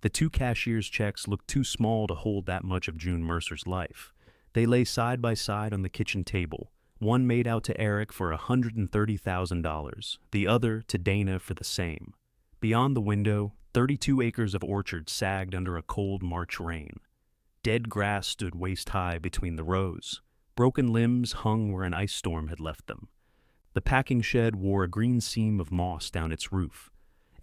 The two cashier's checks looked too small to hold that much of June Mercer's life. They lay side by side on the kitchen table, one made out to Eric for $130,000, the other to Dana for the same. Beyond the window, 32 acres of orchard sagged under a cold March rain. Dead grass stood waist-high between the rows. Broken limbs hung where an ice storm had left them. The packing shed wore a green seam of moss down its roof.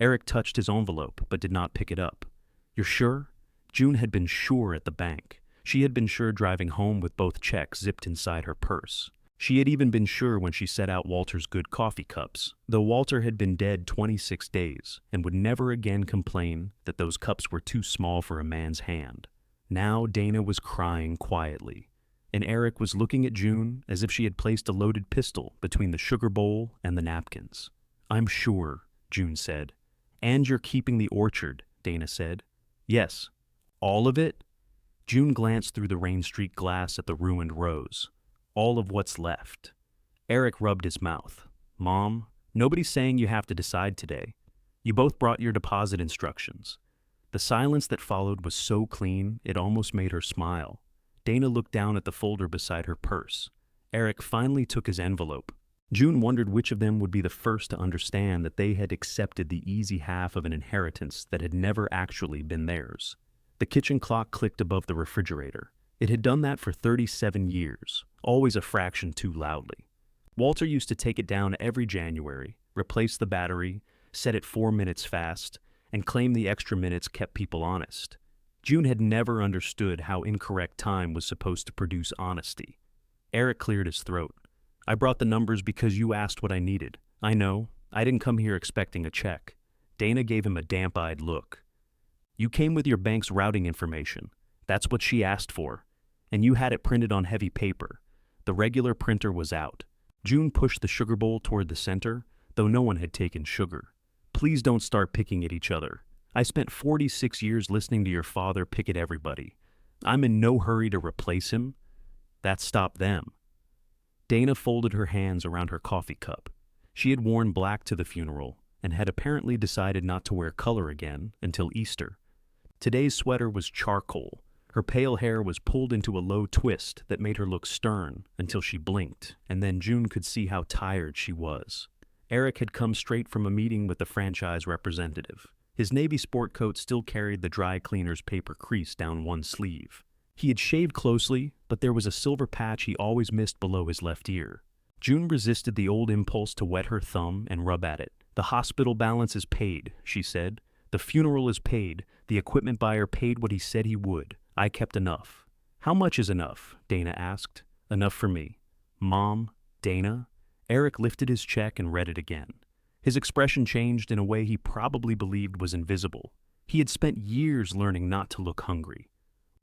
Eric touched his envelope, but did not pick it up. "You're sure?" June had been sure at the bank. She had been sure driving home with both checks zipped inside her purse. She had even been sure when she set out Walter's good coffee cups, though Walter had been dead 26 days and would never again complain that those cups were too small for a man's hand. Now Dana was crying quietly, and Eric was looking at June as if she had placed a loaded pistol between the sugar bowl and the napkins. "I'm sure," June said. "And you're keeping the orchard," Dana said. "Yes." "All of it?" June glanced through the rain-streaked glass at the ruined rows. "All of what's left." Eric rubbed his mouth. "Mom, nobody's saying you have to decide today. You both brought your deposit instructions." The silence that followed was so clean, it almost made her smile. Dana looked down at the folder beside her purse. Eric finally took his envelope. June wondered which of them would be the first to understand that they had accepted the easy half of an inheritance that had never actually been theirs. The kitchen clock clicked above the refrigerator. It had done that for 37 years, always a fraction too loudly. Walter used to take it down every January, replace the battery, set it 4 minutes fast, and claim the extra minutes kept people honest. June had never understood how incorrect time was supposed to produce honesty. Eric cleared his throat. "I brought the numbers because you asked what I needed. I know. I didn't come here expecting a check." Dana gave him a damp-eyed look. "You came with your bank's routing information. That's what she asked for. And you had it printed on heavy paper. The regular printer was out." June pushed the sugar bowl toward the center, though no one had taken sugar. "Please don't start picking at each other. I spent 46 years listening to your father pick at everybody. I'm in no hurry to replace him. That stopped them." Dana folded her hands around her coffee cup. She had worn black to the funeral and had apparently decided not to wear color again until Easter. Today's sweater was charcoal. Her pale hair was pulled into a low twist that made her look stern until she blinked, and then June could see how tired she was. Eric had come straight from a meeting with the franchise representative. His navy sport coat still carried the dry cleaner's paper crease down one sleeve. He had shaved closely, but there was a silver patch he always missed below his left ear. June resisted the old impulse to wet her thumb and rub at it. "The hospital balance is paid," she said. "The funeral is paid. The equipment buyer paid what he said he would. I kept enough." "How much is enough?" Dana asked. "Enough for me." "Mom? Dana?" Eric lifted his check and read it again. His expression changed in a way he probably believed was invisible. He had spent years learning not to look hungry.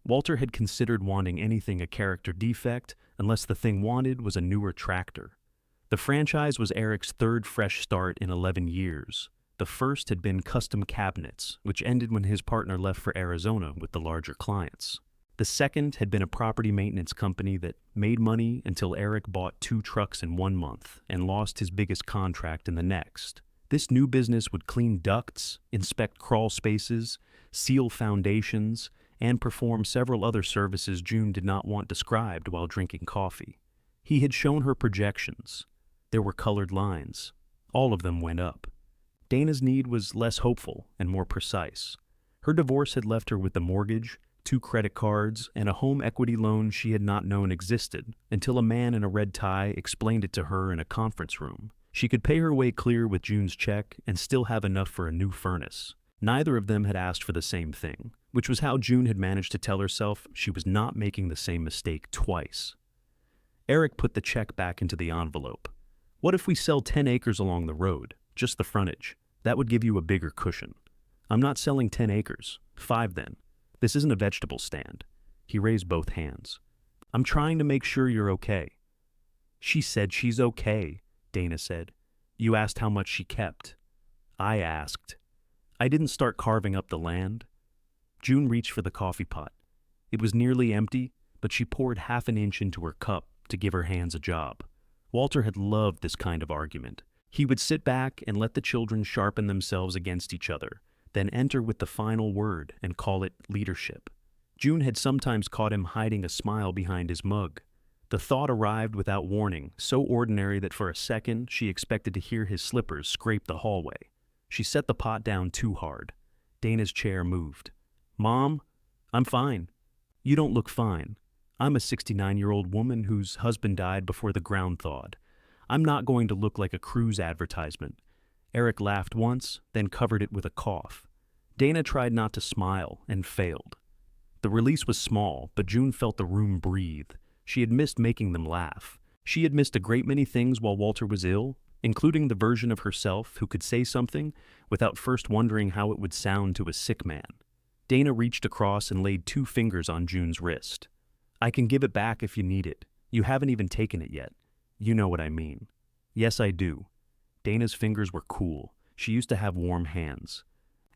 Walter had considered wanting anything a character defect unless the thing wanted was a newer tractor. The franchise was Eric's third fresh start in 11 years. The first had been custom cabinets, which ended when his partner left for Arizona with the larger clients. The second had been a property maintenance company that made money until Eric bought 2 trucks in 1 month and lost his biggest contract in the next. This new business would clean ducts, inspect crawl spaces, seal foundations, and perform several other services June did not want described while drinking coffee. He had shown her projections. There were colored lines. All of them went up. Dana's need was less hopeful and more precise. Her divorce had left her with the mortgage, 2 credit cards, and a home equity loan she had not known existed until a man in a red tie explained it to her in a conference room. She could pay her way clear with June's check and still have enough for a new furnace. Neither of them had asked for the same thing, which was how June had managed to tell herself she was not making the same mistake twice. Eric put the check back into the envelope. "What if we sell 10 acres along the road, just the frontage? That would give you a bigger cushion." "I'm not selling 10 acres. 5 then. This isn't a vegetable stand." He raised both hands. "I'm trying to make sure you're okay." "She said she's okay," Dana said. "You asked how much she kept." "I asked." "I didn't start carving up the land." June reached for the coffee pot. It was nearly empty, but she poured half an inch into her cup to give her hands a job. Walter had loved this kind of argument. He would sit back and let the children sharpen themselves against each other, then enter with the final word and call it leadership. June had sometimes caught him hiding a smile behind his mug. The thought arrived without warning, so ordinary that for a second she expected to hear his slippers scrape the hallway. She set the pot down too hard. Dana's chair moved. "Mom, I'm fine." "You don't look fine. I'm a 69-year-old woman whose husband died before the ground thawed. I'm not going to look like a cruise advertisement." Eric laughed once, then covered it with a cough. Dana tried not to smile and failed. The release was small, but June felt the room breathe. She had missed making them laugh. She had missed a great many things while Walter was ill, including the version of herself who could say something without first wondering how it would sound to a sick man. Dana reached across and laid 2 fingers on June's wrist. "I can give it back if you need it. You haven't even taken it yet. You know what I mean." "Yes, I do." Dana's fingers were cool. She used to have warm hands.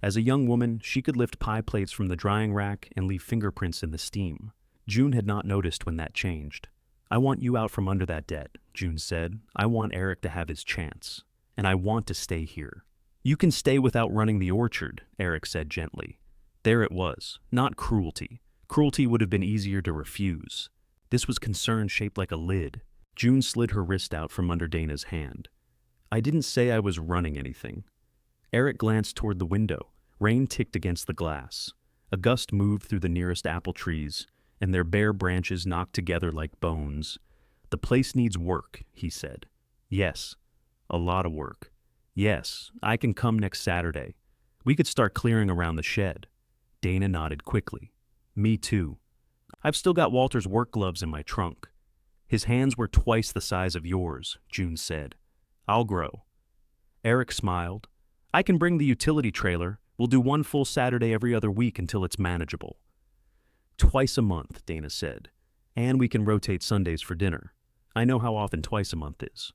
As a young woman, she could lift pie plates from the drying rack and leave fingerprints in the steam. June had not noticed when that changed. "I want you out from under that debt," June said. "I want Eric to have his chance. And I want to stay here." "You can stay without running the orchard," Eric said gently. There it was, not cruelty. Cruelty would have been easier to refuse. This was concern shaped like a lid. June slid her wrist out from under Dana's hand. "I didn't say I was running anything." Eric glanced toward the window. Rain ticked against the glass. A gust moved through the nearest apple trees, and their bare branches knocked together like bones. "The place needs work," he said. "Yes, a lot of work." "Yes, I can come next Saturday. We could start clearing around the shed." Dana nodded quickly. "Me too. I've still got Walter's work gloves in my trunk." "His hands were twice the size of yours," June said. "I'll grow." Eric smiled. "I can bring the utility trailer. We'll do 1 full Saturday every other week until it's manageable." "Twice a month," Dana said. "And we can rotate Sundays for dinner. I know how often twice a month is.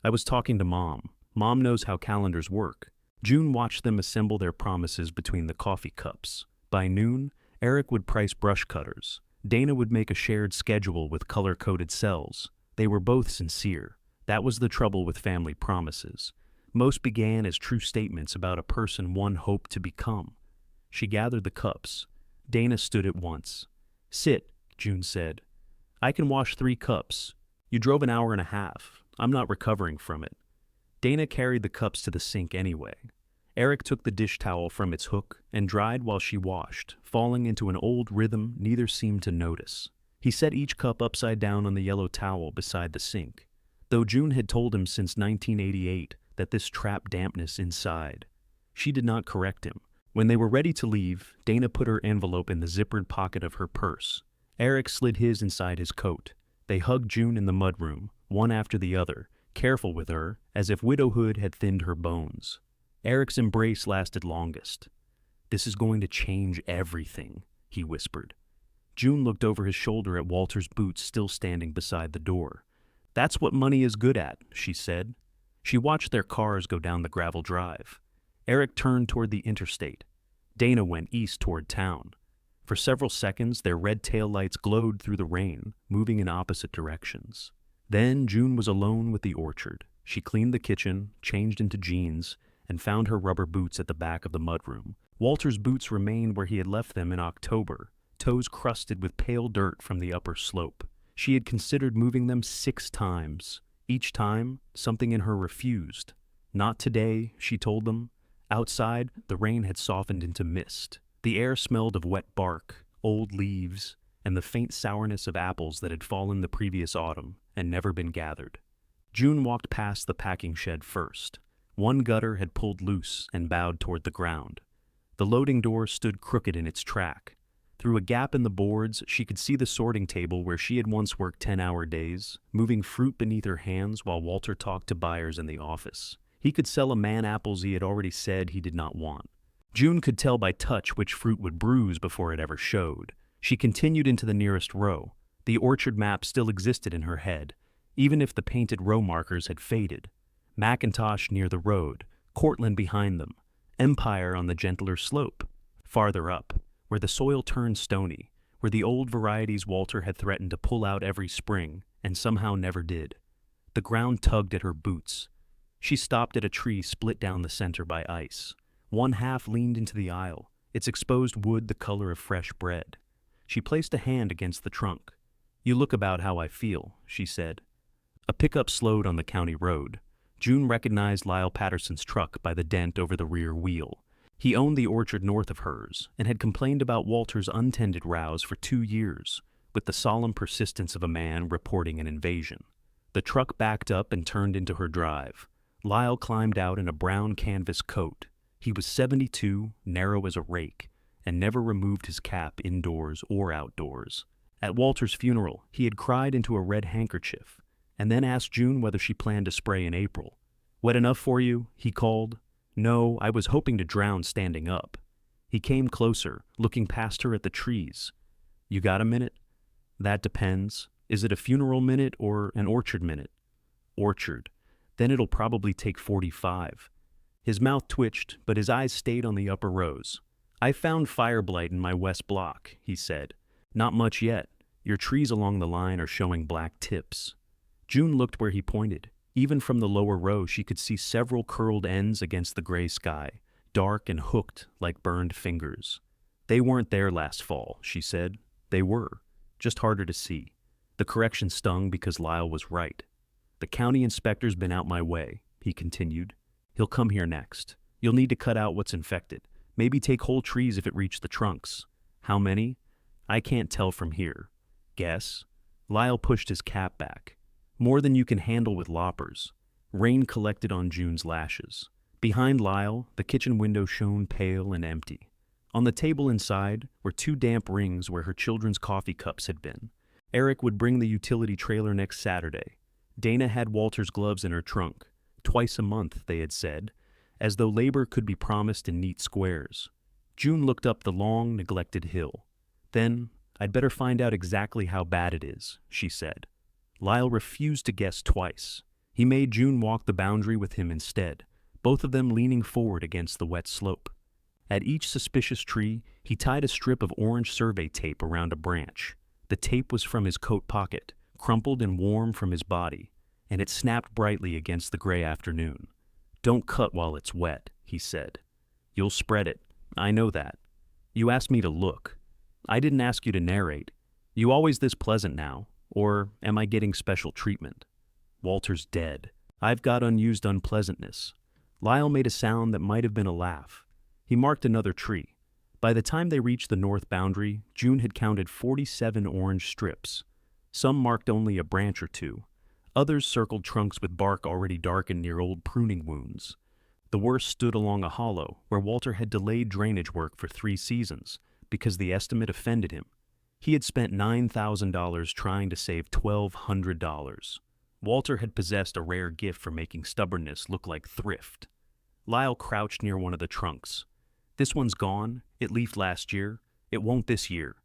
I was talking to Mom. Mom knows how calendars work." June watched them assemble their promises between the coffee cups. By noon, Eric would price brush cutters. Dana would make a shared schedule with color-coded cells. They were both sincere. That was the trouble with family promises. Most began as true statements about a person one hoped to become. She gathered the cups. Dana stood at once. "Sit," June said. "I can wash 3 cups. You drove an hour and a half. I'm not recovering from it." Dana carried the cups to the sink anyway. Eric took the dish towel from its hook and dried while she washed, falling into an old rhythm neither seemed to notice. He set each cup upside down on the yellow towel beside the sink, though June had told him since 1988 that this trapped dampness inside. She did not correct him. When they were ready to leave, Dana put her envelope in the zippered pocket of her purse. Eric slid his inside his coat. They hugged June in the mudroom, one after the other, careful with her, as if widowhood had thinned her bones. Eric's embrace lasted longest. "This is going to change everything," he whispered. June looked over his shoulder at Walter's boots still standing beside the door. "That's what money is good at," she said. She watched their cars go down the gravel drive. Eric turned toward the interstate. Dana went east toward town. For several seconds, their red taillights glowed through the rain, moving in opposite directions. Then June was alone with the orchard. She cleaned the kitchen, changed into jeans, and found her rubber boots at the back of the mudroom. Walter's boots remained where he had left them in October, toes crusted with pale dirt from the upper slope. She had considered moving them 6 times. Each time, something in her refused. "Not today," she told them. Outside, the rain had softened into mist. The air smelled of wet bark, old leaves, and the faint sourness of apples that had fallen the previous autumn and never been gathered. June walked past the packing shed first. One gutter had pulled loose and bowed toward the ground. The loading door stood crooked in its track. Through a gap in the boards, she could see the sorting table where she had once worked 10-hour days, moving fruit beneath her hands while Walter talked to buyers in the office. He could sell a man apples he had already said he did not want. June could tell by touch which fruit would bruise before it ever showed. She continued into the nearest row. The orchard map still existed in her head, even if the painted row markers had faded. Macintosh near the road, Cortland behind them, Empire on the gentler slope. Farther up, where the soil turned stony, were the old varieties Walter had threatened to pull out every spring, and somehow never did. The ground tugged at her boots. She stopped at a tree split down the center by ice. One half leaned into the aisle, its exposed wood the color of fresh bread. She placed a hand against the trunk. "You look about how I feel," she said. A pickup slowed on the county road. June recognized Lyle Patterson's truck by the dent over the rear wheel. He owned the orchard north of hers and had complained about Walter's untended rows for 2 years, with the solemn persistence of a man reporting an invasion. The truck backed up and turned into her drive. Lyle climbed out in a brown canvas coat. He was 72, narrow as a rake, and never removed his cap indoors or outdoors. At Walter's funeral, he had cried into a red handkerchief, and then asked June whether she planned to spray in April. "Wet enough for you?" he called. "No, I was hoping to drown standing up." He came closer, looking past her at the trees. "You got a minute?" "That depends. Is it a funeral minute or an orchard minute?" "Orchard. Then it'll probably take 45. His mouth twitched, but his eyes stayed on the upper rows. "I found fire blight in my west block," he said. "Not much yet. Your trees along the line are showing black tips." June looked where he pointed. Even from the lower row, she could see several curled ends against the gray sky, dark and hooked like burned fingers. "They weren't there last fall," she said. "They were. Just harder to see." The correction stung because Lyle was right. "The county inspector's been out my way," he continued. "He'll come here next. You'll need to cut out what's infected. Maybe take whole trees if it reached the trunks." "How many?" "I can't tell from here." "Guess." Lyle pushed his cap back. "More than you can handle with loppers." Rain collected on June's lashes. Behind Lyle, the kitchen window shone pale and empty. On the table inside were 2 damp rings where her children's coffee cups had been. Eric would bring the utility trailer next Saturday. Dana had Walter's gloves in her trunk. Twice a month, they had said, as though labor could be promised in neat squares. June looked up the long, neglected hill. "Then, I'd better find out exactly how bad it is," she said. Lyle refused to guess twice. He made June walk the boundary with him instead, both of them leaning forward against the wet slope. At each suspicious tree, he tied a strip of orange survey tape around a branch. The tape was from his coat pocket, crumpled and warm from his body, and it snapped brightly against the gray afternoon. "Don't cut while it's wet," he said. "You'll spread it. I know that. You asked me to look. I didn't ask you to narrate. You always this pleasant now? Or am I getting special treatment?" "Walter's dead. I've got unused unpleasantness." Lyle made a sound that might have been a laugh. He marked another tree. By the time they reached the north boundary, June had counted 47 orange strips. Some marked only a branch or two. Others circled trunks with bark already darkened near old pruning wounds. The worst stood along a hollow where Walter had delayed drainage work for 3 seasons because the estimate offended him. He had spent $9,000 trying to save $1,200. Walter had possessed a rare gift for making stubbornness look like thrift. Lyle crouched near one of the trunks. "This one's gone. It leafed last year. It won't this year."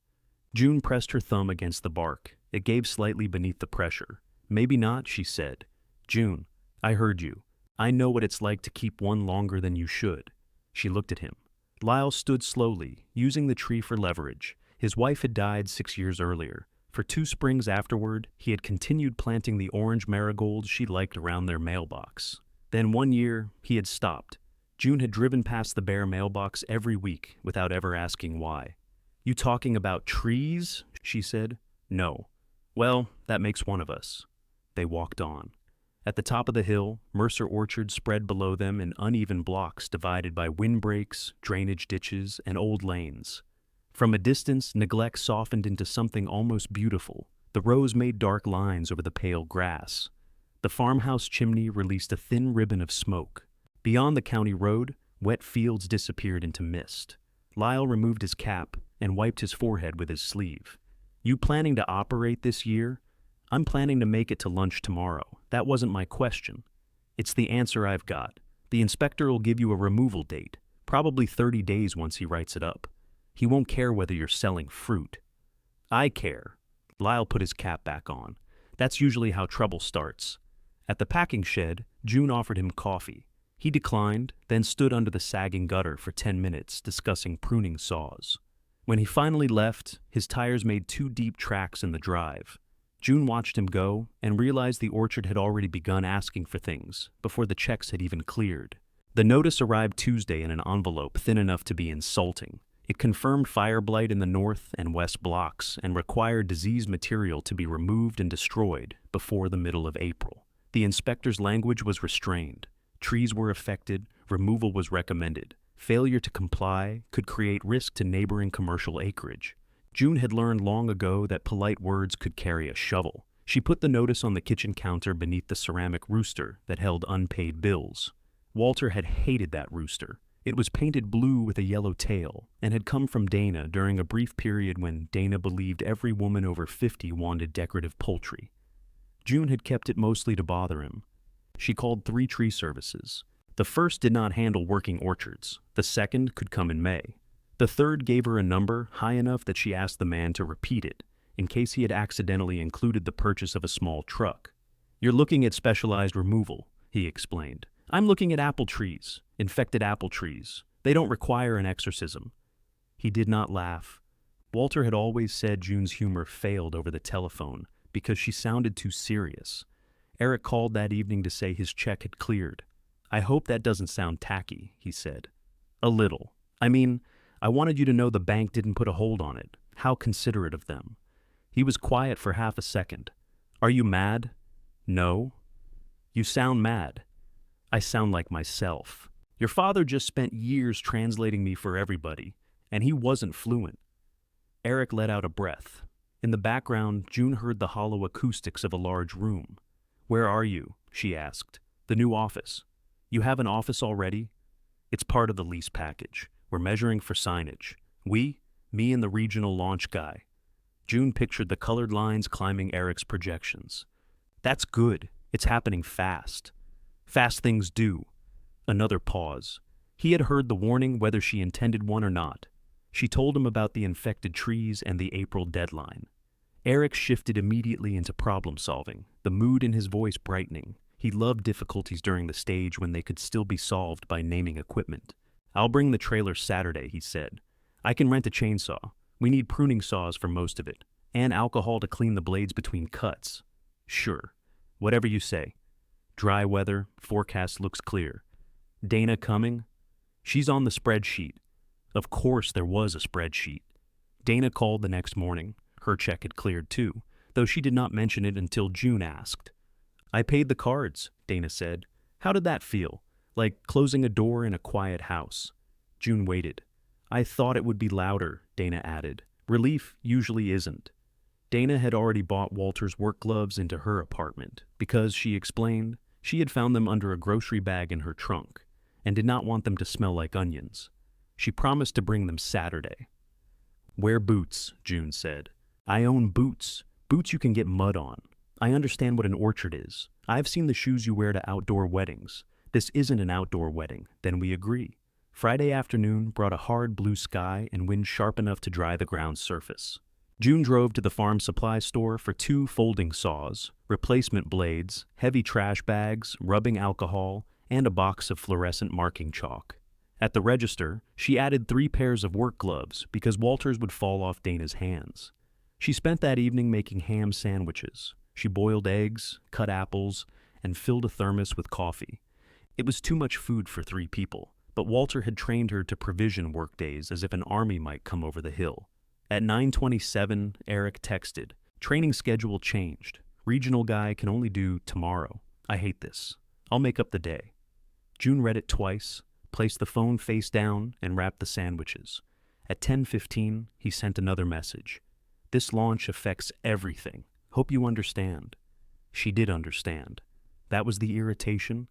June pressed her thumb against the bark. It gave slightly beneath the pressure. "Maybe not," she said. "June, I heard you. I know what it's like to keep one longer than you should." She looked at him. Lyle stood slowly, using the tree for leverage. His wife had died 6 years earlier. For 2 springs afterward, he had continued planting the orange marigolds she liked around their mailbox. Then one year, he had stopped. June had driven past the bare mailbox every week without ever asking why. "You talking about trees?" she said. "No." "Well, that makes one of us." They walked on. At the top of the hill, Mercer Orchard spread below them in uneven blocks divided by windbreaks, drainage ditches, and old lanes. From a distance, neglect softened into something almost beautiful. The rows made dark lines over the pale grass. The farmhouse chimney released a thin ribbon of smoke. Beyond the county road, wet fields disappeared into mist. Lyle removed his cap and wiped his forehead with his sleeve. "You planning to operate this year?" "I'm planning to make it to lunch tomorrow. That wasn't my question." "It's the answer I've got. The inspector will give you a removal date, probably 30 days once he writes it up. He won't care whether you're selling fruit." "I care." Lyle put his cap back on. "That's usually how trouble starts." At the packing shed, June offered him coffee. He declined, then stood under the sagging gutter for 10 minutes discussing pruning saws. When he finally left, his tires made 2 deep tracks in the drive. June watched him go and realized the orchard had already begun asking for things before the checks had even cleared. The notice arrived Tuesday in an envelope thin enough to be insulting. It confirmed fire blight in the north and west blocks and required disease material to be removed and destroyed before the middle of April. The inspector's language was restrained. Trees were affected, removal was recommended. Failure to comply could create risk to neighboring commercial acreage. June had learned long ago that polite words could carry a shovel. She put the notice on the kitchen counter beneath the ceramic rooster that held unpaid bills. Walter had hated that rooster. It was painted blue with a yellow tail and had come from Dana during a brief period when Dana believed every woman over 50 wanted decorative poultry. June had kept it mostly to bother him. She called 3 tree services. The first did not handle working orchards. The second could come in May. The third gave her a number high enough that she asked the man to repeat it, in case he had accidentally included the purchase of a small truck. "You're looking at specialized removal," he explained. "I'm looking at apple trees, infected apple trees. They don't require an exorcism." He did not laugh. Walter had always said June's humor failed over the telephone because she sounded too serious. Eric called that evening to say his check had cleared. "I hope that doesn't sound tacky," he said. "A little. I mean, I wanted you to know the bank didn't put a hold on it. How considerate of them." He was quiet for half a second. "Are you mad?" "No." "You sound mad." "I sound like myself. Your father just spent years translating me for everybody, and he wasn't fluent." Eric let out a breath. In the background, June heard the hollow acoustics of a large room. "Where are you?" she asked. "The new office." "You have an office already?" "It's part of the lease package. We're measuring for signage. We? Me and the regional launch guy." June pictured the colored lines climbing Eric's projections. "That's good. It's happening fast." "Fast things do." Another pause. He had heard the warning whether she intended one or not. She told him about the infected trees and the April deadline. Eric shifted immediately into problem solving, the mood in his voice brightening. He loved difficulties during the stage when they could still be solved by naming equipment. "I'll bring the trailer Saturday," he said. "I can rent a chainsaw. We need pruning saws for most of it, and alcohol to clean the blades between cuts." "Sure. Whatever you say." "Dry weather, forecast looks clear." "Dana coming?" "She's on the spreadsheet." Of course there was a spreadsheet. Dana called the next morning. Her check had cleared too, though she did not mention it until June asked. "I paid the cards," Dana said. "How did that feel? Like closing a door in a quiet house?" June waited. "I thought it would be louder," Dana added. "Relief usually isn't." Dana had already bought Walter's work gloves into her apartment because, she explained, she had found them under a grocery bag in her trunk and did not want them to smell like onions. She promised to bring them Saturday. "Wear boots," June said. "I own boots. Boots you can get mud on. I understand what an orchard is. I've seen the shoes you wear to outdoor weddings. This isn't an outdoor wedding, then we agree." Friday afternoon brought a hard blue sky and wind sharp enough to dry the ground surface. June drove to the farm supply store for 2 folding saws, replacement blades, heavy trash bags, rubbing alcohol, and a box of fluorescent marking chalk. At the register, she added 3 pairs of work gloves because Walter's would fall off Dana's hands. She spent that evening making ham sandwiches. She boiled eggs, cut apples, and filled a thermos with coffee. It was too much food for 3 people, but Walter had trained her to provision workdays as if an army might come over the hill. At 9:27, Eric texted. "Training schedule changed. Regional guy can only do tomorrow. I hate this. I'll make up the day." June read it twice, placed the phone face down, and wrapped the sandwiches. At 10:15, he sent another message. "This launch affects everything. Hope you understand." She did understand. That was the irritation.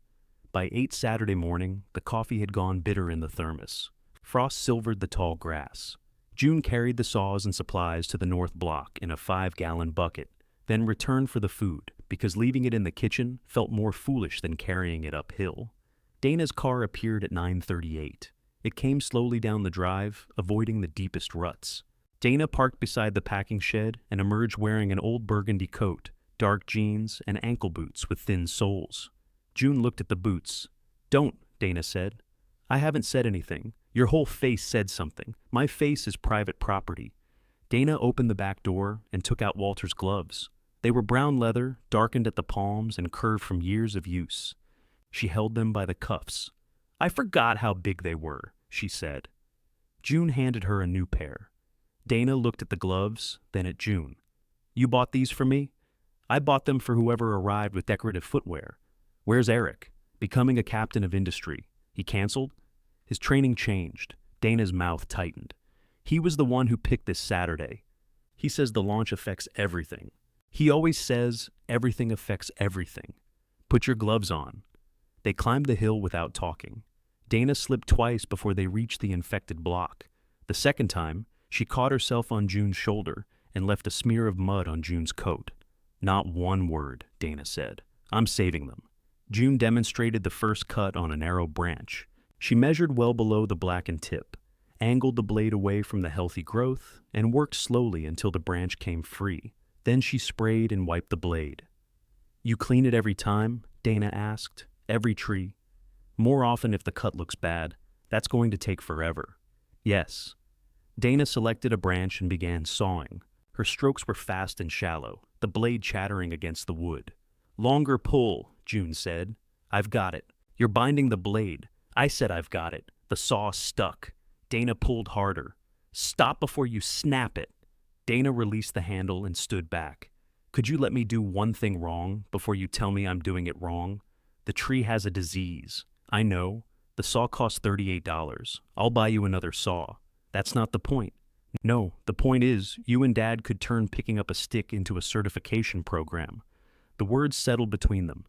By 8 Saturday morning, the coffee had gone bitter in the thermos. Frost silvered the tall grass. June carried the saws and supplies to the north block in a 5-gallon bucket, then returned for the food, because leaving it in the kitchen felt more foolish than carrying it uphill. Dana's car appeared at 9:38. It came slowly down the drive, avoiding the deepest ruts. Dana parked beside the packing shed and emerged wearing an old burgundy coat, dark jeans, and ankle boots with thin soles. June looked at the boots. "Don't," Dana said. "I haven't said anything. Your whole face said something. My face is private property." Dana opened the back door and took out Walter's gloves. They were brown leather, darkened at the palms and curved from years of use. She held them by the cuffs. I forgot how big they were, she said. June handed her a new pair. Dana looked at the gloves, then at June. You bought these for me? I bought them for whoever arrived with decorative footwear. Where's Eric? Becoming a captain of industry. He canceled? His training changed. Dana's mouth tightened. He was the one who picked this Saturday. He says the launch affects everything. He always says everything affects everything. Put your gloves on. They climbed the hill without talking. Dana slipped twice before they reached the infected block. The second time, she caught herself on June's shoulder and left a smear of mud on June's coat. Not one word, Dana said. I'm saving them. June demonstrated the first cut on a narrow branch. She measured well below the blackened tip, angled the blade away from the healthy growth, and worked slowly until the branch came free. Then she sprayed and wiped the blade. You clean it every time? Dana asked. Every tree. More often if the cut looks bad. That's going to take forever. Yes. Dana selected a branch and began sawing. Her strokes were fast and shallow, the blade chattering against the wood. Longer pull, June said. I've got it. You're binding the blade. I said I've got it. The saw stuck. Dana pulled harder. Stop before you snap it. Dana released the handle and stood back. Could you let me do one thing wrong before you tell me I'm doing it wrong? The tree has a disease. I know. The saw costs $38. I'll buy you another saw. That's not the point. No, the point is, you and Dad could turn picking up a stick into a certification program. The words settled between them.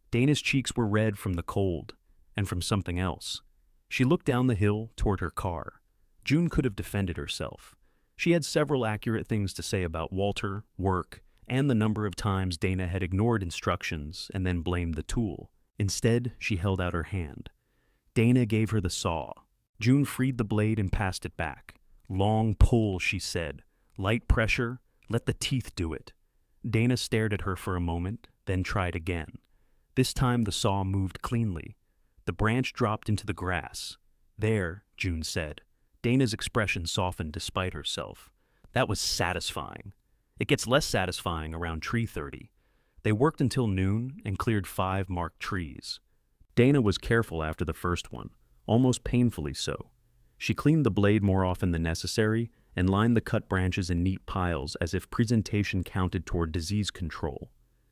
Dana's cheeks were red from the cold, and from something else. She looked down the hill toward her car. June could have defended herself. She had several accurate things to say about Walter, work, and the number of times Dana had ignored instructions and then blamed the tool. Instead, she held out her hand. Dana gave her the saw. June freed the blade and passed it back. Long pull, she said. Light pressure, let the teeth do it. Dana stared at her for a moment, then tried again. This time the saw moved cleanly. The branch dropped into the grass. There, June said. Dana's expression softened despite herself. That was satisfying. It gets less satisfying around tree 30. They worked until noon and cleared 5 marked trees. Dana was careful after the first one, almost painfully so. She cleaned the blade more often than necessary and lined the cut branches in neat piles as if presentation counted toward disease control.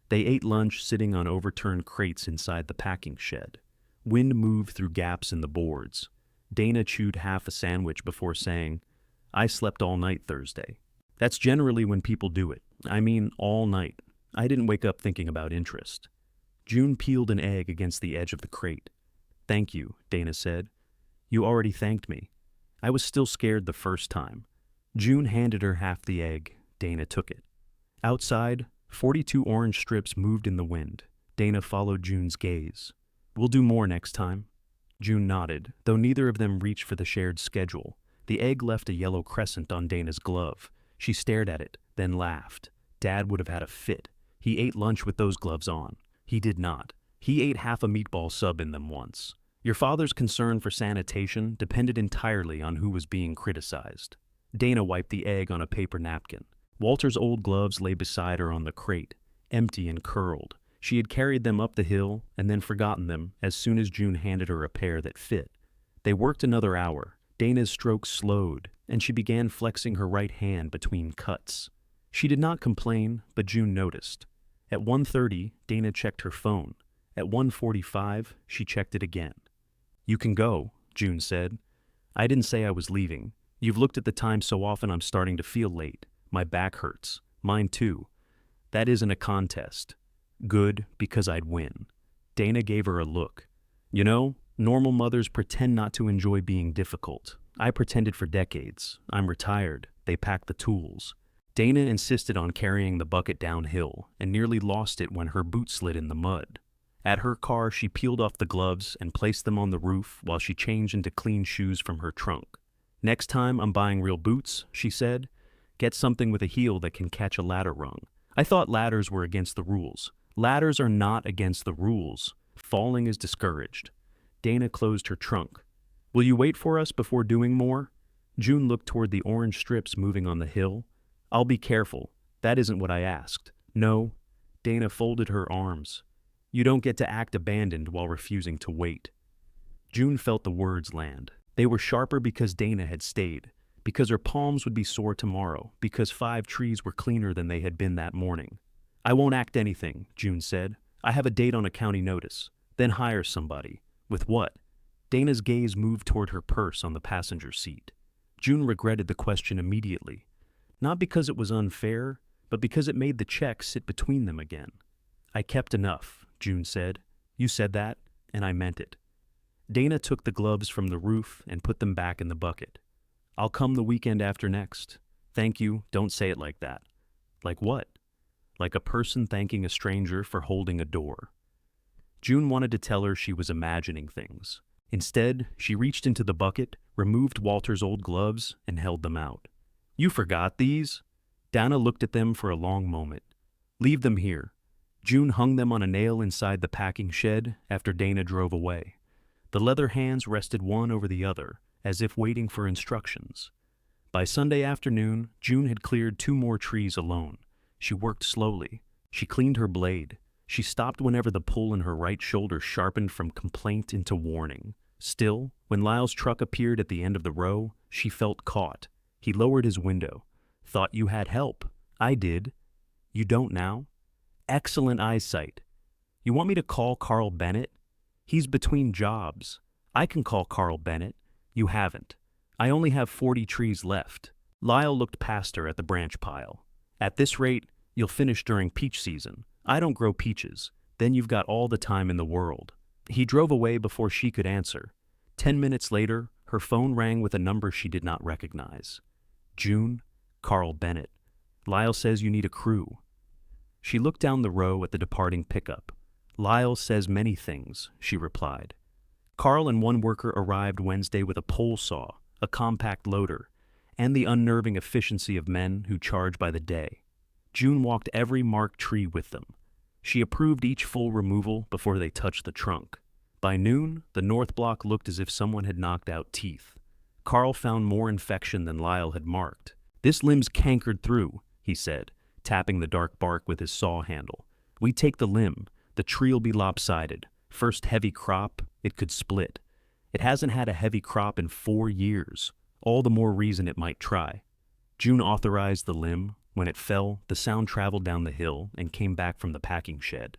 They ate lunch sitting on overturned crates inside the packing shed. Wind moved through gaps in the boards. Dana chewed half a sandwich before saying, I slept all night Thursday. That's generally when people do it. I mean, all night. I didn't wake up thinking about interest. June peeled an egg against the edge of the crate. Thank you, Dana said. You already thanked me. I was still scared the first time. June handed her half the egg. Dana took it. Outside, 42 orange strips moved in the wind. Dana followed June's gaze. We'll do more next time. June nodded, though neither of them reached for the shared schedule. The egg left a yellow crescent on Dana's glove. She stared at it, then laughed. Dad would have had a fit. He ate lunch with those gloves on. He did not. He ate half a meatball sub in them once. Your father's concern for sanitation depended entirely on who was being criticized. Dana wiped the egg on a paper napkin. Walter's old gloves lay beside her on the crate, empty and curled. She had carried them up the hill and then forgotten them as soon as June handed her a pair that fit. They worked another hour. Dana's strokes slowed, and she began flexing her right hand between cuts. She did not complain, but June noticed. At 1:30, Dana checked her phone. At 1:45, she checked it again. You can go, June said. I didn't say I was leaving. You've looked at the time so often I'm starting to feel late. My back hurts. Mine too. That isn't a contest. Good, because I'd win. Dana gave her a look. You know, normal mothers pretend not to enjoy being difficult. I pretended for decades. I'm retired. They pack the tools. Dana insisted on carrying the bucket downhill and nearly lost it when her boot slid in the mud. At her car, she peeled off the gloves and placed them on the roof while she changed into clean shoes from her trunk. Next time I'm buying real boots, she said. Get something with a heel that can catch a ladder rung. I thought ladders were against the rules. Ladders are not against the rules. Falling is discouraged. Dana closed her trunk. Will you wait for us before doing more? June looked toward the orange strips moving on the hill. I'll be careful. That isn't what I asked. No. Dana folded her arms. You don't get to act abandoned while refusing to wait. June felt the words land. They were sharper because Dana had stayed, because her palms would be sore tomorrow, because 5 trees were cleaner than they had been that morning. "I won't act anything," June said. "I have a date on a county notice. Then hire somebody." "With what?" Dana's gaze moved toward her purse on the passenger seat. June regretted the question immediately. Not because it was unfair, but because it made the check sit between them again. "I kept enough," June said. "You said that, and I meant it." Dana took the gloves from the roof and put them back in the bucket. "I'll come the weekend after next." "Thank you, don't say it like that." "Like what?" "Like a person thanking a stranger for holding a door." June wanted to tell her she was imagining things. Instead, she reached into the bucket, removed Walter's old gloves, and held them out. "You forgot these?" Dana looked at them for a long moment. "Leave them here." June hung them on a nail inside the packing shed after Dana drove away. The leather hands rested one over the other, as if waiting for instructions. By Sunday afternoon, June had cleared 2 more trees alone. She worked slowly. She cleaned her blade. She stopped whenever the pull in her right shoulder sharpened from complaint into warning. Still, when Lyle's truck appeared at the end of the row, she felt caught. He lowered his window. "Thought you had help." "I did." "You don't now?" "Excellent eyesight." "You want me to call Carl Bennett?" "He's between jobs." "I can call Carl Bennett." "You haven't." "I only have 40 trees left." Lyle looked past her at the branch pile. "At this rate, you'll finish during peach season. I don't grow peaches. Then you've got all the time in the world." He drove away before she could answer. 10 minutes later, her phone rang with a number she did not recognize. "June, Carl Bennett. Lyle says you need a crew." She looked down the row at the departing pickup. "Lyle says many things," she replied. Carl and one worker arrived Wednesday with a pole saw, a compact loader, and the unnerving efficiency of men who charge by the day. June walked every marked tree with them. She approved each full removal before they touched the trunk. By noon, the north block looked as if someone had knocked out teeth. Carl found more infection than Lyle had marked. "This limb's cankered through," he said, tapping the dark bark with his saw handle. "We take the limb. The tree'll be lopsided. First heavy crop, it could split. It hasn't had a heavy crop in 4 years. All the more reason it might try." June authorized the limb. When it fell, the sound traveled down the hill and came back from the packing shed.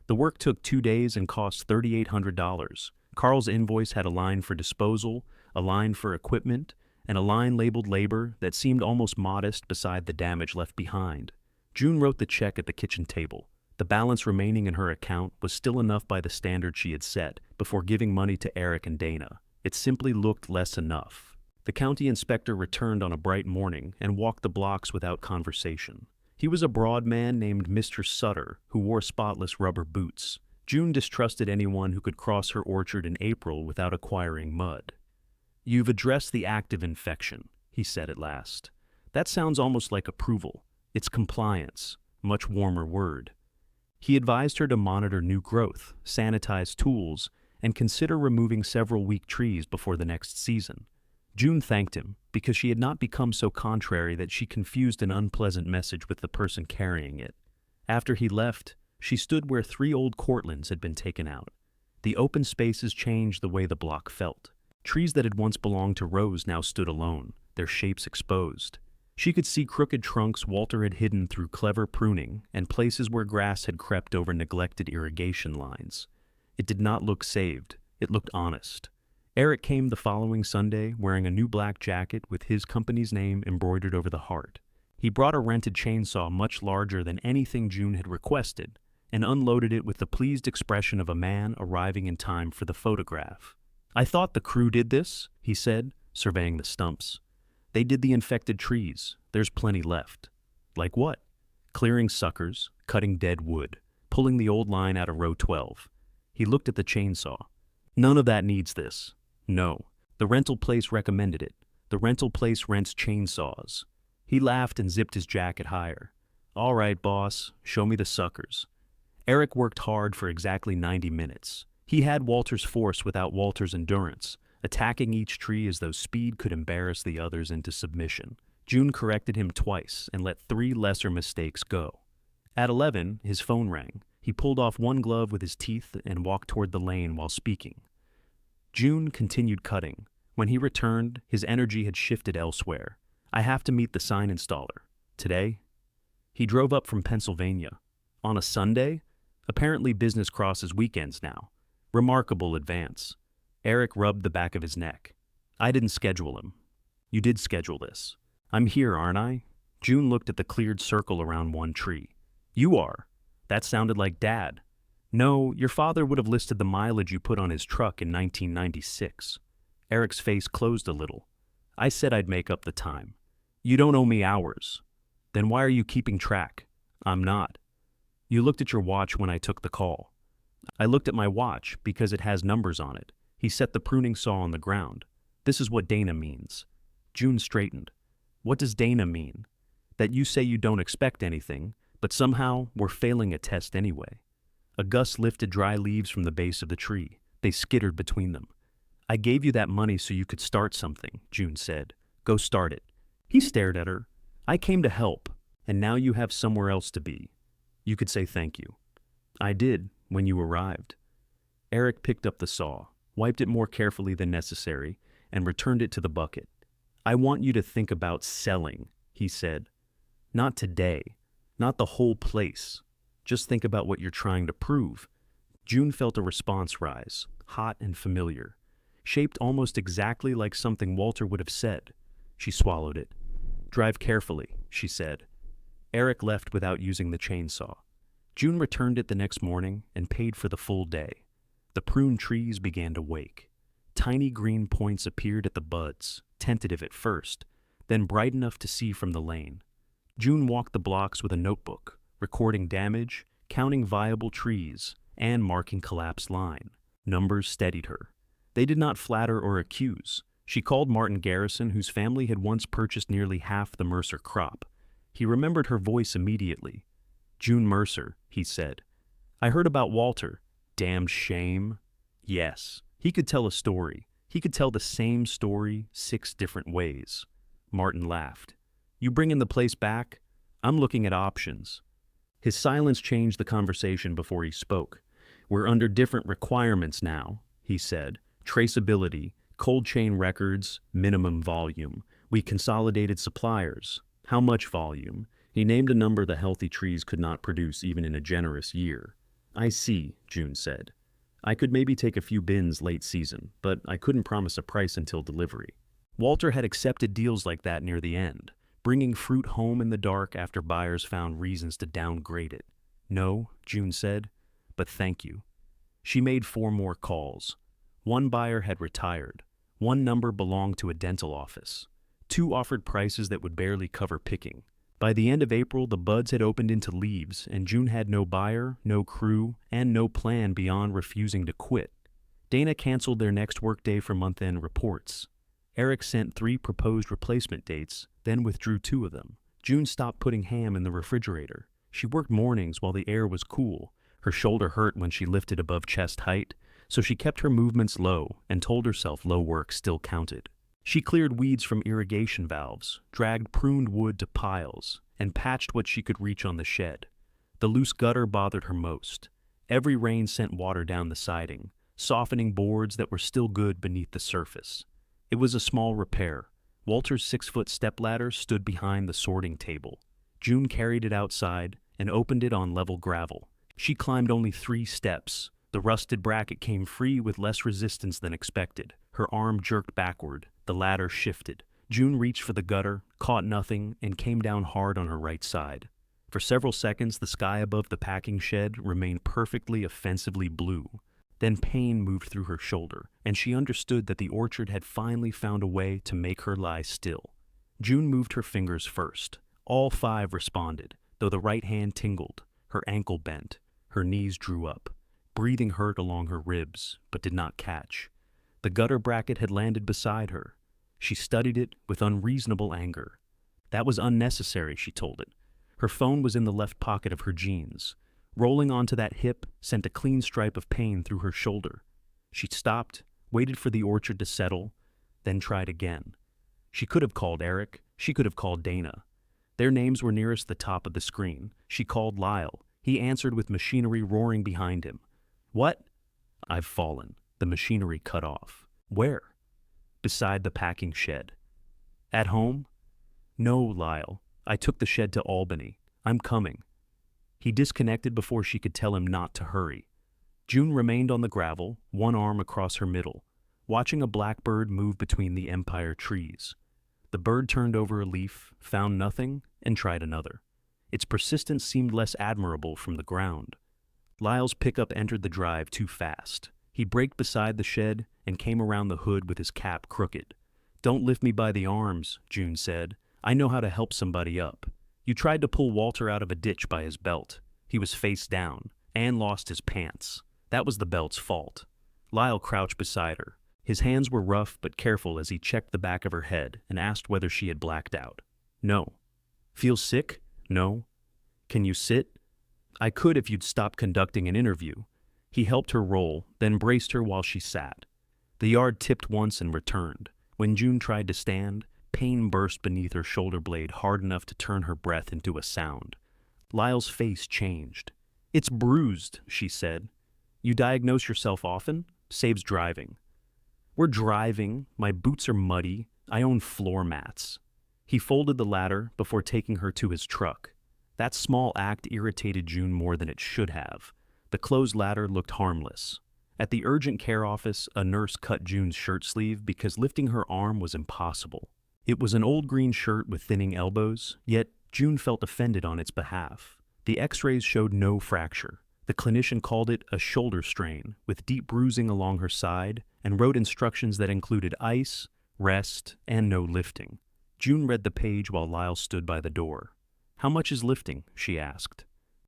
The work took 2 days and cost $3,800. Carl's invoice had a line for disposal, a line for equipment, and a line labeled labor that seemed almost modest beside the damage left behind. June wrote the check at the kitchen table. The balance remaining in her account was still enough by the standard she had set before giving money to Eric and Dana. It simply looked less enough. The county inspector returned on a bright morning and walked the blocks without conversation. He was a broad man named Mr. Sutter who wore spotless rubber boots. June distrusted anyone who could cross her orchard in April without acquiring mud. "You've addressed the active infection," he said at last. "That sounds almost like approval. It's compliance. Much warmer word." He advised her to monitor new growth, sanitize tools, and consider removing several weak trees before the next season. June thanked him because she had not become so contrary that she confused an unpleasant message with the person carrying it. After he left, she stood where 3 old Cortlands had been taken out. The open spaces changed the way the block felt. Trees that had once belonged to rows now stood alone, their shapes exposed. She could see crooked trunks Walter had hidden through clever pruning and places where grass had crept over neglected irrigation lines. It did not look saved. It looked honest. Eric came the following Sunday wearing a new black jacket with his company's name embroidered over the heart. He brought a rented chainsaw much larger than anything June had requested and unloaded it with the pleased expression of a man arriving in time for the photograph. "I thought the crew did this," he said, surveying the stumps. "They did the infected trees. There's plenty left." "Like what?" "Clearing suckers, cutting dead wood, pulling the old line out of row 12. He looked at the chainsaw. "None of that needs this." "No. The rental place recommended it. The rental place rents chainsaws." He laughed and zipped his jacket higher. "All right, boss. Show me the suckers." Eric worked hard for exactly 90 minutes. He had Walter's force without Walter's endurance, attacking each tree as though speed could embarrass the others into submission. June corrected him twice and let 3 lesser mistakes go. At 11, his phone rang. He pulled off one glove with his teeth and walked toward the lane while speaking. June continued cutting. When he returned, his energy had shifted elsewhere. I have to meet the sign installer. Today? He drove up from Pennsylvania. On a Sunday? Apparently business crosses weekends now. Remarkable advance. Eric rubbed the back of his neck. I didn't schedule him. You did schedule this. I'm here, aren't I? June looked at the cleared circle around one tree. You are. That sounded like Dad. No, your father would have listed the mileage you put on his truck in 1996. Eric's face closed a little. I said I'd make up the time. You don't owe me hours. Then why are you keeping track? I'm not. You looked at your watch when I took the call. I looked at my watch because it has numbers on it. He set the pruning saw on the ground. This is what Dana means. June straightened. What does Dana mean? That you say you don't expect anything, but somehow we're failing a test anyway. A gust lifted dry leaves from the base of the tree. They skittered between them. I gave you that money so you could start something, June said. Go start it. He stared at her. I came to help, and now you have somewhere else to be. You could say thank you. I did, when you arrived. Eric picked up the saw, wiped it more carefully than necessary, and returned it to the bucket. I want you to think about selling, he said. Not today, not the whole place. Just think about what you're trying to prove. June felt a response rise, hot and familiar, shaped almost exactly like something Walter would have said. She swallowed it. Drive carefully, she said. Eric left without using the chainsaw. June returned it the next morning and paid for the full day. The prune trees began to wake. Tiny green points appeared at the buds, tentative at first, then bright enough to see from the lane. June walked the blocks with a notebook, recording damage, counting viable trees, and marking collapsed line. Numbers steadied her. They did not flatter or accuse. She called Martin Garrison, whose family had once purchased nearly half the Mercer crop. He remembered her voice immediately. June Mercer, he said. I heard about Walter. Damned shame. Yes, he could tell a story. He could tell the same story 6 different ways. Martin laughed. You bringing the place back? I'm looking at options. His silence changed the conversation before he spoke. We're under different requirements now, he said. Traceability, cold chain records, minimum volume. We consolidated suppliers. How much volume? He named a number the healthy trees could not produce even in a generous year. I see, June said. I could maybe take a few bins late season, but I couldn't promise a price until delivery. Walter had accepted deals like that near the end, bringing fruit home in the dark after buyers found reasons to downgrade it. No, June said, but thank you. She made 4 more calls. 1 buyer had retired. 1 number belonged to a dental office. 2 offered prices that would barely cover picking. By the end of April, the buds had opened into leaves, and June had no buyer, no crew, and no plan beyond refusing to quit. Dana canceled their next workday for month-end reports. Eric sent 3 proposed replacement dates, then withdrew 2 of them. June stopped putting ham in the refrigerator. She worked mornings while the air was cool. Her shoulder hurt when she lifted above chest height, so she kept her movements low and told herself low work still counted. She cleared weeds from irrigation valves, dragged pruned wood to piles, and patched what she could reach on the shed. The loose gutter bothered her most. Every rain sent water down the siding, softening boards that were still good beneath the surface. It was a small repair. Walter's 6-foot stepladder stood behind the sorting table. June carried it outside and opened it on level gravel. She climbed only 3 steps. The rusted bracket came free with less resistance than expected. Her arm jerked backward. The ladder shifted. June reached for the gutter, caught nothing, and came down hard on her right side. For several seconds, the sky above the packing shed remained perfectly offensively blue. Then pain moved through her shoulder, and she understood that the orchard had finally found a way to make her lie still. June moved her fingers first. All 5 responded, though the right hand tingled. Her ankle bent. Her knees drew up. Breathing hurt along her ribs, but did not catch. The gutter bracket had landed beside her. She studied it with unreasonable anger. That was unnecessary, she told it. Her phone was in the left pocket of her jeans. Rolling onto that hip sent a clean stripe of pain through her shoulder. She stopped, waited for the orchard to settle, then tried again. She could have called Eric. She could have called Dana. Their names were nearest the top of the screen. She called Lyle. He answered with machinery roaring behind him. What? I've fallen. The machinery cut off. Where? Beside the packing shed. At home? No, Lyle. I took the shed to Albany. I'm coming. He disconnected before she could tell him not to hurry. June remained on the gravel, one arm across her middle, watching a blackbird move between the empire trees. The bird turned over a leaf, found nothing, and tried another. Its persistence seemed less admirable from the ground. Lyle's pickup entered the drive too fast. He braked beside the shed and came around the hood with his cap crooked. "Don't lift me by the arms," June said. "I know how to help somebody up. You tried to pull Walter out of a ditch by his belt. He was face down and lost his pants. That was the belt's fault." Lyle crouched beside her. His hands were rough but careful as he checked the back of her head and asked whether she had blacked out. "No." "Feel sick?" "No." "Can you sit?" "I could if you'd stop conducting an interview." He helped her roll, then braced her while she sat. The yard tipped once and returned. When June tried to stand, pain burst beneath her shoulder blade hard enough to turn her breath into a sound. Lyle's face changed. "It's bruised," she said. "You diagnose yourself often? Saves driving." "We're driving. My boots are muddy. I own floor mats." He folded the ladder before taking her to his truck. That small act irritated June more than it should have. The closed ladder looked harmless. At the urgent care office, a nurse cut June's shirt sleeve because lifting her arm was impossible. It was an old green shirt with thinning elbows, yet June felt offended on its behalf. The x-rays showed no fracture. The clinician called it a shoulder strain, with deep bruising along her side, and wrote instructions that included ice, rest, and no lifting. June read the page while Lyle stood by the door. "How much is lifting?" she asked.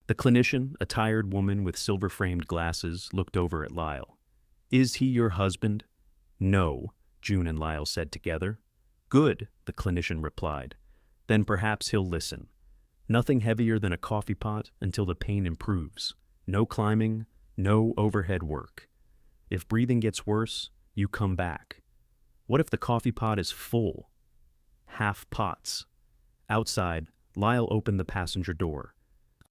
The clinician, a tired woman with silver-framed glasses, looked over at Lyle. "Is he your husband?" "No," June and Lyle said together. "Good," the clinician replied. "Then perhaps he'll listen. Nothing heavier than a coffee pot until the pain improves. No climbing, no overhead work. If breathing gets worse, you come back." "What if the coffee pot is full?" "Half pots." Outside, Lyle opened the passenger door.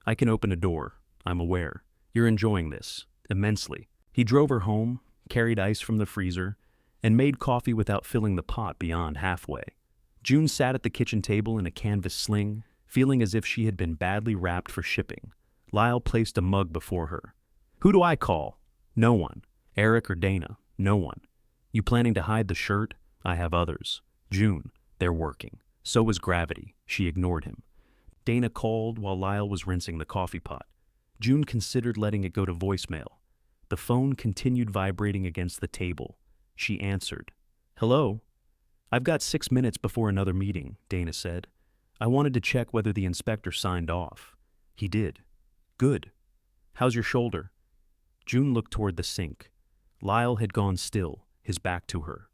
"I can open a door, I'm aware. You're enjoying this, immensely." He drove her home, carried ice from the freezer, and made coffee without filling the pot beyond halfway. June sat at the kitchen table in a canvas sling, feeling as if she had been badly wrapped for shipping. Lyle placed a mug before her. "Who do I call?" "No one. Eric or Dana. No one." "You planning to hide the shirt?" "I have others." "June, they're working." So was Gravity. She ignored him. Dana called while Lyle was rinsing the coffee pot. June considered letting it go to voicemail. The phone continued vibrating against the table. She answered. "Hello?" "I've got 6 minutes before another meeting," Dana said. "I wanted to check whether the inspector signed off." "He did." "Good. How's your shoulder?" June looked toward the sink. Lyle had gone still, his back to her.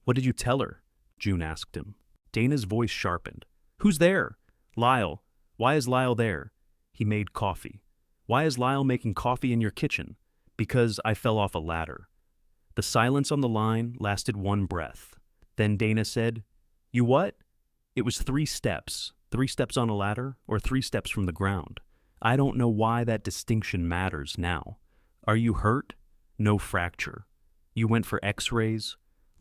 "What did you tell her?" June asked him. Dana's voice sharpened. "Who's there?" "Lyle. Why is Lyle there?" He made coffee. "Why is Lyle making coffee in your kitchen?" "Because I fell off a ladder." The silence on the line lasted one breath. Then Dana said, "You what?" "It was 3 steps. 3 steps on a ladder, or 3 steps from the ground. I don't know why that distinction matters now. Are you hurt?" "No fracture." "You went for x-rays?"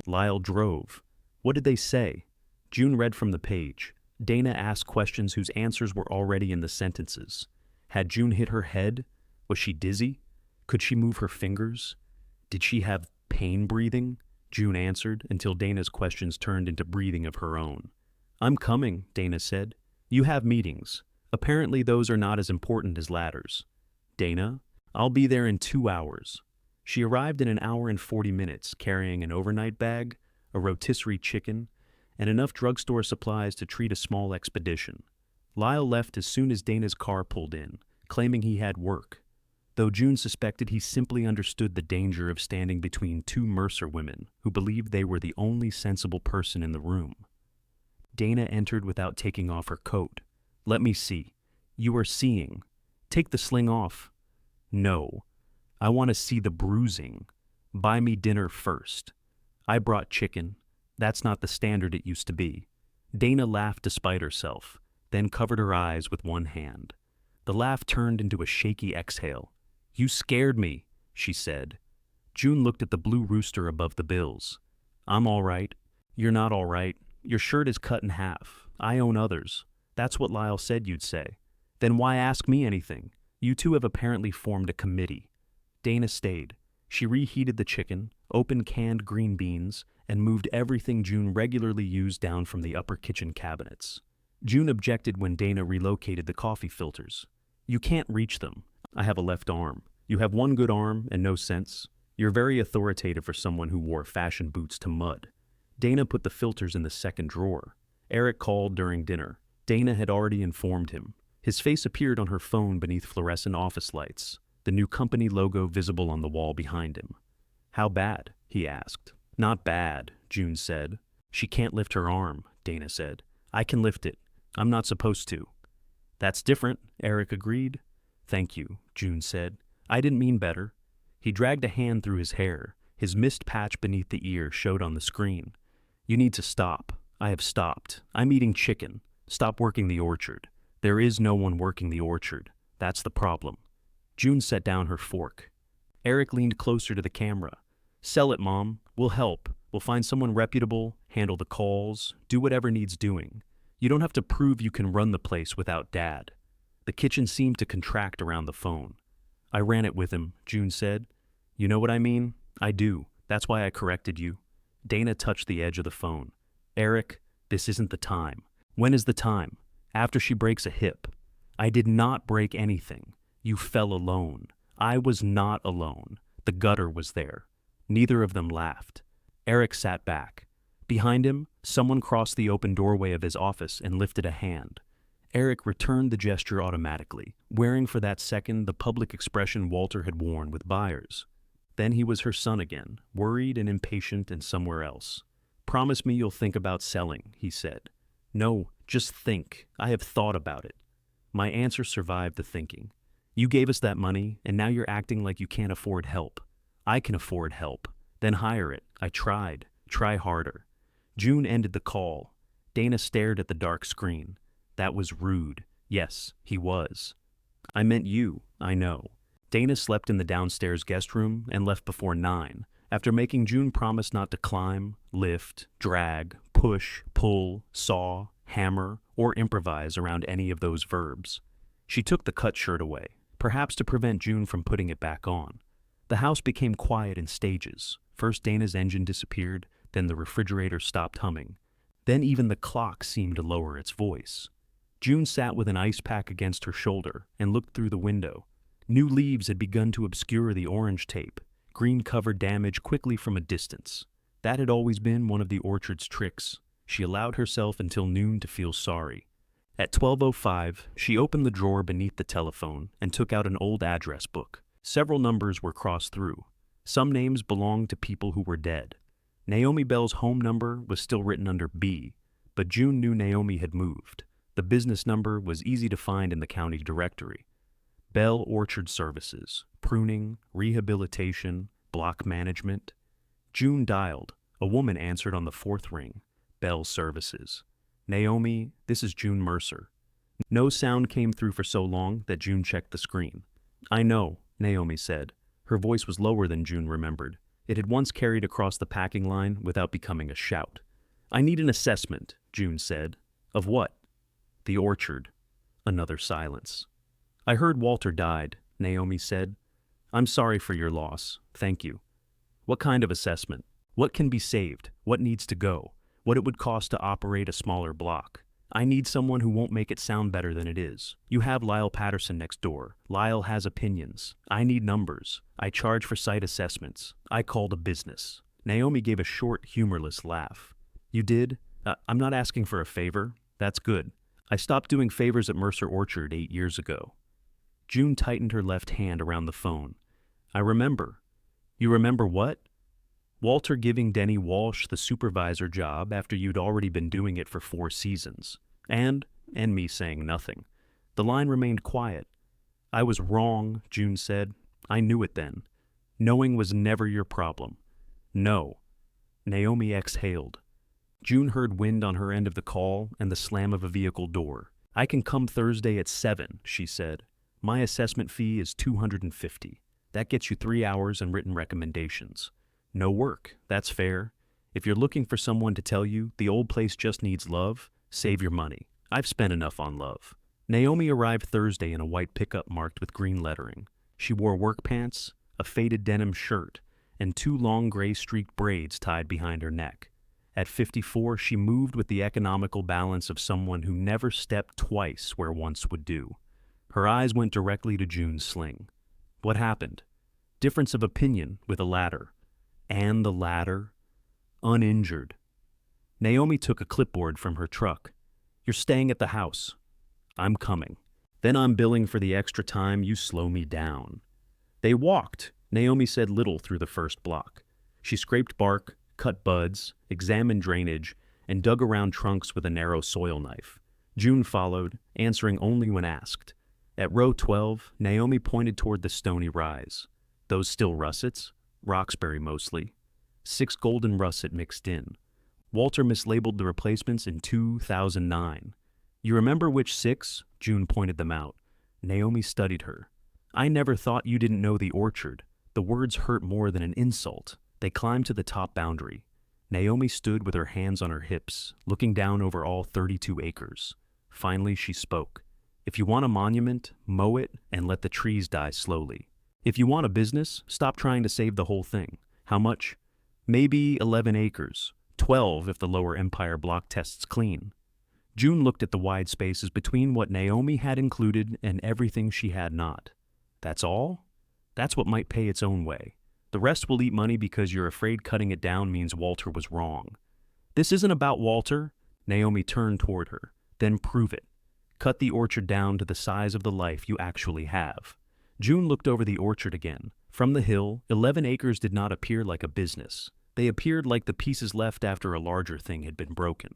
Lyle drove. "What did they say?" June read from the page. Dana asked questions whose answers were already in the sentences. Had June hit her head? Was she dizzy? Could she move her fingers? Did she have pain breathing? June answered until Dana's questions turned into breathing of her own. "I'm coming," Dana said. "You have meetings. Apparently those are not as important as ladders." "Dana, I'll be there in 2 hours." She arrived in 1 hour and 40 minutes, carrying an overnight bag, a rotisserie chicken, and enough drugstore supplies to treat a small expedition. Lyle left as soon as Dana's car pulled in, claiming he had work, though June suspected he simply understood the danger of standing between 2 Mercer women who believed they were the only sensible person in the room. Dana entered without taking off her coat. "Let me see. You are seeing. Take the sling off." "No. I want to see the bruising. Buy me dinner first." "I brought chicken. That's not the standard it used to be." Dana laughed despite herself, then covered her eyes with one hand. The laugh turned into a shaky exhale. "You scared me," she said. June looked at the blue rooster above the bills. I'm all right. You're not all right. Your shirt is cut in half. I own others. That's what Lyle said you'd say. Then why ask me anything? You two have apparently formed a committee. Dana stayed. She reheated the chicken, opened canned green beans, and moved everything June regularly used down from the upper kitchen cabinets. June objected when Dana relocated the coffee filters. You can't reach them. I have a left arm. You have one good arm and no sense. You're very authoritative for someone who wore fashion boots to mud. Dana put the filters in the second drawer. Eric called during dinner. Dana had already informed him. His face appeared on her phone beneath fluorescent office lights, the new company logo visible on the wall behind him. How bad? He asked. Not bad, June said. She can't lift her arm, Dana said. I can lift it. I'm not supposed to. That's different, Eric agreed. Thank you, June said. I didn't mean better. He dragged a hand through his hair. His missed patch beneath the ear showed on the screen. You need to stop. I have stopped. I'm eating chicken. Stop working the orchard. There is no one working the orchard. That's the problem. June set down her fork. Eric leaned closer to the camera. Sell it, Mom. We'll help. We'll find someone reputable, handle the calls, do whatever needs doing. You don't have to prove you can run the place without Dad. The kitchen seemed to contract around the phone. I ran it with him, June said. You know what I mean? I do. That's why I corrected you. Dana touched the edge of the phone. Eric, this isn't the time. When is the time? After she breaks a hip. I did not break anything. You fell alone. I was not alone. The gutter was there. Neither of them laughed. Eric sat back. Behind him, someone crossed the open doorway of his office and lifted a hand. Eric returned the gesture automatically, wearing for that second the public expression Walter had worn with buyers. Then he was her son again, worried and impatient and somewhere else. Promise me you'll think about selling, he said. No, just think. I have thought about it. My answer survived the thinking. You gave us that money, and now you're acting like you can't afford help. I can afford help. Then hire it. I tried. Try harder. June ended the call. Dana stared at the dark screen. That was rude. Yes, he was. I meant you, I know. Dana slept in the downstairs guest room and left before 9, after making June promise not to climb, lift, drag, push, pull, saw, hammer, or improvise around any of those verbs. She took the cut shirt away, perhaps to prevent June from putting it back on. The house became quiet in stages. First Dana's engine disappeared, then the refrigerator stopped humming. Then even the clock seemed to lower its voice. June sat with an ice pack against her shoulder and looked through the window. New leaves had begun to obscure the orange tape. Green covered damage quickly from a distance. That had always been one of the orchard's tricks. She allowed herself until noon to feel sorry. At 12:05, she opened the drawer beneath the telephone and took out an old address book. Several numbers were crossed through. Some names belonged to people who were dead. Naomi Bell's home number was still written under B, but June knew Naomi had moved. The business number was easy to find in the county directory. Bell Orchard Services, pruning, rehabilitation, block management. June dialed. A woman answered on the fourth ring. Bell Services. Naomi, this is June Mercer. No sound came through for so long that June checked the screen. I know, Naomi said. Her voice was lower than June remembered. It had once carried across the packing line without becoming a shout. I need an assessment, June said. Of what? The orchard. Another silence. I heard Walter died, Naomi said. I'm sorry for your loss. Thank you. What kind of assessment? What can be saved? What needs to go? What it would cost to operate a smaller block? I need someone who won't make it sound better than it is. You have Lyle Patterson next door. Lyle has opinions. I need numbers. I charge for site assessments. I called a business. Naomi gave a short, humorless laugh. You did? I'm not asking for a favor. That's good. I stopped doing favors at Mercer Orchard 8 years ago. June tightened her left hand around the phone. I remember. You remember what? Walter giving Denny Walsh the supervisor job after you'd already been doing it for 4 seasons. And me saying nothing. The line remained quiet. I was wrong, June said. I knew it then. Knowing was never your problem. No. Naomi exhaled. June heard wind on her end of the call and the slam of a vehicle door. I can come Thursday at 7, she said. My assessment fee is $250. That gets you 3 hours and written recommendations. No work, that's fair. If you're looking for someone to tell you the old place just needs love, save your money. I've spent enough on love. Naomi arrived Thursday in a white pickup marked with green lettering. She wore work pants, a faded denim shirt, and 2 long gray streaked braids tied behind her neck. At 54, she moved with the economical balance of someone who never stepped twice where once would do. Her eyes went directly to June's sling. What happened? Difference of opinion with a ladder. And the ladder? Uninjured. Naomi took a clipboard from her truck. You're staying at the house. I'm coming. Then I'm billing for the extra time you slow me down. They walked. Naomi said little through the first block. She scraped bark, cut buds, examined drainage, and dug around trunks with a narrow soil knife. June followed, answering only when asked. At row 12, Naomi pointed toward the stony rise. Those still russets? Roxbury mostly. 6 golden russet mixed in. Walter mislabeled the replacements in 2009. You remember which 6? June pointed them out. Naomi studied her. I never thought you didn't know the orchard. The words hurt more than an insult. They climbed to the top boundary. Naomi stood with her hands on her hips, looking down over all 32 acres. Finally, she spoke. If you want a monument, mow it and let the trees die slowly. If you want a business, stop trying to save the whole thing. How much? Maybe 11 acres. 12 if the lower Empire block tests clean. June looked at the wide spaces between what Naomi had included and everything she had not. That's all? That's what might pay its own way. The rest will eat money because you're afraid cutting it down means Walter was wrong. This isn't about Walter. Naomi turned toward her. Then prove it. Cut the orchard down to the size of the life you actually have. June looked over the orchard again. From the hill, 11 acres did not appear like a business. They appeared like the pieces left after a larger thing had been broken.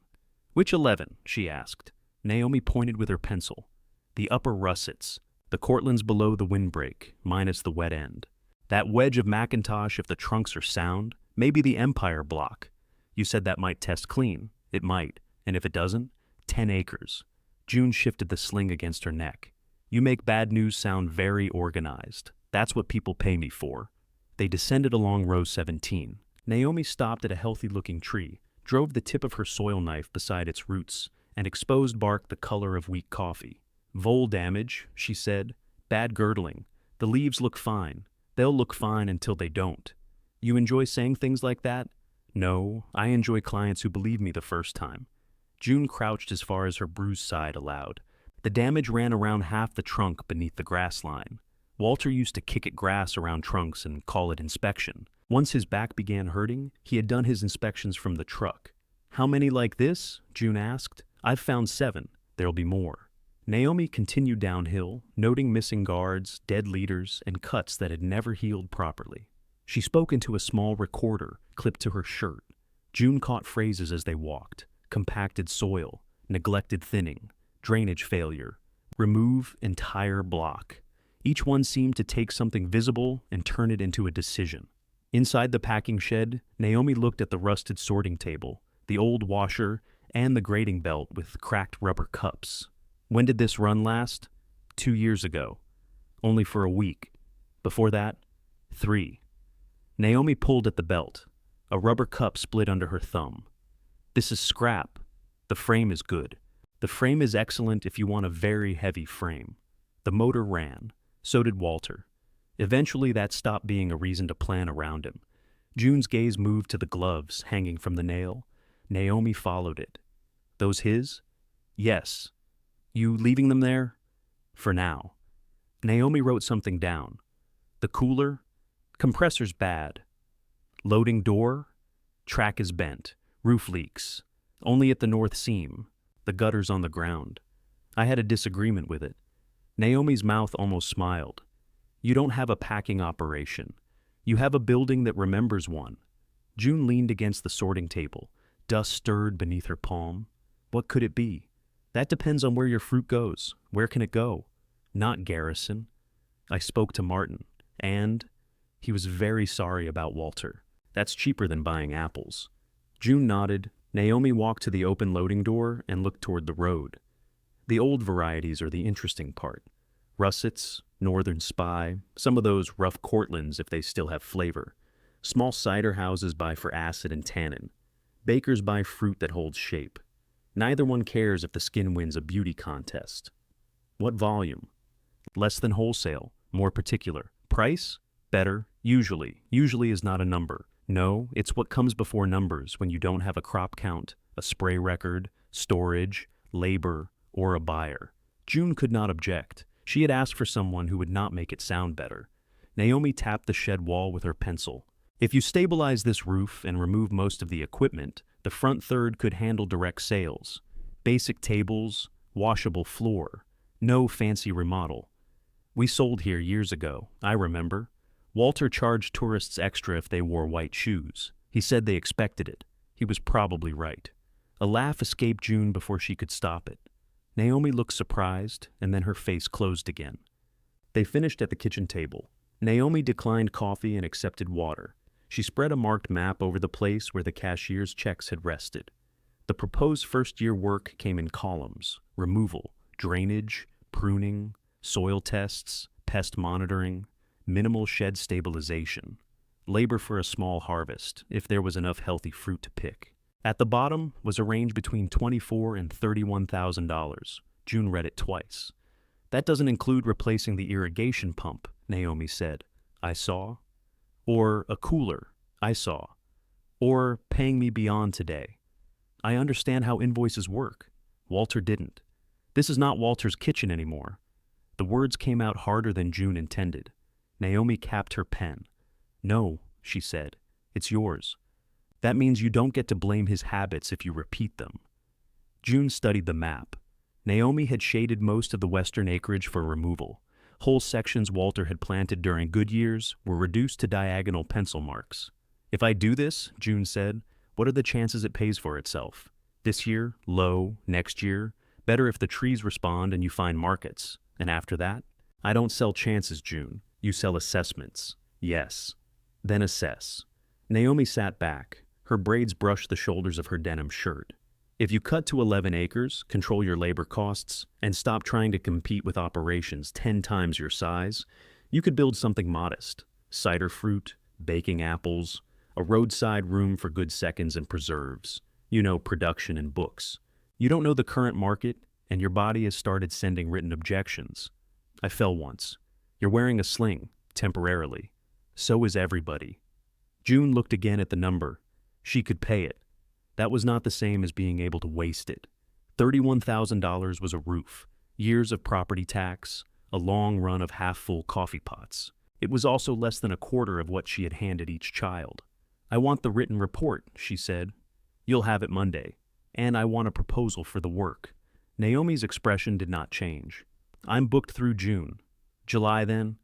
Which 11? She asked. Naomi pointed with her pencil. The upper russets. The Cortlands below the windbreak, minus the wet end. That wedge of Macintosh if the trunks are sound. Maybe the Empire block. You said that might test clean. It might. And if it doesn't? 10 acres. June shifted the sling against her neck. You make bad news sound very organized. That's what people pay me for. They descended along row 17. Naomi stopped at a healthy-looking tree, drove the tip of her soil knife beside its roots, and exposed bark the color of weak coffee. Vole damage, she said. Bad girdling. The leaves look fine. They'll look fine until they don't. You enjoy saying things like that? No, I enjoy clients who believe me the first time. June crouched as far as her bruised side allowed. The damage ran around half the trunk beneath the grass line. Walter used to kick at grass around trunks and call it inspection. Once his back began hurting, he had done his inspections from the truck. How many like this? June asked. I've found 7. There'll be more. Naomi continued downhill, noting missing guards, dead leaders, and cuts that had never healed properly. She spoke into a small recorder clipped to her shirt. June caught phrases as they walked. Compacted soil, neglected thinning, drainage failure, remove entire block. Each one seemed to take something visible and turn it into a decision. Inside the packing shed, Naomi looked at the rusted sorting table, the old washer, and the grading belt with cracked rubber cups. When did this run last? 2 years ago. Only for a week. Before that, 3. Naomi pulled at the belt. A rubber cup split under her thumb. This is scrap. The frame is good. The frame is excellent if you want a very heavy frame. The motor ran. So did Walter. Eventually that stopped being a reason to plan around him. June's gaze moved to the gloves hanging from the nail. Naomi followed it. Those his? Yes. You leaving them there? For now. Naomi wrote something down. The cooler? Compressor's bad. Loading door? Track is bent. Roof leaks. Only at the north seam. The gutter's on the ground. I had a disagreement with it. Naomi's mouth almost smiled. You don't have a packing operation. You have a building that remembers one. June leaned against the sorting table. Dust stirred beneath her palm. What could it be? That depends on where your fruit goes. Where can it go? Not Garrison. I spoke to Martin, and he was very sorry about Walter. That's cheaper than buying apples. June nodded. Naomi walked to the open loading door and looked toward the road. The old varieties are the interesting part. Russets, Northern Spy, some of those rough Cortlands if they still have flavor. Small cider houses buy for acid and tannin. Bakers buy fruit that holds shape. Neither one cares if the skin wins a beauty contest. What volume? Less than wholesale, more particular. Price? Better, usually. Usually is not a number. No, it's what comes before numbers when you don't have a crop count, a spray record, storage, labor, or a buyer. June could not object. She had asked for someone who would not make it sound better. Naomi tapped the shed wall with her pencil. If you stabilize this roof and remove most of the equipment, the front third could handle direct sales. Basic tables, washable floor, no fancy remodel. We sold here years ago, I remember. Walter charged tourists extra if they wore white shoes. He said they expected it. He was probably right. A laugh escaped June before she could stop it. Naomi looked surprised, and then her face closed again. They finished at the kitchen table. Naomi declined coffee and accepted water. She spread a marked map over the place where the cashier's checks had rested. The proposed first-year work came in columns: removal, drainage, pruning, soil tests, pest monitoring, minimal shed stabilization, labor for a small harvest, if there was enough healthy fruit to pick. At the bottom was a range between $24,000 and $31,000. June read it twice. That doesn't include replacing the irrigation pump, Naomi said. I saw. Or a cooler, I saw. Or paying me beyond today. I understand how invoices work. Walter didn't. This is not Walter's kitchen anymore. The words came out harder than June intended. Naomi capped her pen. No, she said. It's yours. That means you don't get to blame his habits if you repeat them. June studied the map. Naomi had shaded most of the western acreage for removal. Whole sections Walter had planted during good years were reduced to diagonal pencil marks. If I do this, June said, what are the chances it pays for itself? This year, low. Next year, better if the trees respond and you find markets. And after that? I don't sell chances, June. You sell assessments. Yes. Then assess. Naomi sat back. Her braids brushed the shoulders of her denim shirt. If you cut to 11 acres, control your labor costs, and stop trying to compete with operations 10 times your size, you could build something modest. Cider fruit, baking apples, a roadside room for good seconds and preserves. You know, production and books. You don't know the current market, and your body has started sending written objections. I fell once. You're wearing a sling, temporarily. So is everybody. June looked again at the number. She could pay it. That was not the same as being able to waste it. $31,000 was a roof, years of property tax, a long run of half-full coffee pots. It was also less than a quarter of what she had handed each child. I want the written report, she said. You'll have it Monday. And I want a proposal for the work. Naomi's expression did not change. I'm booked through June. July then?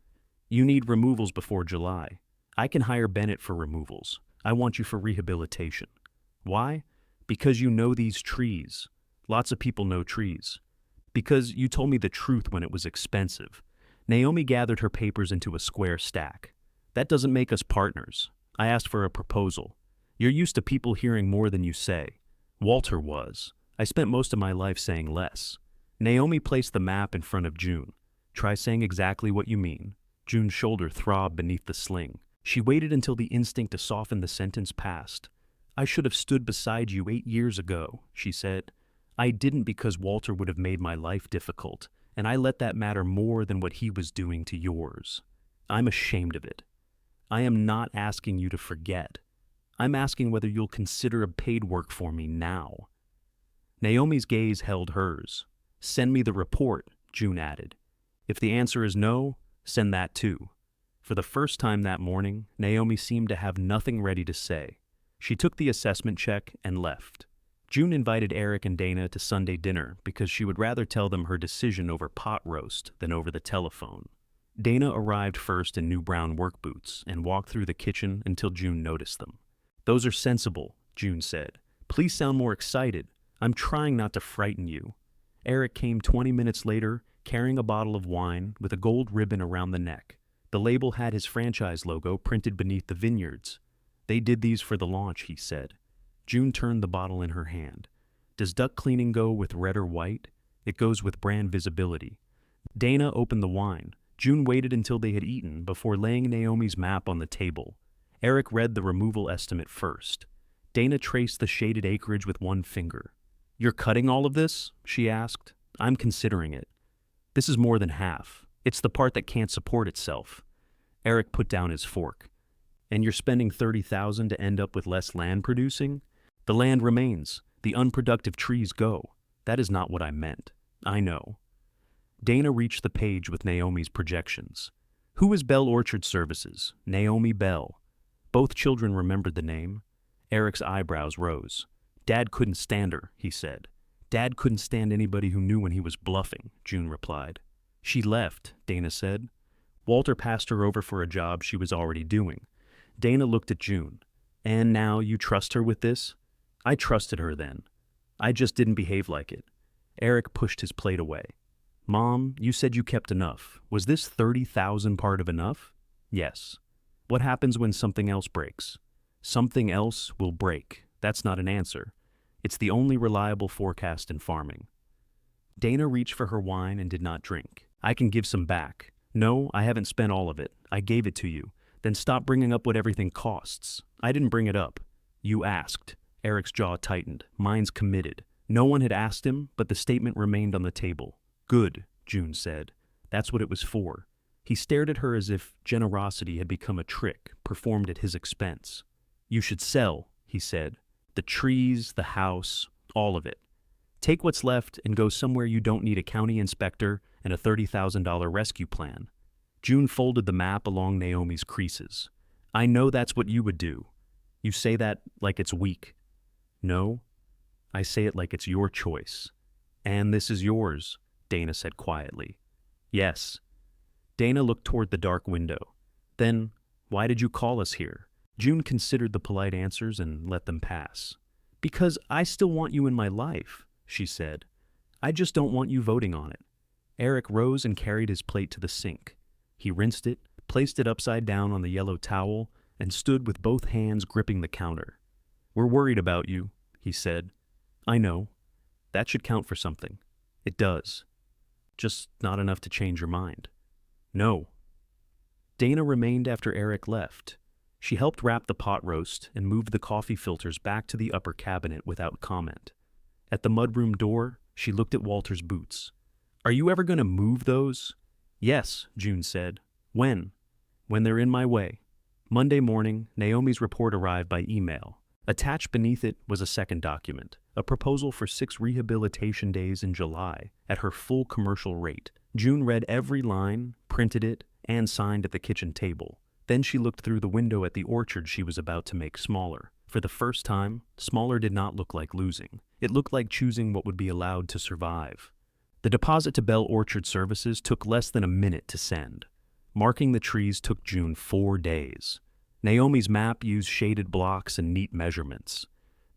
You need removals before July. I can hire Bennett for removals. I want you for rehabilitation. Why? Because you know these trees. Lots of people know trees. Because you told me the truth when it was expensive. Naomi gathered her papers into a square stack. That doesn't make us partners. I asked for a proposal. You're used to people hearing more than you say. Walter was. I spent most of my life saying less. Naomi placed the map in front of June. Try saying exactly what you mean. June's shoulder throbbed beneath the sling. She waited until the instinct to soften the sentence passed. I should have stood beside you 8 years ago, she said. I didn't because Walter would have made my life difficult, and I let that matter more than what he was doing to yours. I'm ashamed of it. I am not asking you to forget. I'm asking whether you'll consider a paid work for me now. Naomi's gaze held hers. Send me the report, June added. If the answer is no, send that too. For the first time that morning, Naomi seemed to have nothing ready to say. She took the assessment check and left. June invited Eric and Dana to Sunday dinner because she would rather tell them her decision over pot roast than over the telephone. Dana arrived first in new brown work boots and walked through the kitchen until June noticed them. Those are sensible, June said. Please sound more excited. I'm trying not to frighten you. Eric came 20 minutes later, carrying a bottle of wine with a gold ribbon around the neck. The label had his franchise logo printed beneath the vineyards. They did these for the launch, he said. June turned the bottle in her hand. Does duck cleaning go with red or white? It goes with brand visibility. Dana opened the wine. June waited until they had eaten before laying Naomi's map on the table. Eric read the removal estimate first. Dana traced the shaded acreage with one finger. "You're cutting all of this?" she asked. "I'm considering it. This is more than half. It's the part that can't support itself." Eric put down his fork. "And you're spending $30,000 to end up with less land producing? The land remains. The unproductive trees go. That is not what I meant. I know." Dana reached the page with Naomi's projections. "Who is Bell Orchard Services?" "Naomi Bell." Both children remembered the name. Eric's eyebrows rose. "Dad couldn't stand her," he said. "Dad couldn't stand anybody who knew when he was bluffing," June replied. "She left," Dana said. "Walter passed her over for a job she was already doing." Dana looked at June. "And now you trust her with this?" "I trusted her then. I just didn't behave like it." Eric pushed his plate away. "Mom, you said you kept enough. Was this 30,000 part of enough?" "Yes." "What happens when something else breaks?" "Something else will break. That's not an answer. It's the only reliable forecast in farming." Dana reached for her wine and did not drink. "I can give some back." "No, I haven't spent all of it. I gave it to you. Then stop bringing up what everything costs." "I didn't bring it up." "You asked." Eric's jaw tightened. "Mine's committed." No one had asked him, but the statement remained on the table. "Good," June said. "That's what it was for." He stared at her as if generosity had become a trick performed at his expense. "You should sell," he said. "The trees, the house, all of it. Take what's left and go somewhere you don't need a county inspector and a $30,000 rescue plan." June folded the map along Naomi's creases. "I know that's what you would do. You say that like it's weak." "No, I say it like it's your choice. And this is yours," Dana said quietly. "Yes." Dana looked toward the dark window. "Then, why did you call us here?" June considered the polite answers and let them pass. "Because I still want you in my life," she said. "I just don't want you voting on it." Eric rose and carried his plate to the sink. He rinsed it, placed it upside down on the yellow towel, and stood with both hands gripping the counter. "We're worried about you," he said. "I know. That should count for something." "It does. Just not enough to change your mind." "No." Dana remained after Eric left. She helped wrap the pot roast and moved the coffee filters back to the upper cabinet without comment. At the mudroom door, she looked at Walter's boots. "Are you ever going to move those?" "Yes," June said. "When?" "When they're in my way." Monday morning, Naomi's report arrived by email. Attached beneath it was a second document, a proposal for 6 rehabilitation days in July at her full commercial rate. June read every line, printed it, and signed at the kitchen table. Then she looked through the window at the orchard she was about to make smaller. For the first time, smaller did not look like losing. It looked like choosing what would be allowed to survive. The deposit to Bell Orchard Services took less than a minute to send. Marking the trees took June 4 days. Naomi's map used shaded blocks and neat measurements.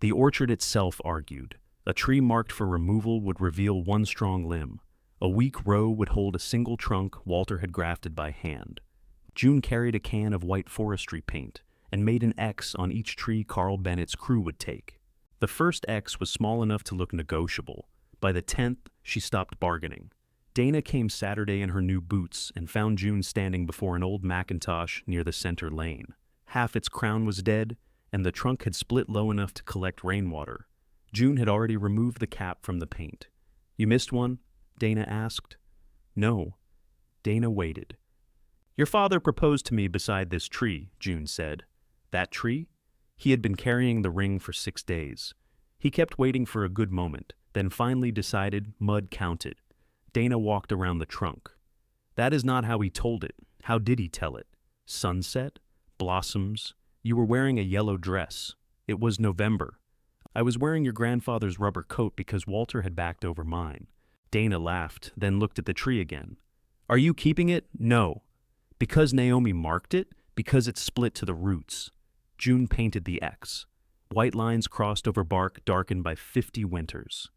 The orchard itself argued. A tree marked for removal would reveal one strong limb. A weak row would hold a single trunk Walter had grafted by hand. June carried a can of white forestry paint and made an X on each tree Carl Bennett's crew would take. The first X was small enough to look negotiable. By the 10th, she stopped bargaining. Dana came Saturday in her new boots and found June standing before an old Macintosh near the center lane. Half its crown was dead, and the trunk had split low enough to collect rainwater. June had already removed the cap from the paint. "You missed one?" Dana asked. "No." Dana waited. "Your father proposed to me beside this tree," June said. "That tree?" He had been carrying the ring for 6 days. He kept waiting for a good moment, then finally decided mud counted. Dana walked around the trunk. "That is not how he told it. How did he tell it? Sunset? Blossoms? You were wearing a yellow dress. It was November. I was wearing your grandfather's rubber coat because Walter had backed over mine." Dana laughed, then looked at the tree again. "Are you keeping it?" "No." "Because Naomi marked it? Because it's split to the roots." June painted the X. White lines crossed over bark darkened by 50 winters.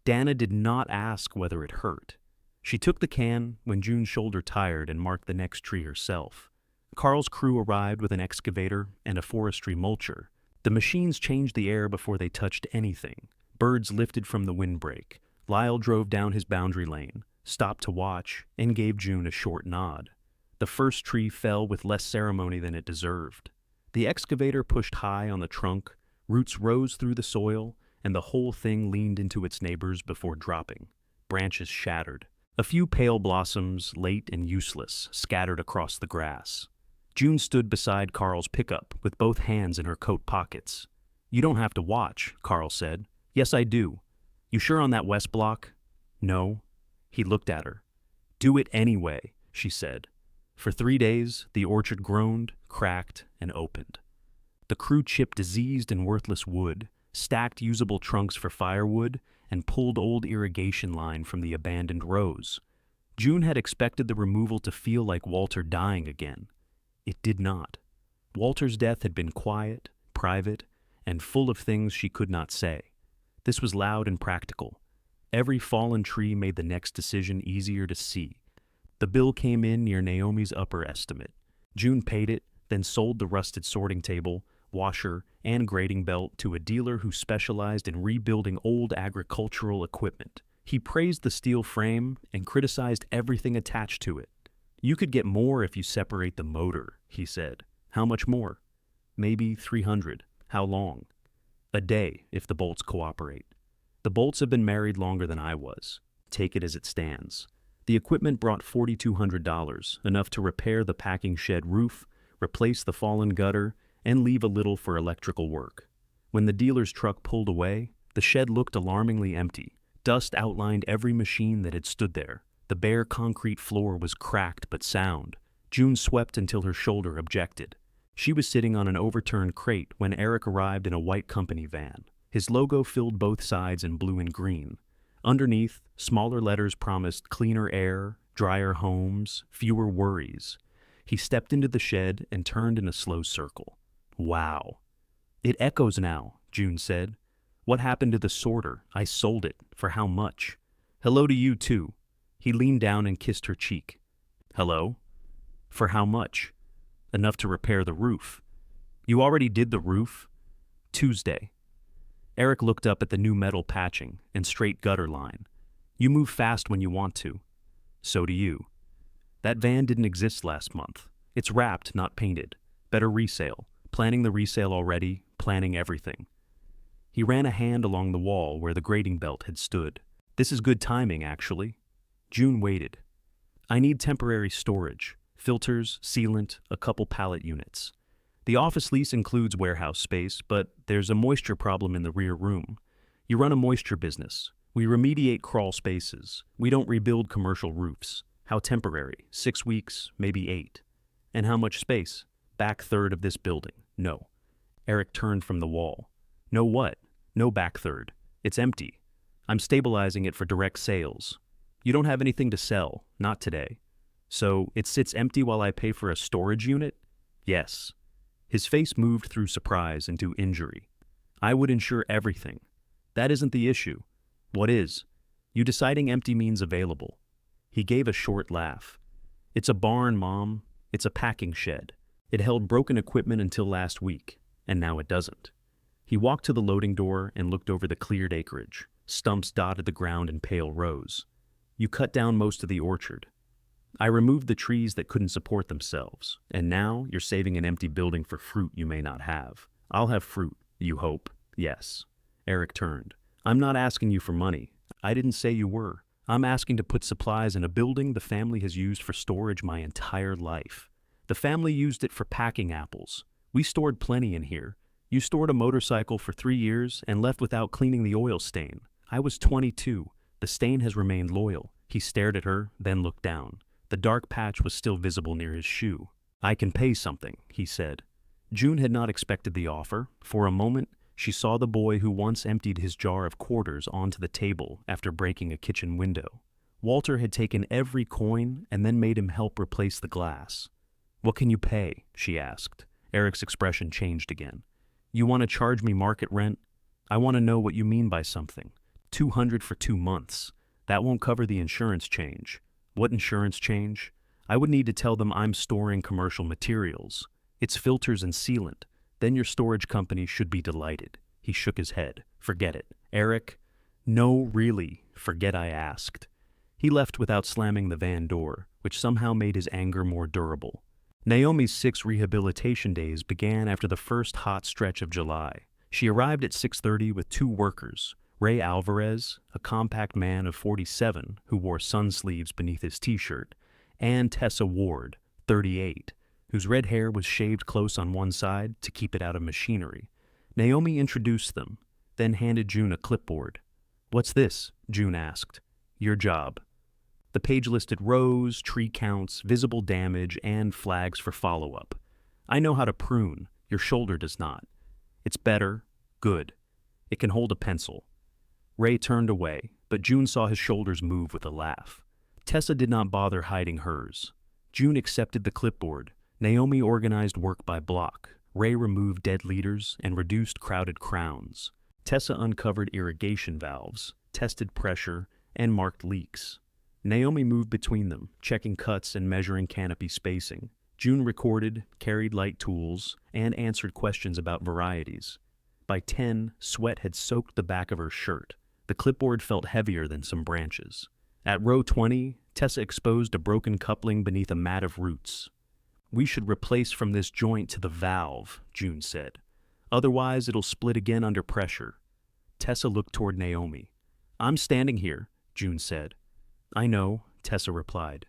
Dana did not ask whether it hurt. She took the can when June's shoulder tired and marked the next tree herself. Carl's crew arrived with an excavator and a forestry mulcher. The machines changed the air before they touched anything. Birds lifted from the windbreak. Lyle drove down his boundary lane, stopped to watch, and gave June a short nod. The first tree fell with less ceremony than it deserved. The excavator pushed high on the trunk, roots rose through the soil, and the whole thing leaned into its neighbors before dropping. Branches shattered. A few pale blossoms, late and useless, scattered across the grass. June stood beside Carl's pickup with both hands in her coat pockets. "You don't have to watch," Carl said. "Yes, I do. You sure on that west block?" "No." He looked at her. "Do it anyway," she said. For 3 days, the orchard groaned, cracked, and opened. The crew chipped diseased and worthless wood, stacked usable trunks for firewood, and pulled old irrigation line from the abandoned rows. June had expected the removal to feel like Walter dying again. It did not. Walter's death had been quiet, private, and full of things she could not say. This was loud and practical. Every fallen tree made the next decision easier to see. The bill came in near Naomi's upper estimate. June paid it, then sold the rusted sorting table, washer, and grading belt to a dealer who specialized in rebuilding old agricultural equipment. He praised the steel frame and criticized everything attached to it. "You could get more if you separate the motor," he said. "How much more?" "Maybe 300. How long?" "A day, if the bolts cooperate." "The bolts have been married longer than I was. Take it as it stands." The equipment brought $4,200, enough to repair the packing shed roof, replace the fallen gutter, and leave a little for electrical work. When the dealer's truck pulled away, the shed looked alarmingly empty. Dust outlined every machine that had stood there. The bare concrete floor was cracked but sound. June swept until her shoulder objected. She was sitting on an overturned crate when Eric arrived in a white company van. His logo filled both sides in blue and green. Underneath, smaller letters promised cleaner air, drier homes, fewer worries. He stepped into the shed and turned in a slow circle. "Wow." "It echoes now," June said. "What happened to the sorter? I sold it. For how much?" "Hello to you, too." He leaned down and kissed her cheek. "Hello?" "For how much?" "Enough to repair the roof." "You already did the roof?" "Tuesday." Eric looked up at the new metal patching and straight gutter line. "You move fast when you want to." "So do you." "That van didn't exist last month. It's wrapped, not painted. Better resale. Planning the resale already, planning everything." He ran a hand along the wall where the grading belt had stood. "This is good timing, actually." June waited. "I need temporary storage. Filters, sealant, a couple pallet units. The office lease includes warehouse space, but there's a moisture problem in the rear room. You run a moisture business. We remediate crawl spaces. We don't rebuild commercial roofs. How temporary? 6 weeks, maybe 8. And how much space? Back third of this building. No." Eric turned from the wall. "No what?" "No back third. It's empty. I'm stabilizing it for direct sales. You don't have anything to sell, not today. So it sits empty while I pay for a storage unit?" "Yes." His face moved through surprise into injury. "I would insure everything. That isn't the issue." "What is?" "You deciding empty means available." He gave a short laugh. "It's a barn, Mom. It's a packing shed. It held broken equipment until last week, and now it doesn't." He walked to the loading door and looked over the cleared acreage. Stumps dotted the ground in pale rows. "You cut down most of the orchard." "I removed the trees that couldn't support themselves, and now you're saving an empty building for fruit you may not have." "I'll have fruit, you hope." "Yes." Eric turned. "I'm not asking you for money. I didn't say you were. I'm asking to put supplies in a building the family has used for storage my entire life. The family used it for packing apples. We stored plenty in here. You stored a motorcycle for 3 years and left without cleaning the oil stain. I was 22. The stain has remained loyal." He stared at her, then looked down. The dark patch was still visible near his shoe. "I can pay something," he said. June had not expected the offer. For a moment, she saw the boy who once emptied his jar of quarters onto the table after breaking a kitchen window. Walter had taken every coin and then made him help replace the glass. "What can you pay?" she asked. Eric's expression changed again. "You want to charge me market rent? I want to know what you mean by something. 200 for 2 months. That won't cover the insurance change." "What insurance change?" "I would need to tell them I'm storing commercial materials. It's filters and sealant. Then your storage company should be delighted." He shook his head. "Forget it." "Eric." "No, really. Forget I asked." He left without slamming the van door. which somehow made his anger more durable. Naomi's 6 rehabilitation days began after the first hot stretch of July. She arrived at 6:30 with 2 workers, Ray Alvarez, a compact man of 47 who wore sun sleeves beneath his t-shirt, and Tessa Ward, 38, whose red hair was shaved close on one side to keep it out of machinery. Naomi introduced them, then handed June a clipboard. "What's this?" June asked. "Your job." The page listed rows, tree counts, visible damage, and flags for follow-up. "I know how to prune. Your shoulder does not. It's better. Good. It can hold a pencil." Ray turned away, but June saw his shoulders move with a laugh. Tessa did not bother hiding hers. June accepted the clipboard. Naomi organized work by block. Ray removed dead leaders and reduced crowded crowns. Tessa uncovered irrigation valves, tested pressure, and marked leaks. Naomi moved between them, checking cuts and measuring canopy spacing. June recorded, carried light tools, and answered questions about varieties. By 10, sweat had soaked the back of her shirt. The clipboard felt heavier than some branches. At row 20, Tessa exposed a broken coupling beneath a mat of roots. "We should replace from this joint to the valve," June said. "Otherwise, it'll split again under pressure." Tessa looked toward Naomi. "I'm standing here," June said. "I know," Tessa replied.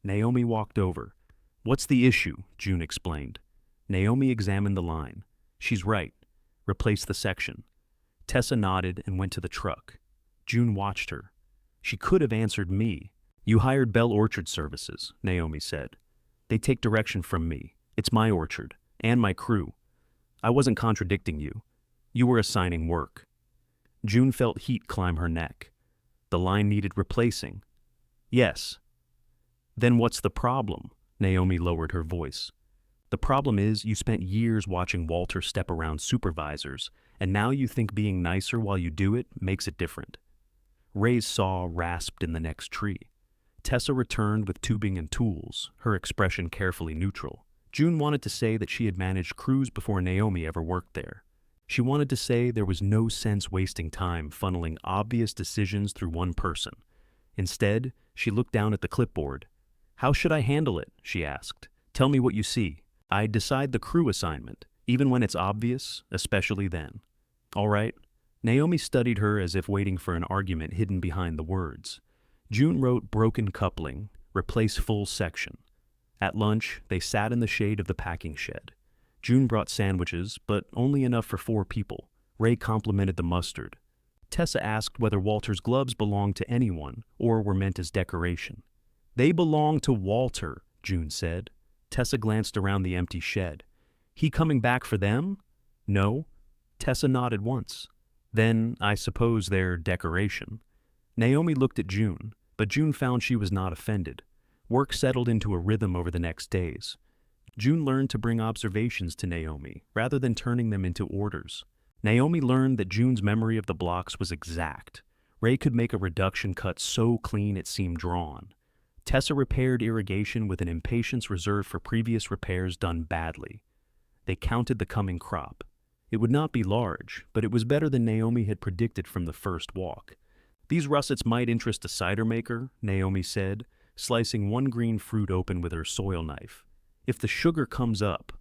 Naomi walked over. "What's the issue?" June explained. Naomi examined the line. "She's right. Replace the section." Tessa nodded and went to the truck. June watched her. She could have answered me. "You hired Bell Orchard Services," Naomi said. "They take direction from me. It's my orchard, and my crew. I wasn't contradicting you. You were assigning work." June felt heat climb her neck. The line needed replacing. "Yes." "Then what's the problem?" Naomi lowered her voice. "The problem is you spent years watching Walter step around supervisors, and now you think being nicer while you do it makes it different." Ray's saw rasped in the next tree. Tessa returned with tubing and tools, her expression carefully neutral. June wanted to say that she had managed crews before Naomi ever worked there. She wanted to say there was no sense wasting time funneling obvious decisions through one person. Instead, she looked down at the clipboard. "How should I handle it?" she asked. "Tell me what you see. I decide the crew assignment, even when it's obvious, especially then." "All right." Naomi studied her as if waiting for an argument hidden behind the words. June wrote broken coupling, replace full section. At lunch, they sat in the shade of the packing shed. June brought sandwiches, but only enough for 4 people. Ray complimented the mustard. Tessa asked whether Walter's gloves belonged to anyone or were meant as decoration. "They belong to Walter," June said. Tessa glanced around the empty shed. "He coming back for them?" "No." Tessa nodded once. "Then I suppose they're decoration." Naomi looked at June, but June found she was not offended. Work settled into a rhythm over the next days. June learned to bring observations to Naomi, rather than turning them into orders. Naomi learned that June's memory of the blocks was exact. Ray could make a reduction cut so clean it seemed drawn. Tessa repaired irrigation with an impatience reserved for previous repairs done badly. They counted the coming crop. It would not be large, but it was better than Naomi had predicted from the first walk. "These russets might interest a cider maker," Naomi said, slicing one green fruit open with her soil knife. "If the sugar comes up."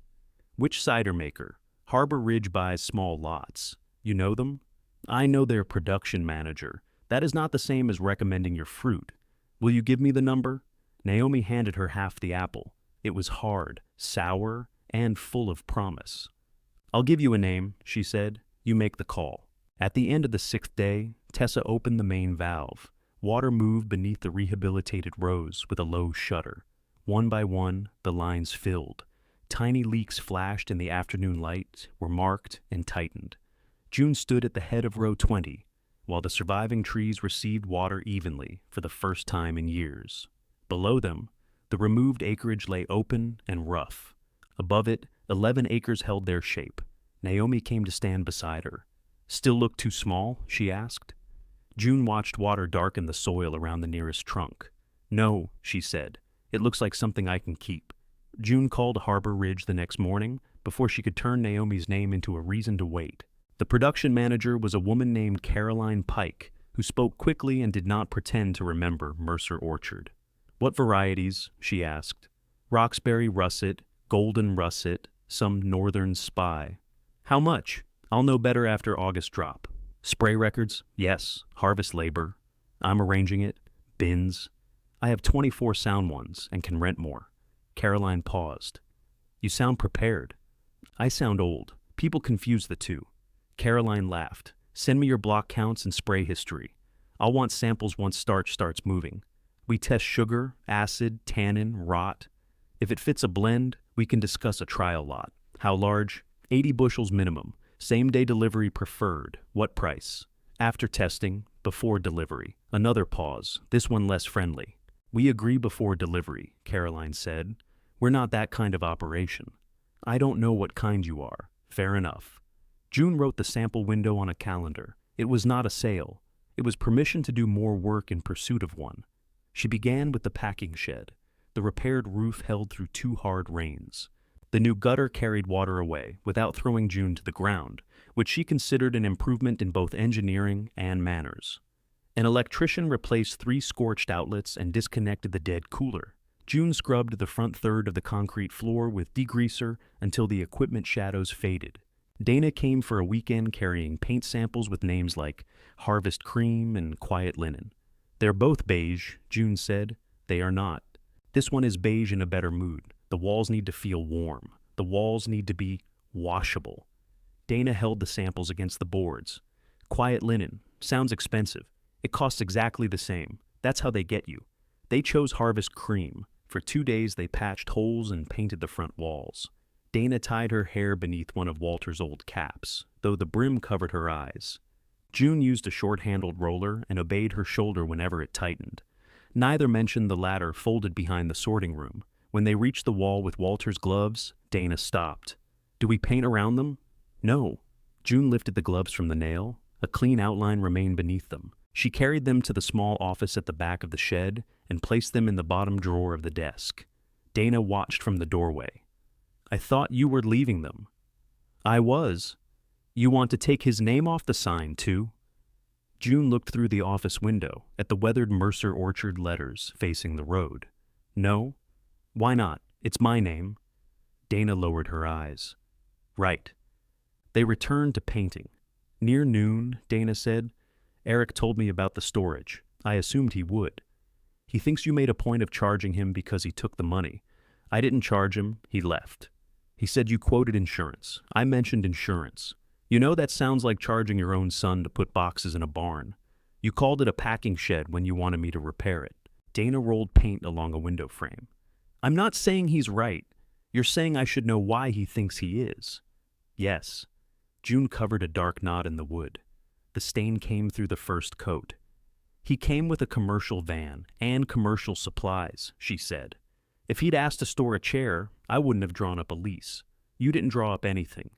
"Which cider maker?" "Harbor Ridge buys small lots. You know them?" "I know their production manager. That is not the same as recommending your fruit. Will you give me the number?" Naomi handed her half the apple. It was hard, sour, and full of promise. "I'll give you a name," she said. "You make the call." At the end of the 6th day, Tessa opened the main valve. Water moved beneath the rehabilitated rows with a low shudder. One by one, the lines filled. Tiny leaks flashed in the afternoon light, were marked and tightened. June stood at the head of row 20, while the surviving trees received water evenly for the first time in years. Below them, the removed acreage lay open and rough. Above it, 11 acres held their shape. Naomi came to stand beside her. "Still look too small?" she asked. June watched water darken the soil around the nearest trunk. "No," she said. "It looks like something I can keep." June called Harbor Ridge the next morning before she could turn Naomi's name into a reason to wait. The production manager was a woman named Caroline Pike, who spoke quickly and did not pretend to remember Mercer Orchard. What varieties? She asked. Roxbury russet, golden russet, some northern spy. How much? I'll know better after August drop. Spray records? Yes. Harvest labor. I'm arranging it. Bins. I have 24 sound ones and can rent more. Caroline paused. You sound prepared. I sound old. People confuse the two. Caroline laughed. Send me your block counts and spray history. I'll want samples once starch starts moving. We test sugar, acid, tannin, rot. If it fits a blend, we can discuss a trial lot. How large? 80 bushels minimum. Same-day delivery preferred. What price? After testing, before delivery. Another pause, this one less friendly. We agree before delivery, Caroline said. We're not that kind of operation. I don't know what kind you are. Fair enough. June wrote the sample window on a calendar. It was not a sale. It was permission to do more work in pursuit of one. She began with the packing shed. The repaired roof held through 2 hard rains. The new gutter carried water away without throwing June to the ground, which she considered an improvement in both engineering and manners. An electrician replaced 3 scorched outlets and disconnected the dead cooler. June scrubbed the front third of the concrete floor with degreaser until the equipment shadows faded. Dana came for a weekend carrying paint samples with names like Harvest Cream and Quiet Linen. They're both beige, June said. They are not. This one is beige in a better mood. The walls need to feel warm. The walls need to be washable. Dana held the samples against the boards. Quiet Linen. Sounds expensive. It costs exactly the same. That's how they get you. They chose Harvest Cream. For 2 days they patched holes and painted the front walls. Dana tied her hair beneath one of Walter's old caps, though the brim covered her eyes. June used a short-handled roller and obeyed her shoulder whenever it tightened. Neither mentioned the ladder folded behind the sorting room. When they reached the wall with Walter's gloves, Dana stopped. Do we paint around them? No. June lifted the gloves from the nail. A clean outline remained beneath them. She carried them to the small office at the back of the shed and placed them in the bottom drawer of the desk. Dana watched from the doorway. I thought you were leaving them. I was. You want to take his name off the sign, too? June looked through the office window at the weathered Mercer Orchard letters facing the road. No? Why not? It's my name. Dana lowered her eyes. Right. They returned to painting. Near noon, Dana said. Eric told me about the storage. I assumed he would. He thinks you made a point of charging him because he took the money. I didn't charge him. He left. He said you quoted insurance. I mentioned insurance. You know that sounds like charging your own son to put boxes in a barn. You called it a packing shed when you wanted me to repair it. Dana rolled paint along a window frame. I'm not saying he's right. You're saying I should know why he thinks he is. Yes. June covered a dark knot in the wood. The stain came through the first coat. He came with a commercial van and commercial supplies, she said. If he'd asked to store a chair, I wouldn't have drawn up a lease. You didn't draw up anything.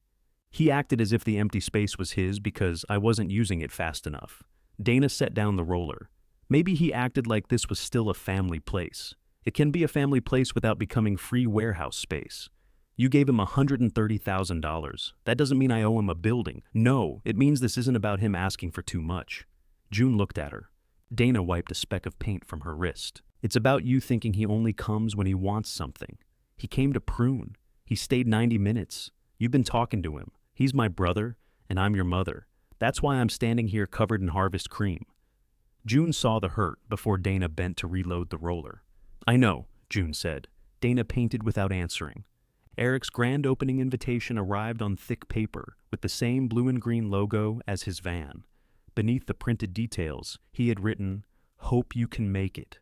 He acted as if the empty space was his because I wasn't using it fast enough. Dana set down the roller. Maybe he acted like this was still a family place. It can be a family place without becoming free warehouse space. You gave him $130,000. That doesn't mean I owe him a building. No, it means this isn't about him asking for too much. June looked at her. Dana wiped a speck of paint from her wrist. It's about you thinking he only comes when he wants something. He came to prune. He stayed 90 minutes. You've been talking to him. He's my brother, and I'm your mother. That's why I'm standing here covered in Harvest Cream. June saw the hurt before Dana bent to reload the roller. I know, June said. Dana painted without answering. Eric's grand opening invitation arrived on thick paper with the same blue and green logo as his van. Beneath the printed details, he had written, Hope you can make it.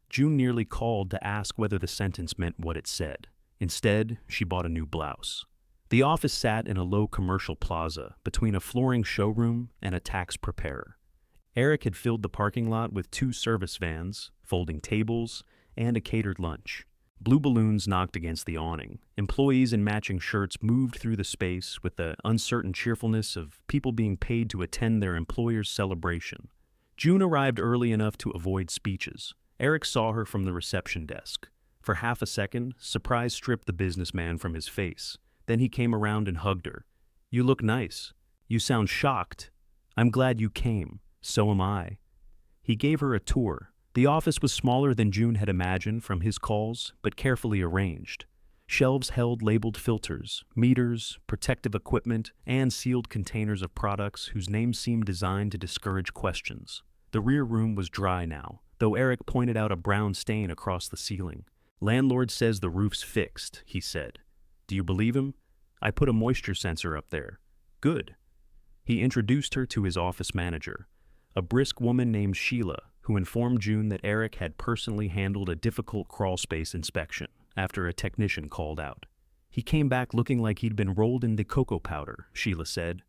June nearly called to ask whether the sentence meant what it said. Instead, she bought a new blouse. The office sat in a low commercial plaza between a flooring showroom and a tax preparer. Eric had filled the parking lot with 2 service vans, folding tables, and a catered lunch. Blue balloons knocked against the awning. Employees in matching shirts moved through the space with the uncertain cheerfulness of people being paid to attend their employer's celebration. June arrived early enough to avoid speeches. Eric saw her from the reception desk. For half a second, surprise stripped the businessman from his face. Then he came around and hugged her. You look nice. You sound shocked. I'm glad you came. So am I. He gave her a tour. The office was smaller than June had imagined from his calls, but carefully arranged. Shelves held labeled filters, meters, protective equipment, and sealed containers of products whose names seemed designed to discourage questions. The rear room was dry now, though Eric pointed out a brown stain across the ceiling. "Landlord says the roof's fixed," he said. "Do you believe him? I put a moisture sensor up there." "Good." He introduced her to his office manager, a brisk woman named Sheila, who informed June that Eric had personally handled a difficult crawlspace inspection after a technician called out. "He came back looking like he'd been rolled in the cocoa powder," Sheila said.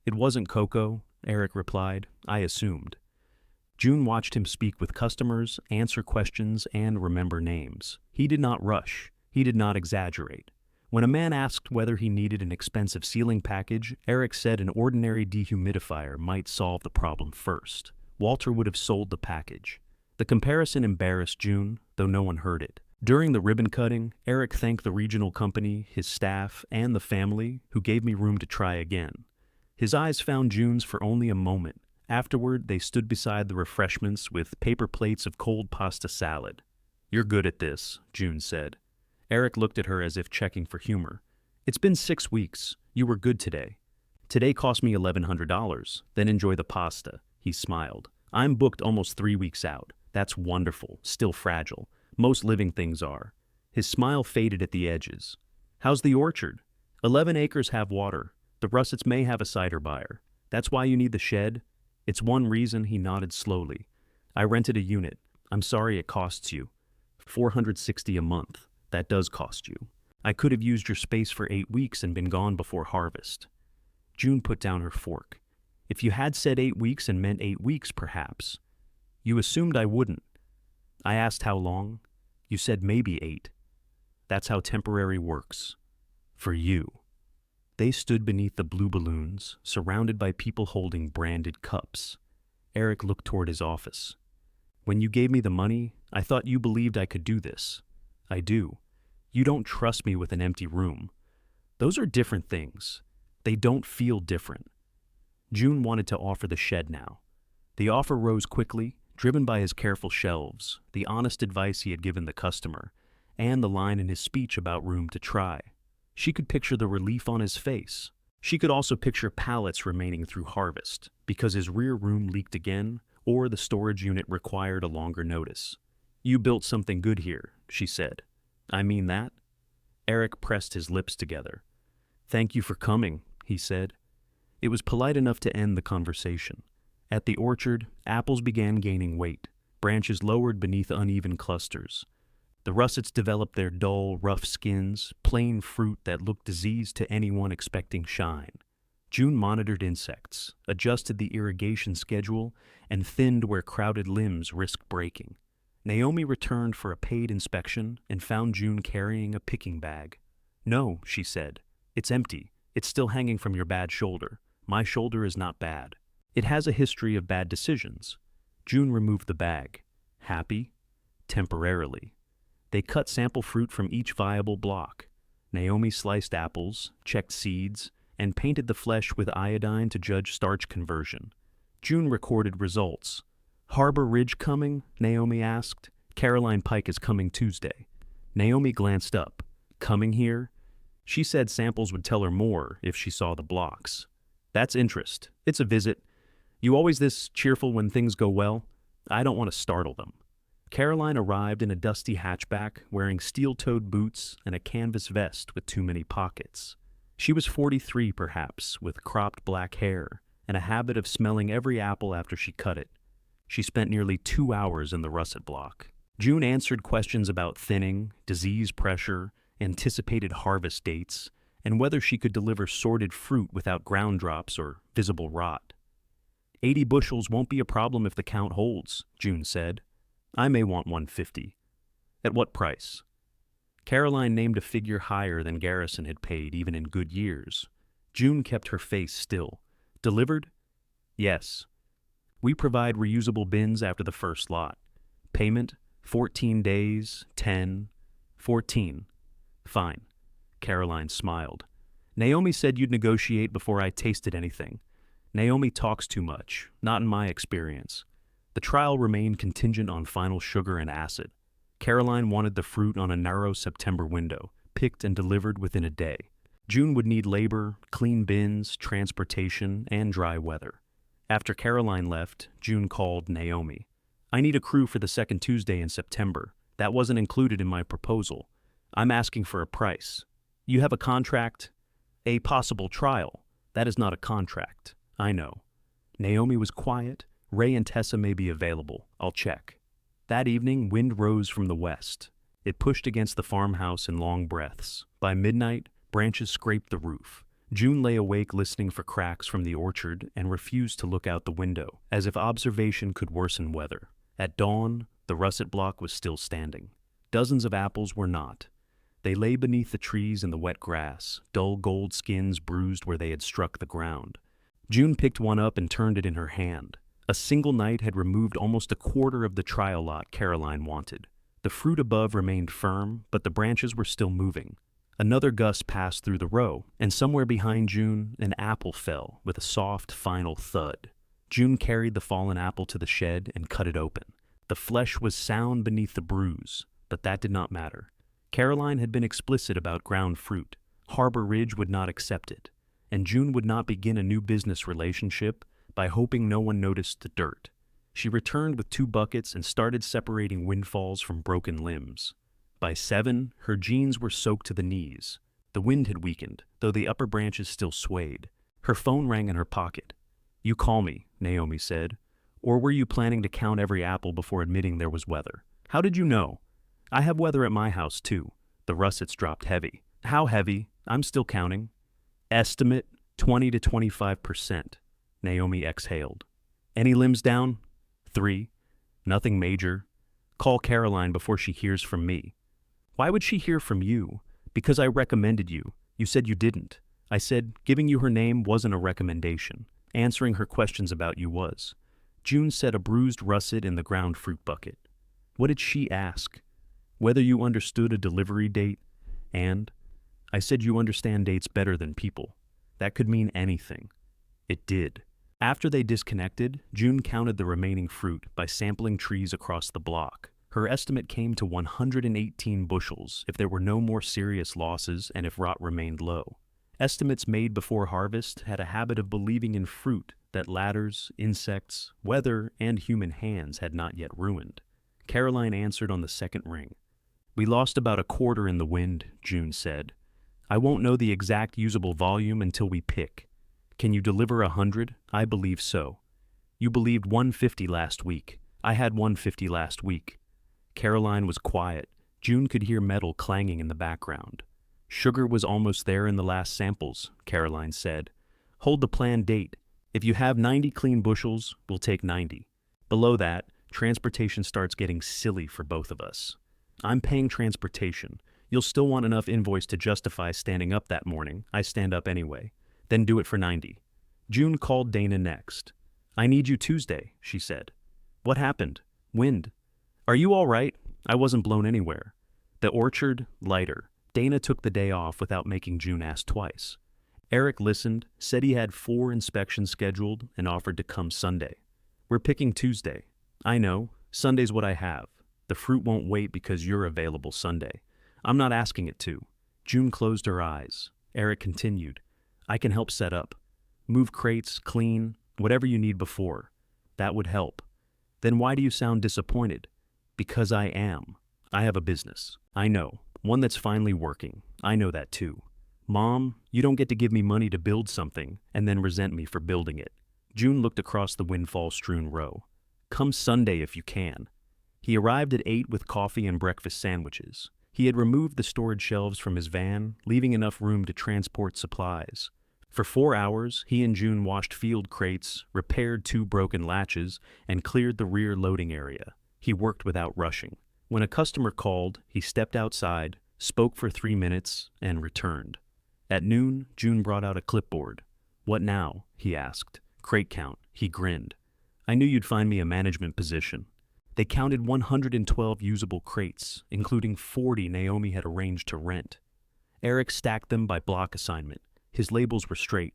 "It wasn't cocoa," Eric replied. "I assumed." June watched him speak with customers, answer questions, and remember names. He did not rush. He did not exaggerate. When a man asked whether he needed an expensive ceiling package, Eric said an ordinary dehumidifier might solve the problem first. Walter would have sold the package. The comparison embarrassed June, though no one heard it. During the ribbon cutting, Eric thanked the regional company, his staff, and the family, who gave me room to try again. His eyes found June's for only a moment. Afterward, they stood beside the refreshments with paper plates of cold pasta salad. "You're good at this," June said. Eric looked at her as if checking for humor. "It's been 6 weeks. You were good today." "Today cost me $1,100, then enjoy the pasta," he smiled. "I'm booked almost 3 weeks out. That's wonderful, still fragile. Most living things are." His smile faded at the edges. "How's the orchard?" 11 acres have water. The russets may have a cider buyer. That's why you need the shed?" "It's one reason," he nodded slowly. "I rented a unit. I'm sorry it costs you. $460 a month. That does cost you. I could have used your space for 8 weeks and been gone before harvest." June put down her fork. "If you had said 8 weeks and meant 8 weeks, perhaps. You assumed I wouldn't. I asked how long. You said maybe 8. That's how temporary works. For you." They stood beneath the blue balloons, surrounded by people holding branded cups. Eric looked toward his office. "When you gave me the money, I thought you believed I could do this. I do. You don't trust me with an empty room. Those are different things. They don't feel different." June wanted to offer the shed now. The offer rose quickly, driven by his careful shelves, the honest advice he had given the customer, and the line in his speech about room to try. She could picture the relief on his face. She could also picture pallets remaining through harvest, because his rear room leaked again, or the storage unit required a longer notice. "You built something good here," she said. "I mean that?" Eric pressed his lips together. "Thank you for coming," he said. It was polite enough to end the conversation. At the orchard, apples began gaining weight. Branches lowered beneath uneven clusters. The russets developed their dull, rough skins, plain fruit that looked diseased to anyone expecting shine. June monitored insects, adjusted the irrigation schedule, and thinned where crowded limbs risked breaking. Naomi returned for a paid inspection and found June carrying a picking bag. "No," she said. "It's empty. It's still hanging from your bad shoulder. My shoulder is not bad. It has a history of bad decisions." June removed the bag. Happy? Temporarily. They cut sample fruit from each viable block. Naomi sliced apples, checked seeds, and painted the flesh with iodine to judge starch conversion. June recorded results. "Harbor Ridge coming?" Naomi asked. "Caroline Pike is coming Tuesday." Naomi glanced up. "Coming here?" She said samples would tell her more if she saw the blocks. "That's interest. It's a visit. You always this cheerful when things go well? I don't want to startle them." Caroline arrived in a dusty hatchback, wearing steel-toed boots and a canvas vest with too many pockets. She was 43, perhaps, with cropped black hair and a habit of smelling every apple after she cut it. She spent nearly 2 hours in the russet block. June answered questions about thinning, disease pressure, anticipated harvest dates, and whether she could deliver sorted fruit without ground drops or visible rot. 80 bushels won't be a problem if the count holds," June said. "I may want 150. "At what price?" Caroline named a figure higher than Garrison had paid even in good years. June kept her face still. "Delivered?" "Yes. We provide reusable bins after the first lot. Payment, 14 days, 10, 14. "Fine." Caroline smiled. "Naomi said you'd negotiate before I tasted anything. Naomi talks too much, not in my experience. The The trial remained contingent on final sugar and acid. Caroline wanted the fruit on a narrow September window, picked and delivered within a day. June would need labor, clean bins, transportation, and dry weather. After Caroline left, June called Naomi. "I need a crew for the second Tuesday in September. That wasn't included in my proposal. I'm asking for a price. You have a contract?" "A possible trial. That is not a contract." "I know." Naomi was quiet. "Ray and Tessa may be available. I'll check." That evening, wind rose from the west. It pushed against the farmhouse in long breaths. By midnight, branches scraped the roof. June lay awake listening for cracks from the orchard and refused to look out the window, as if observation could worsen weather. At dawn, the russet block was still standing. Dozens of apples were not. They lay beneath the trees in the wet grass, dull gold skins bruised where they had struck the ground. June picked one up and turned it in her hand. A single night had removed almost a quarter of the trial lot Caroline wanted. The fruit above remained firm, but the branches were still moving. Another gust passed through the row, and somewhere behind June, an apple fell with a soft, final thud. June carried the fallen apple to the shed and cut it open. The flesh was sound beneath the bruise, but that did not matter. Caroline had been explicit about ground fruit. Harbor Ridge would not accept it, and June would not begin a new business relationship by hoping no one noticed the dirt. She returned with 2 buckets and started separating windfalls from broken limbs. By 7, her jeans were soaked to the knees. The wind had weakened, though the upper branches still swayed. Her phone rang in her pocket. "You call me," Naomi said. "Or were you planning to count every apple before admitting there was weather?" "How did you know?" "I have weather at my house, too." The russets dropped heavy. "How heavy?" "I'm still counting." "Estimate 20 to 25%. Naomi exhaled. "Any limbs down?" 3. "Nothing major." "Call Caroline before she hears from me." "Why would she hear from you?" "Because I recommended you. You said you didn't." "I said giving you her name wasn't a recommendation. Answering her questions about you was." June set a bruised russet in the ground fruit bucket. What did she ask? Whether you understood a delivery date, and I said you understand dates better than people. That could mean anything. It did. After they disconnected, June counted the remaining fruit by sampling trees across the block. Her estimate came to 118 bushels if there were no more serious losses and if rot remained low. Estimates made before harvest had a habit of believing in fruit that ladders, insects, weather, and human hands had not yet ruined. Caroline answered on the second ring. "We lost about a quarter in the wind," June said. "I won't know the exact usable volume until we pick. Can you deliver 100? I believe so." "You believed 150 last week. I had 150 last week." Caroline was quiet. June could hear metal clanging in the background. "Sugar was almost there in the last samples," Caroline said. "Hold the planned date. If you have 90 clean bushels, we'll take 90. Below that, transportation starts getting silly for both of us. I'm paying transportation. You'll still want enough invoice to justify standing up that morning. I stand up anyway. Then do it for 90. June called Dana next. "I need you Tuesday," she said. "What happened?" "Wind." "Are you all right?" "I wasn't blown anywhere." The orchard, lighter. Dana took the day off without making June ask twice. Eric listened, said he had 4 inspections scheduled, and offered to come Sunday. "We're picking Tuesday." "I know. Sunday's what I have. The fruit won't wait because you're available Sunday. I'm not asking it to." June closed her eyes. Eric continued. "I can help set up. Move crates, clean, whatever you need before. That would help." "Then why do you sound disappointed?" "Because I am. I have a business. I know. One that's finally working. I know that too. Mom, you don't get to give me money to build something and then resent me for building it." June looked across the windfall-strewn row. "Come Sunday if you can." He arrived at 8 with coffee and breakfast sandwiches. He had removed the storage shelves from his van, leaving enough room to transport supplies. For 4 hours, he and June washed field crates, repaired 2 broken latches, and cleared the rear loading area. He worked without rushing. When a customer called, he stepped outside, spoke for 3 minutes, and returned. At noon, June brought out a clipboard. "What now?" he asked. "Crate count." He grinned. "I knew you'd find me a management position." They counted 112 usable crates, including 40 Naomi had arranged to rent. Eric stacked them by block assignment. His labels were straight.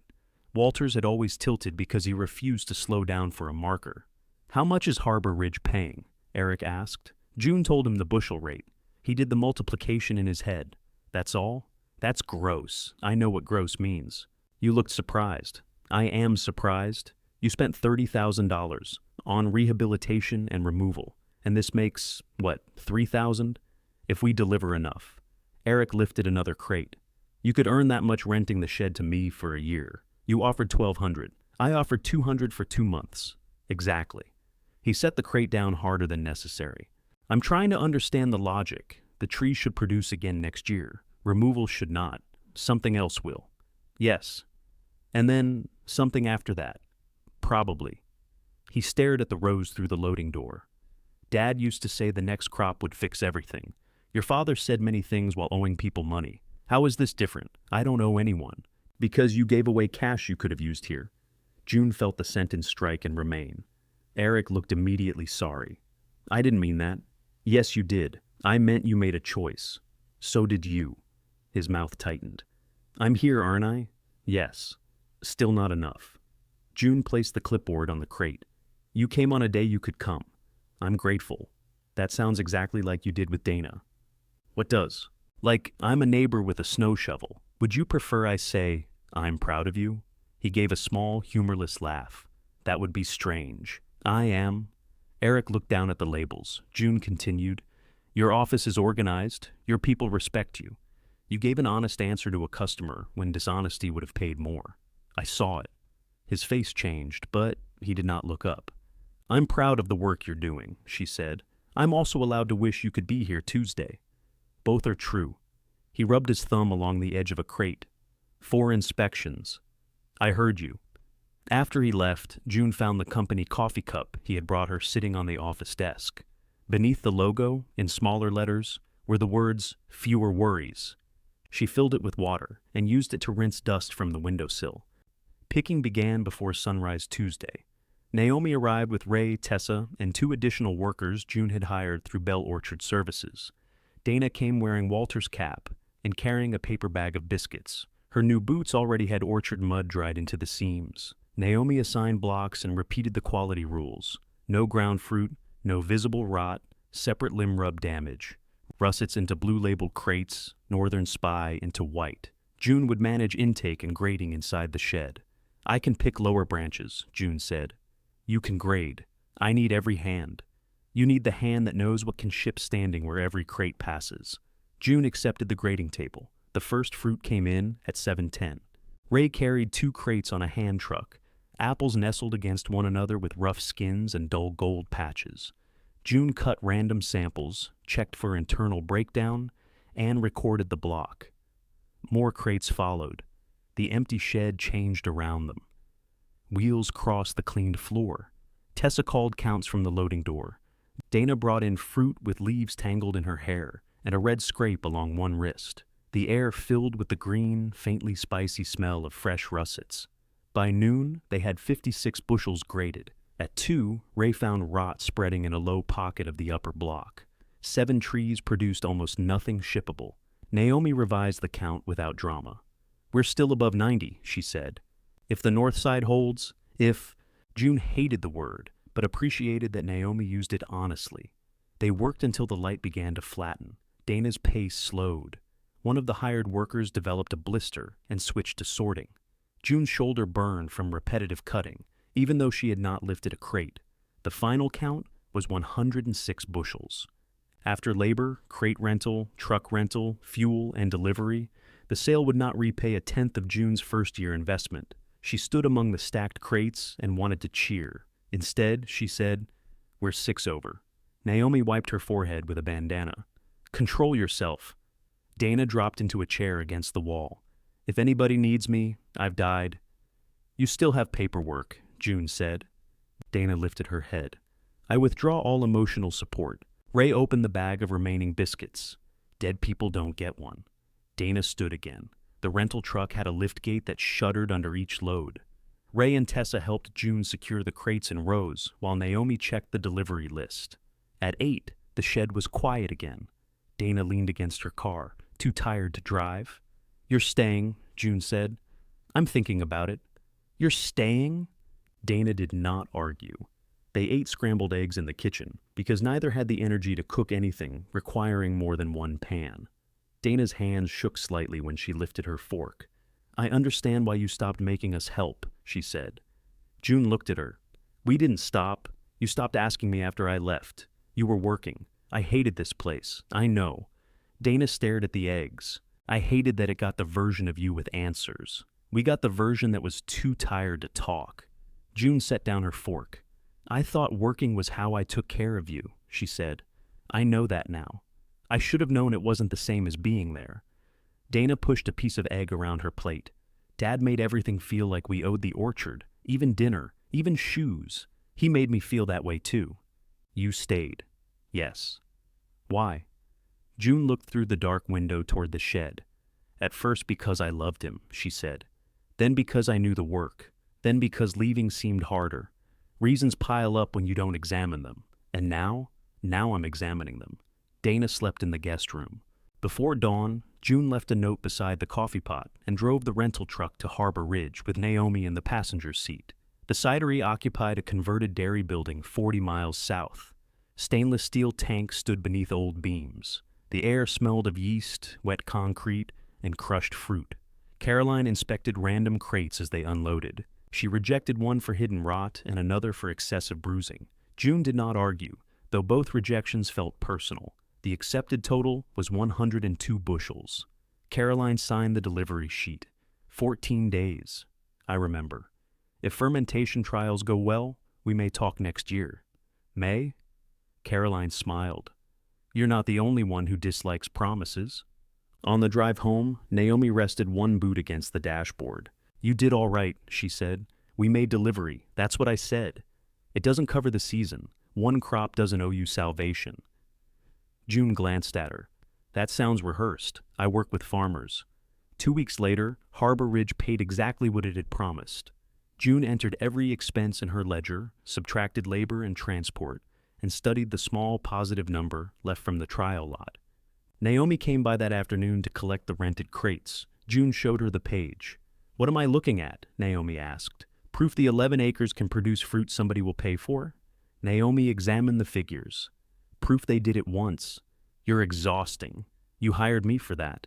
Walter's had always tilted because he refused to slow down for a marker. How much is Harbor Ridge paying? Eric asked. June told him the bushel rate. He did the multiplication in his head. That's all? That's gross. I know what gross means. You looked surprised. I am surprised. You spent $30,000 on rehabilitation and removal, and this makes, what, 3,000? If we deliver enough. Eric lifted another crate. You could earn that much renting the shed to me for a year. You offered 1,200. I offered 200 for 2 months. Exactly. He set the crate down harder than necessary. I'm trying to understand the logic. The tree should produce again next year. Removal should not. Something else will. Yes. And then something after that. Probably. He stared at the rows through the loading door. Dad used to say the next crop would fix everything. Your father said many things while owing people money. How is this different? I don't owe anyone. Because you gave away cash you could have used here. June felt the sentence strike and remain. Eric looked immediately sorry. I didn't mean that. Yes, you did. I meant you made a choice. So did you. His mouth tightened. I'm here, aren't I? Yes. Still not enough. June placed the clipboard on the crate. You came on a day you could come. I'm grateful. That sounds exactly like you did with Dana. What does? Like, I'm a neighbor with a snow shovel. Would you prefer I say, I'm proud of you? He gave a small, humorless laugh. That would be strange. I am. Eric looked down at the labels. June continued, your office is organized. Your people respect you. You gave an honest answer to a customer when dishonesty would have paid more. I saw it. His face changed, but he did not look up. I'm proud of the work you're doing, she said. I'm also allowed to wish you could be here Tuesday. Both are true. He rubbed his thumb along the edge of a crate. 4 inspections. I heard you. After he left, June found the company coffee cup he had brought her sitting on the office desk. Beneath the logo, in smaller letters, were the words, fewer worries. She filled it with water and used it to rinse dust from the windowsill. Picking began before sunrise Tuesday. Naomi arrived with Ray, Tessa, and 2 additional workers June had hired through Bell Orchard Services. Dana came wearing Walter's cap and carrying a paper bag of biscuits. Her new boots already had orchard mud dried into the seams. Naomi assigned blocks and repeated the quality rules. No ground fruit, no visible rot, separate limb rub damage. Russets into blue-labeled crates, Northern Spy into white. June would manage intake and grading inside the shed. I can pick lower branches, June said. You can grade. I need every hand. You need the hand that knows what can ship standing where every crate passes. June accepted the grading table. The first fruit came in at 7:10. Ray carried 2 crates on a hand truck. Apples nestled against one another with rough skins and dull gold patches. June cut random samples, checked for internal breakdown, and recorded the block. More crates followed. The empty shed changed around them. Wheels crossed the cleaned floor. Tessa called counts from the loading door. Dana brought in fruit with leaves tangled in her hair and a red scrape along one wrist. The air filled with the green, faintly spicy smell of fresh russets. By noon, they had 56 bushels graded. At 2, Ray found rot spreading in a low pocket of the upper block. 7 trees produced almost nothing shippable. Naomi revised the count without drama. We're still above 90, she said. If the north side holds, if... June hated the word, but appreciated that Naomi used it honestly. They worked until the light began to flatten. Dana's pace slowed. One of the hired workers developed a blister and switched to sorting. June's shoulder burned from repetitive cutting, even though she had not lifted a crate. The final count was 106 bushels. After labor, crate rental, truck rental, fuel, and delivery, the sale would not repay 1/10 of June's first-year investment. She stood among the stacked crates and wanted to cheer. Instead, she said, We're 6 over. Naomi wiped her forehead with a bandana. Control yourself. Dana dropped into a chair against the wall. If anybody needs me, I've died. You still have paperwork, June said. Dana lifted her head. I withdraw all emotional support. Ray opened the bag of remaining biscuits. Dead people don't get one. Dana stood again. The rental truck had a liftgate that shuddered under each load. Ray and Tessa helped June secure the crates in rows while Naomi checked the delivery list. At 8, the shed was quiet again. Dana leaned against her car, too tired to drive. You're staying, June said. I'm thinking about it. You're staying? Dana did not argue. They ate scrambled eggs in the kitchen because neither had the energy to cook anything requiring more than one pan. Dana's hands shook slightly when she lifted her fork. "I understand why you stopped making us help," she said. June looked at her. "We didn't stop. You stopped asking me after I left. You were working. I hated this place. I know." Dana stared at the eggs. "I hated that it got the version of you with answers. We got the version that was too tired to talk." June set down her fork. "I thought working was how I took care of you," she said. "I know that now. I should have known it wasn't the same as being there." Dana pushed a piece of egg around her plate. "Dad made everything feel like we owed the orchard, even dinner, even shoes. He made me feel that way too." "You stayed." "Yes." "Why?" June looked through the dark window toward the shed. "At first because I loved him," she said. "Then because I knew the work. Then because leaving seemed harder. Reasons pile up when you don't examine them. And now I'm examining them." Dana slept in the guest room. Before dawn, June left a note beside the coffee pot and drove the rental truck to Harbor Ridge with Naomi in the passenger's seat. The cidery occupied a converted dairy building 40 miles south. Stainless steel tanks stood beneath old beams. The air smelled of yeast, wet concrete, and crushed fruit. Caroline inspected random crates as they unloaded. She rejected one for hidden rot and another for excessive bruising. June did not argue, though both rejections felt personal. The accepted total was 102 bushels. Caroline signed the delivery sheet. 14 days. I remember. "If fermentation trials go well, we may talk next year." "May?" Caroline smiled. "You're not the only one who dislikes promises." On the drive home, Naomi rested one boot against the dashboard. "You did all right," she said. "We made delivery. That's what I said. It doesn't cover the season. One crop doesn't owe you salvation." June glanced at her. "That sounds rehearsed. I work with farmers." 2 weeks later, Harbor Ridge paid exactly what it had promised. June entered every expense in her ledger, subtracted labor and transport, and studied the small positive number left from the trial lot. Naomi came by that afternoon to collect the rented crates. June showed her the page. "What am I looking at?" Naomi asked. "Proof the 11 acres can produce fruit somebody will pay for?" Naomi examined the figures. "Proof they did it once. You're exhausting. You hired me for that."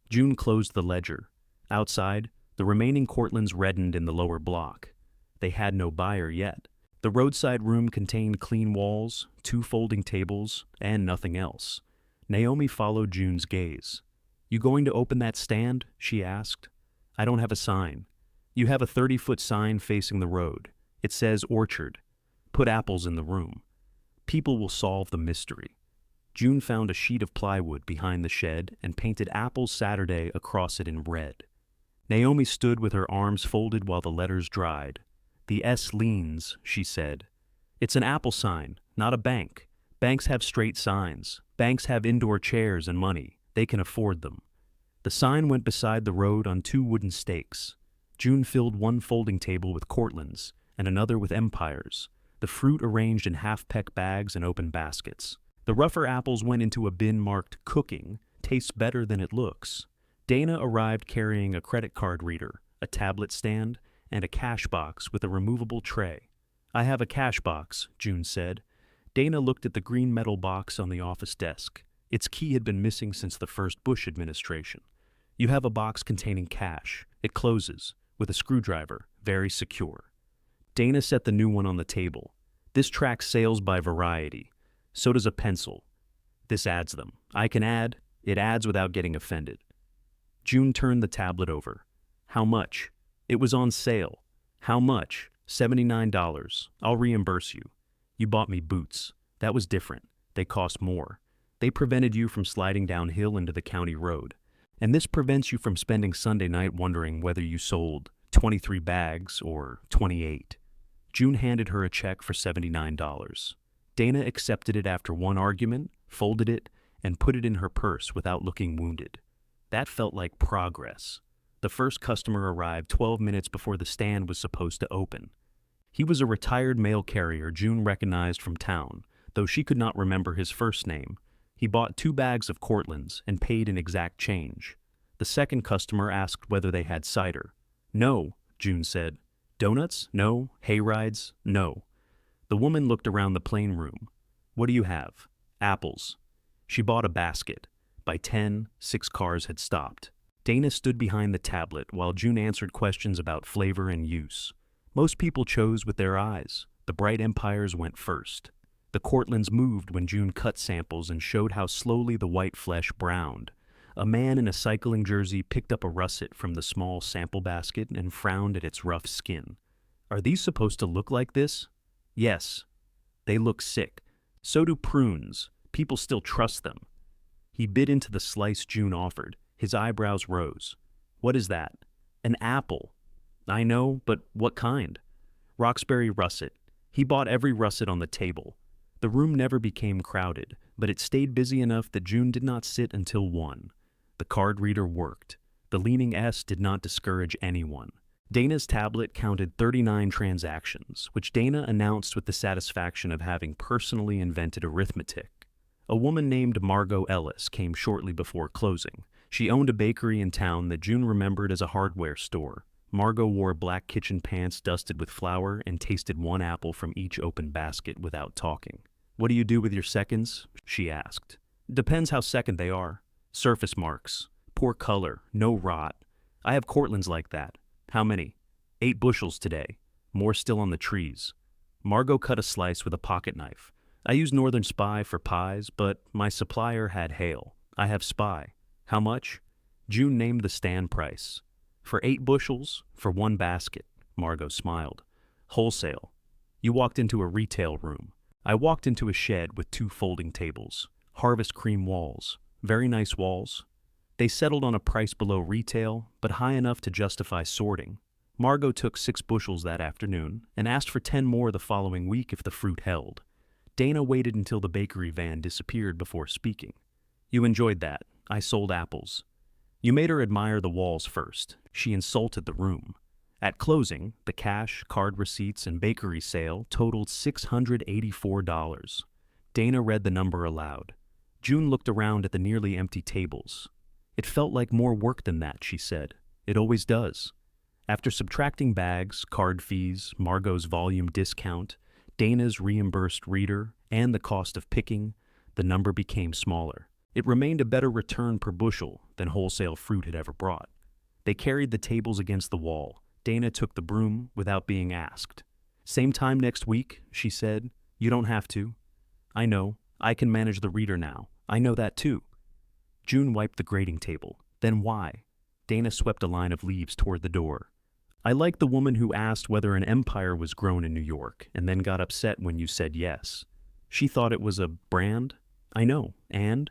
June closed the ledger. Outside, the remaining Cortlands reddened in the lower block. They had no buyer yet. The roadside room contained clean walls, 2 folding tables, and nothing else. Naomi followed June's gaze. "You going to open that stand?" she asked. "I don't have a sign." "You have a 30-foot sign facing the road. It says orchard. Put apples in the room. People will solve the mystery." June found a sheet of plywood behind the shed and painted Apples Saturday across it in red. Naomi stood with her arms folded while the letters dried. "The S leans," she said. "It's an apple sign, not a bank. Banks have straight signs. Banks have indoor chairs and money. They can afford them." The sign went beside the road on 2 wooden stakes. June filled one folding table with Cortlands and another with Empires, the fruit arranged in half-peck bags and open baskets. The rougher apples went into a bin marked "Cooking, tastes better than it looks." Dana arrived carrying a credit card reader, a tablet stand, and a cash box with a removable tray. "I have a cash box," June said. Dana looked at the green metal box on the office desk. Its key had been missing since the first Bush administration. "You have a box containing cash. It closes, with a screwdriver, very secure." Dana set the new one on the table. "This tracks sales by variety. So does a pencil. This adds them. I can add. It adds without getting offended." June turned the tablet over. "How much?" "It was on sale." "How much?" $79. "I'll reimburse you." "You bought me boots. That was different. They cost more. They prevented you from sliding downhill into the county road. And this prevents you from spending Sunday night wondering whether you sold 23 bags or 28. June handed her a check for $79. Dana accepted it after one argument, folded it, and put it in her purse without looking wounded. That felt like progress. The first customer arrived 12 minutes before the stand was supposed to open. He was a retired mail carrier June recognized from town, though she could not remember his first name. He bought 2 bags of Cortlands and paid in exact change. The second customer asked whether they had cider. "No," June said. "Donuts? No. Hay rides? No." The woman looked around the plain room. What do you have? Apples. She bought a basket. By 10, 6 cars had stopped. Dana stood behind the tablet while June answered questions about flavor and use. Most people chose with their eyes. The bright empires went first. The Cortlands moved when June cut samples and showed how slowly the white flesh browned. A man in a cycling jersey picked up a russet from the small sample basket and frowned at its rough skin. Are these supposed to look like this? Yes. They look sick. So do prunes. People still trust them. He bit into the slice June offered. His eyebrows rose. What is that? An apple. I know, but what kind? Roxbury russet. He bought every russet on the table. The room never became crowded, but it stayed busy enough that June did not sit until 1. The card reader worked. The leaning S did not discourage anyone. Dana's tablet counted 39 transactions, which Dana announced with the satisfaction of having personally invented arithmetic. A woman named Margot Ellis came shortly before closing. She owned a bakery in town that June remembered as a hardware store. Margot wore black kitchen pants dusted with flour and tasted 1 apple from each open basket without talking. What do you do with your seconds? She asked. Depends how second they are. Surface marks. Poor color. No rot. I have Cortlands like that. How many? 8 bushels today. More still on the trees. Margot cut a slice with a pocket knife. I use Northern Spy for pies, but my supplier had Hale. I have Spy. How much? June named the stand price. For 8 bushels, for 1 basket. Margot smiled. Wholesale. You walked into a retail room. I walked into a shed with 2 folding tables. Harvest cream walls. Very nice walls. They settled on a price below retail, but high enough to justify sorting. Margot took 6 bushels that afternoon and asked for 10 more the following week if the fruit held. Dana waited until the bakery van disappeared before speaking. You enjoyed that. I sold apples. You made her admire the walls first. She insulted the room. At closing, the cash, card receipts, and bakery sale totaled $684. Dana read the number aloud. June looked around at the nearly empty tables. It felt like more work than that, she said. It always does. After subtracting bags, card fees, Margot's volume discount, Dana's reimbursed reader, and the cost of picking, the number became smaller. It remained a better return per bushel than wholesale fruit had ever brought. They carried the tables against the wall. Dana took the broom without being asked. Same time next week, she said. You don't have to. I know. I can manage the reader now. I know that too. June wiped the grading table. Then why? Dana swept a line of leaves toward the door. I like the woman who asked whether an empire was grown in New York and then got upset when you said yes. She thought it was a brand? I know. And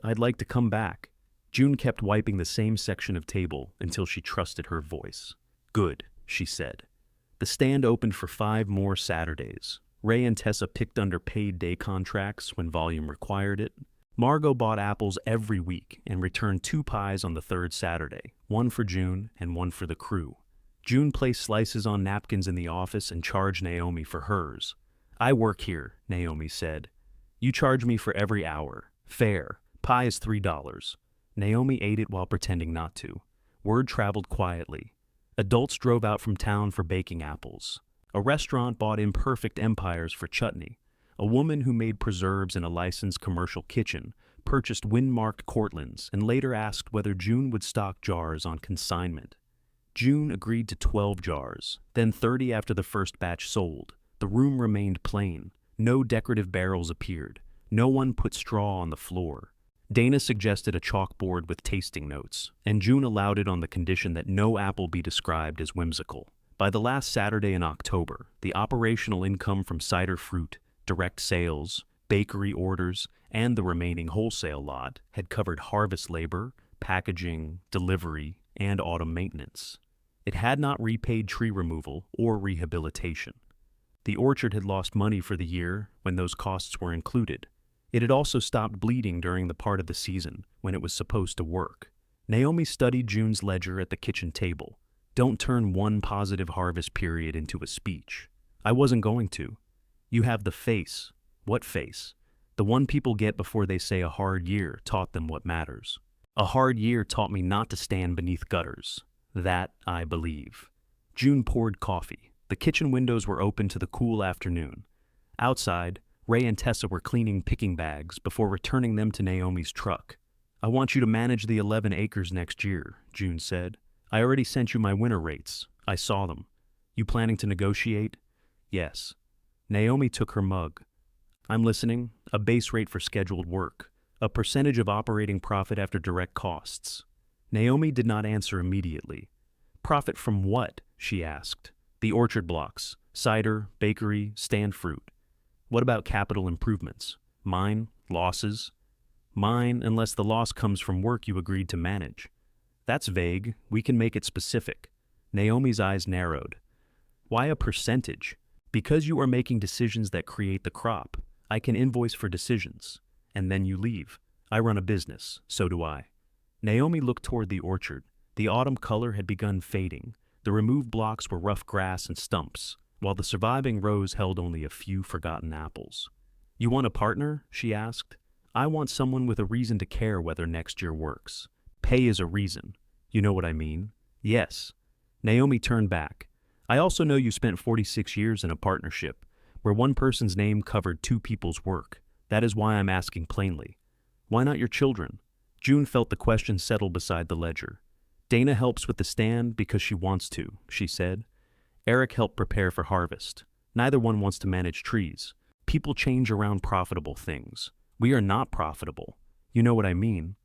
I'd like to come back. June kept wiping the same section of table until she trusted her voice. Good, she said. The stand opened for 5 more Saturdays. Ray and Tessa picked under paid day contracts when volume required it. Margot bought apples every week and returned 2 pies on the 3rd Saturday, 1 for June and 1 for the crew. June placed slices on napkins in the office and charged Naomi for hers. I work here, Naomi said. You charge me for every hour. Fair. Pie is $3. Naomi ate it while pretending not to. Word traveled quietly. Adults drove out from town for baking apples. A restaurant bought imperfect empires for chutney. A woman who made preserves in a licensed commercial kitchen purchased wind-marked Cortlands and later asked whether June would stock jars on consignment. June agreed to 12 jars, then 30 after the first batch sold. The room remained plain. No decorative barrels appeared. No one put straw on the floor. Dana suggested a chalkboard with tasting notes, and June allowed it on the condition that no apple be described as whimsical. By the last Saturday in October, the operational income from cider fruit, direct sales, bakery orders, and the remaining wholesale lot had covered harvest labor, packaging, delivery, and autumn maintenance. It had not repaid tree removal or rehabilitation. The orchard had lost money for the year when those costs were included. It had also stopped bleeding during the part of the season when it was supposed to work. Naomi studied June's ledger at the kitchen table. Don't turn one positive harvest period into a speech. I wasn't going to. You have the face. What face? The one people get before they say a hard year taught them what matters. A hard year taught me not to stand beneath gutters. That I believe. June poured coffee. The kitchen windows were open to the cool afternoon. Outside, Ray and Tessa were cleaning picking bags before returning them to Naomi's truck. "I want you to manage the 11 acres next year," June said. "I already sent you my winter rates. I saw them. You planning to negotiate?" "Yes." Naomi took her mug. "I'm listening. A base rate for scheduled work. A percentage of operating profit after direct costs." Naomi did not answer immediately. "Profit from what?" she asked. "The orchard blocks, cider, bakery, stand fruit. What about capital improvements? Mine, losses?" "Mine, unless the loss comes from work you agreed to manage." "That's vague. We can make it specific." Naomi's eyes narrowed. "Why a percentage?" "Because you are making decisions that create the crop. I can invoice for decisions. And then you leave. I run a business, so do I." Naomi looked toward the orchard. The autumn color had begun fading. The removed blocks were rough grass and stumps, while the surviving rows held only a few forgotten apples. "You want a partner?" she asked. "I want someone with a reason to care whether next year works. Pay is a reason. You know what I mean?" "Yes." Naomi turned back. "I also know you spent 46 years in a partnership, where one person's name covered two people's work. That is why I'm asking plainly. Why not your children?" June felt the question settle beside the ledger. "Dana helps with the stand because she wants to," she said. "Eric helped prepare for harvest. Neither one wants to manage trees. People change around profitable things. We are not profitable. You know what I mean?"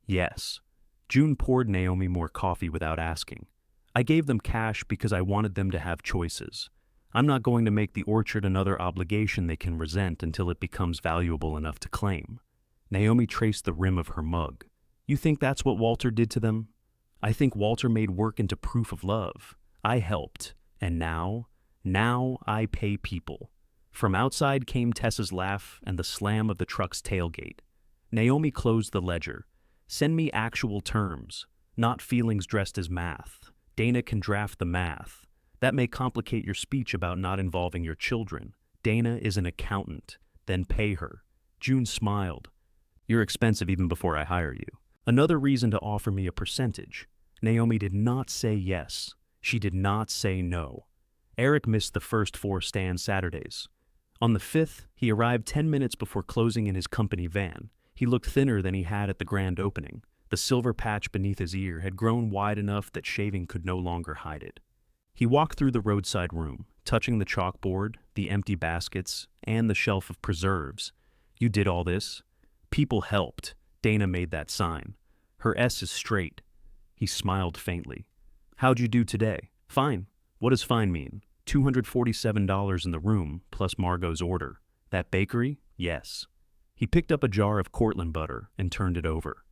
"Yes." June poured Naomi more coffee without asking. "I gave them cash because I wanted them to have choices. I'm not going to make the orchard another obligation they can resent until it becomes valuable enough to claim." Naomi traced the rim of her mug. "You think that's what Walter did to them?" "I think Walter made work into proof of love. I helped. And now I pay people." From outside came Tessa's laugh and the slam of the truck's tailgate. Naomi closed the ledger. "Send me actual terms, not feelings dressed as math. Dana can draft the math. That may complicate your speech about not involving your children. Dana is an accountant. Then pay her." June smiled. "You're expensive even before I hire you. Another reason to offer me a percentage." Naomi did not say yes. She did not say no. Eric missed the first 4 stand Saturdays. On the 5th, he arrived 10 minutes before closing in his company van. He looked thinner than he had at the grand opening. The silver patch beneath his ear had grown wide enough that shaving could no longer hide it. He walked through the roadside room, touching the chalkboard, the empty baskets, and the shelf of preserves. "You did all this?" "People helped." Dana made that sign. "Her S is straight." He smiled faintly. "How'd you do today?" "Fine." "What does fine mean?" $247 in the room, plus Margot's order. "That bakery?" "Yes." He picked up a jar of Cortland butter and turned it over.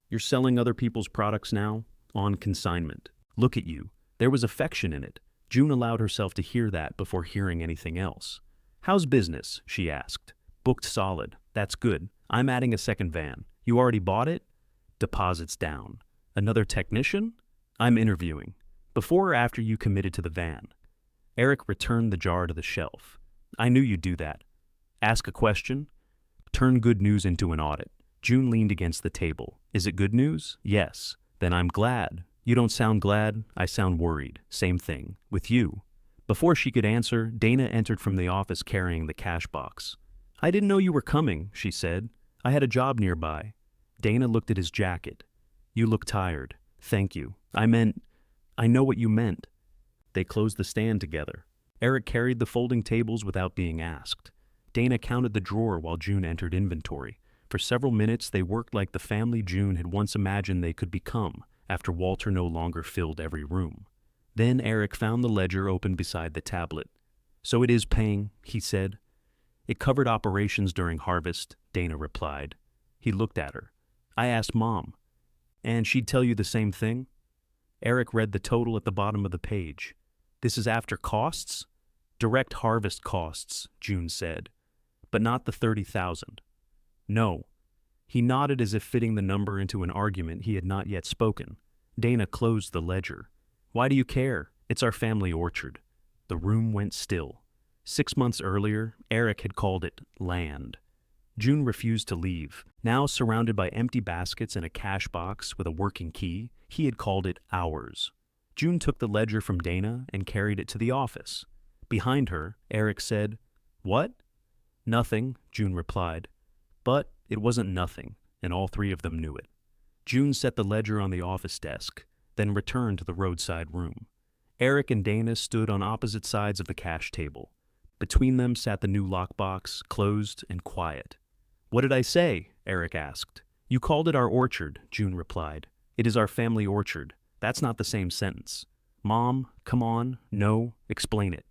"You're selling other people's products now?" "On consignment." "Look at you." There was affection in it. June allowed herself to hear that before hearing anything else. "How's business?" she asked. "Booked solid." "That's good. I'm adding a second van." "You already bought it?" "Deposits down." "Another technician?" "I'm interviewing." "Before or after you committed to the van?" Eric returned the jar to the shelf. "I knew you'd do that." "Ask a question?" "Turn good news into an audit." June leaned against the table. "Is it good news?" "Yes." "Then I'm glad." "You don't sound glad." "I sound worried." "Same thing. With you." Before she could answer, Dana entered from the office carrying the cash box. "I didn't know you were coming," she said. "I had a job nearby." Dana looked at his jacket. "You look tired." "Thank you. I know what you meant." They closed the stand together. Eric carried the folding tables without being asked. Dana counted the drawer while June entered inventory. For several minutes they worked like the family June had once imagined they could become, after Walter no longer filled every room. Then Eric found the ledger open beside the tablet. "So it is paying," he said. "It covered operations during harvest," Dana replied. He looked at her. "I asked Mom." "And she'd tell you the same thing?" Eric read the total at the bottom of the page. "This is after costs?" "Direct harvest costs," June said. "But not the 30,000. "No." He nodded as if fitting the number into an argument he had not yet spoken. Dana closed the ledger. "Why do you care? It's our family orchard." The room went still. 6 months earlier, Eric had called it land. June refused to leave. Now surrounded by empty baskets and a cash box with a working key, he had called it ours. June took the ledger from Dana and carried it to the office. Behind her, Eric said, "What?" "Nothing," June replied. But it wasn't nothing, and all three of them knew it. June set the ledger on the office desk, then returned to the roadside room. Eric and Dana stood on opposite sides of the cash table. Between them sat the new lockbox, closed and quiet. "What did I say?" Eric asked. "You called it our orchard," June replied. "It is our family orchard. That's not the same sentence." "Mom, come on, no, explain it."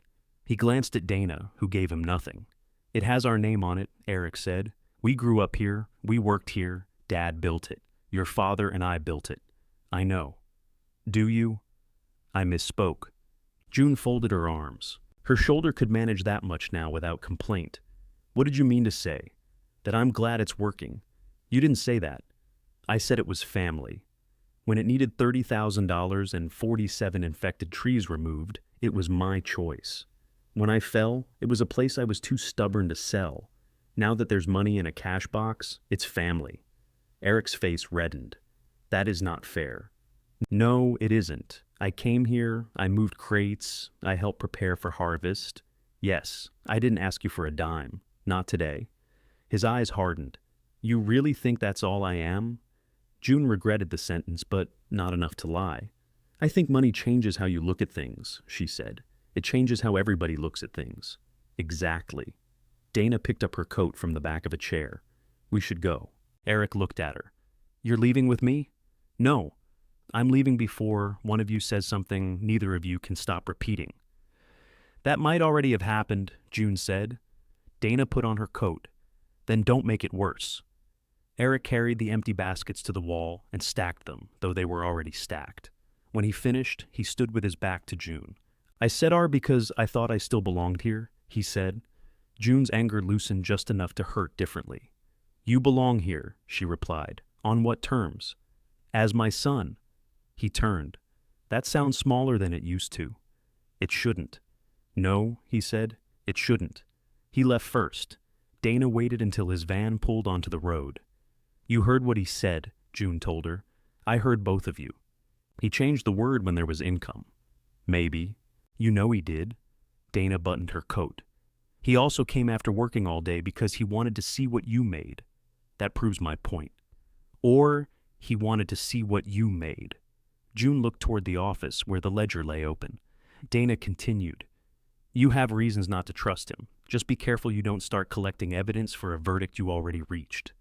He glanced at Dana, who gave him nothing. "It has our name on it," Eric said. "We grew up here, we worked here, Dad built it. Your father and I built it. I know." "Do you?" "I misspoke." June folded her arms. Her shoulder could manage that much now without complaint. "What did you mean to say?" "That I'm glad it's working." "You didn't say that." "I said it was family. When it needed $30,000 and 47 infected trees removed, it was my choice. When I fell, it was a place I was too stubborn to sell. Now that there's money in a cash box, it's family." Eric's face reddened. "That is not fair." "No, it isn't. I came here, I moved crates, I helped prepare for harvest. Yes, I didn't ask you for a dime. Not today." His eyes hardened. "You really think that's all I am?" June regretted the sentence, but not enough to lie. "I think money changes how you look at things," she said. "It changes how everybody looks at things." "Exactly." Dana picked up her coat from the back of a chair. "We should go." Eric looked at her. "You're leaving with me?" "No. I'm leaving before one of you says something neither of you can stop repeating." "That might already have happened," June said. Dana put on her coat. "Then don't make it worse." Eric carried the empty baskets to the wall and stacked them, though they were already stacked. When he finished, he stood with his back to June. "I said R because I thought I still belonged here," he said. June's anger loosened just enough to hurt differently. "You belong here," she replied. "On what terms?" "As my son." He turned. "That sounds smaller than it used to." "It shouldn't." "No," he said, "it shouldn't." He left first. Dana waited until his van pulled onto the road. "You heard what he said," June told her. "I heard both of you. He changed the word when there was income." "Maybe." "You know he did." Dana buttoned her coat. "He also came after working all day because he wanted to see what you made." "That proves my point." "Or he wanted to see what you made." June looked toward the office where the ledger lay open. Dana continued. "You have reasons not to trust him. Just be careful you don't start collecting evidence for a verdict you already reached."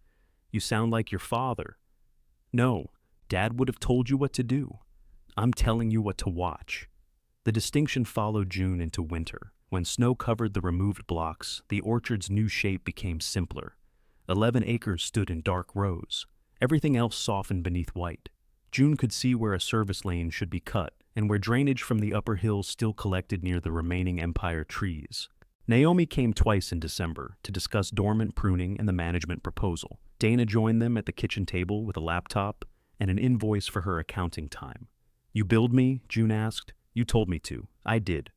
"You sound like your father." "No, Dad would have told you what to do. I'm telling you what to watch." The distinction followed June into winter. When snow covered the removed blocks, the orchard's new shape became simpler. 11 acres stood in dark rows. Everything else softened beneath white. June could see where a service lane should be cut and where drainage from the upper hills still collected near the remaining empire trees. Naomi came twice in December to discuss dormant pruning and the management proposal. Dana joined them at the kitchen table with a laptop and an invoice for her accounting time. "You billed me?" June asked. "You told me to." "I did."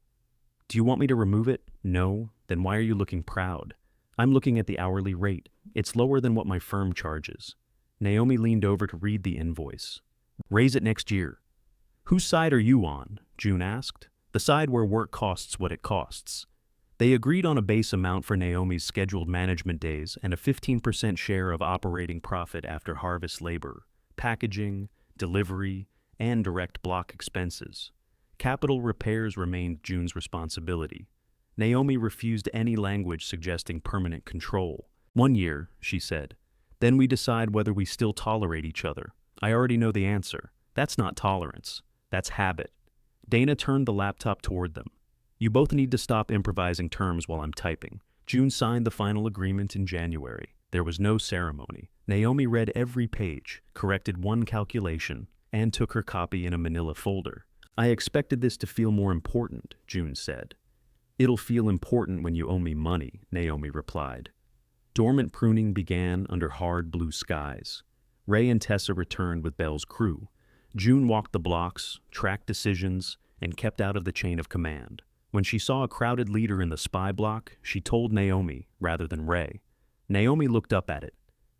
"Do you want me to remove it?" "No." "Then why are you looking proud?" "I'm looking at the hourly rate. It's lower than what my firm charges." Naomi leaned over to read the invoice. "Raise it next year." "Whose side are you on?" June asked. "The side where work costs what it costs." They agreed on a base amount for Naomi's scheduled management days and a 15% share of operating profit after harvest labor, packaging, delivery, and direct block expenses. Capital repairs remained June's responsibility. Naomi refused any language suggesting permanent control. "1 year," she said. "Then we decide whether we still tolerate each other. I already know the answer. That's not tolerance. That's habit." Dana turned the laptop toward them. "You both need to stop improvising terms while I'm typing." June signed the final agreement in January. There was no ceremony. Naomi read every page, corrected one calculation, and took her copy in a manila folder. "I expected this to feel more important," June said. "It'll feel important when you owe me money," Naomi replied. Dormant pruning began under hard blue skies. Ray and Tessa returned with Bell's crew. June walked the blocks, tracked decisions, and kept out of the chain of command. When she saw a crowded leader in the spy block, she told Naomi rather than Ray. Naomi looked up at it.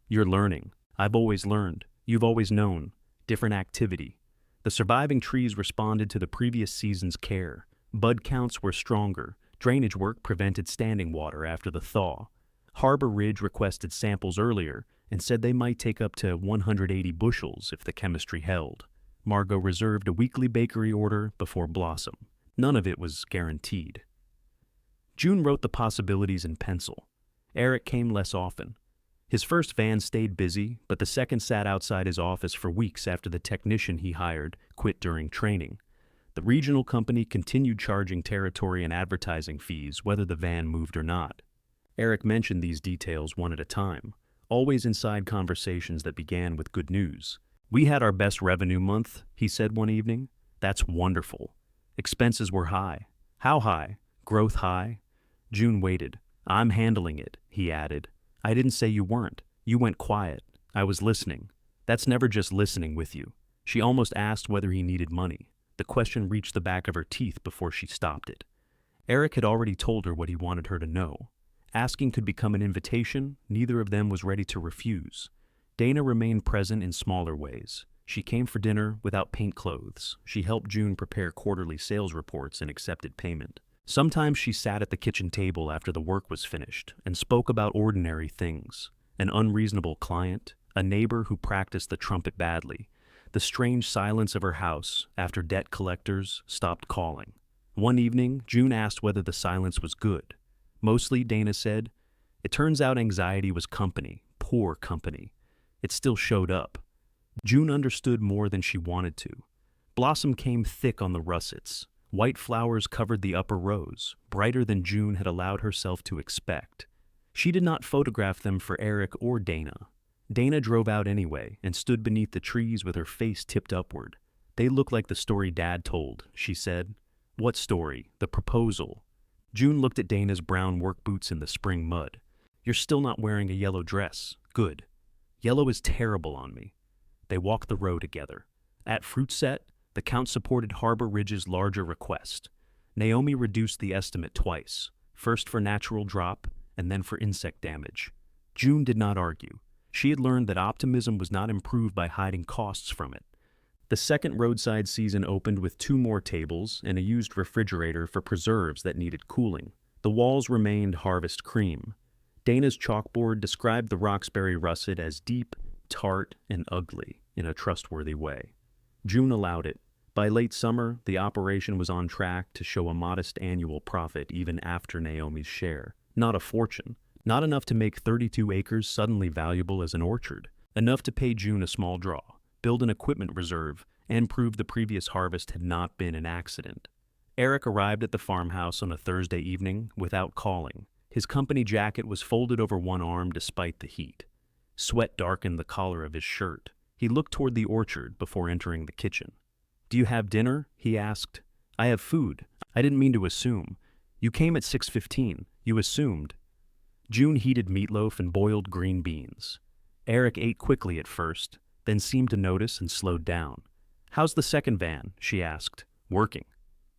"You're learning. I've always learned. You've always known. Different activity." The surviving trees responded to the previous season's care. Bud counts were stronger, Drainage work prevented standing water after the thaw. Harbor Ridge requested samples earlier and said they might take up to 180 bushels if the chemistry held. Margot reserved a weekly bakery order before Blossom. None of it was guaranteed. June wrote the possibilities in pencil. Eric came less often. His first van stayed busy, but the second sat outside his office for weeks after the technician he hired quit during training. The regional company continued charging territory and advertising fees whether the van moved or not. Eric mentioned these details one at a time, always inside conversations that began with good news. "We had our best revenue month," he said one evening. "That's wonderful. Expenses were high." "How high?" "Growth high." June waited. "I'm handling it," he added. "I didn't say you weren't. You went quiet. I was listening." "That's never just listening with you." She almost asked whether he needed money. The question reached the back of her teeth before she stopped it. Eric had already told her what he wanted her to know. Asking could become an invitation. Neither of them was ready to refuse. Dana remained present in smaller ways. She came for dinner without paint clothes. She helped June prepare quarterly sales reports and accepted payment. Sometimes she sat at the kitchen table after the work was finished and spoke about ordinary things. An unreasonable client, a neighbor who practiced the trumpet badly, the strange silence of her house after debt collectors stopped calling. One evening, June asked whether the silence was good. Mostly, Dana said, "It turns out anxiety was company, poor company. It still showed up." June understood more than she wanted to. Blossom came thick on the russets. White flowers covered the upper rows, brighter than June had allowed herself to expect. She did not photograph them for Eric or Dana. Dana drove out anyway and stood beneath the trees with her face tipped upward. "They look like the story Dad told," she said. "What story?" "The proposal." June looked at Dana's brown work boots in the spring mud. "You're still not wearing a yellow dress. Good. Yellow is terrible on me." They walked the row together. At Fruit Set, the Count supported Harbor Ridge's larger request. Naomi reduced the estimate twice, first for natural drop and then for insect damage. June did not argue. She had learned that optimism was not improved by hiding costs from it. The second roadside season opened with 2 more tables and a used refrigerator for preserves that needed cooling. The walls remained harvest cream. Dana's chalkboard described the Roxbury russet as deep, tart, and ugly in a trustworthy way. June allowed it. By late summer, the operation was on track to show a modest annual profit even after Naomi's share. Not a fortune. Not enough to make 32 acres suddenly valuable as an orchard. Enough to pay June a small draw, build an equipment reserve, and prove the previous harvest had not been an accident. Eric arrived at the farmhouse on a Thursday evening without calling. His company jacket was folded over one arm despite the heat. Sweat darkened the collar of his shirt. He looked toward the orchard before entering the kitchen. "Do you have dinner?" he asked. "I have food. I didn't mean to assume. You came at 6:15. You assumed." June heated meatloaf and boiled green beans. Eric ate quickly at first, then seemed to notice and slowed down. "How's the second van?" she asked. "Working."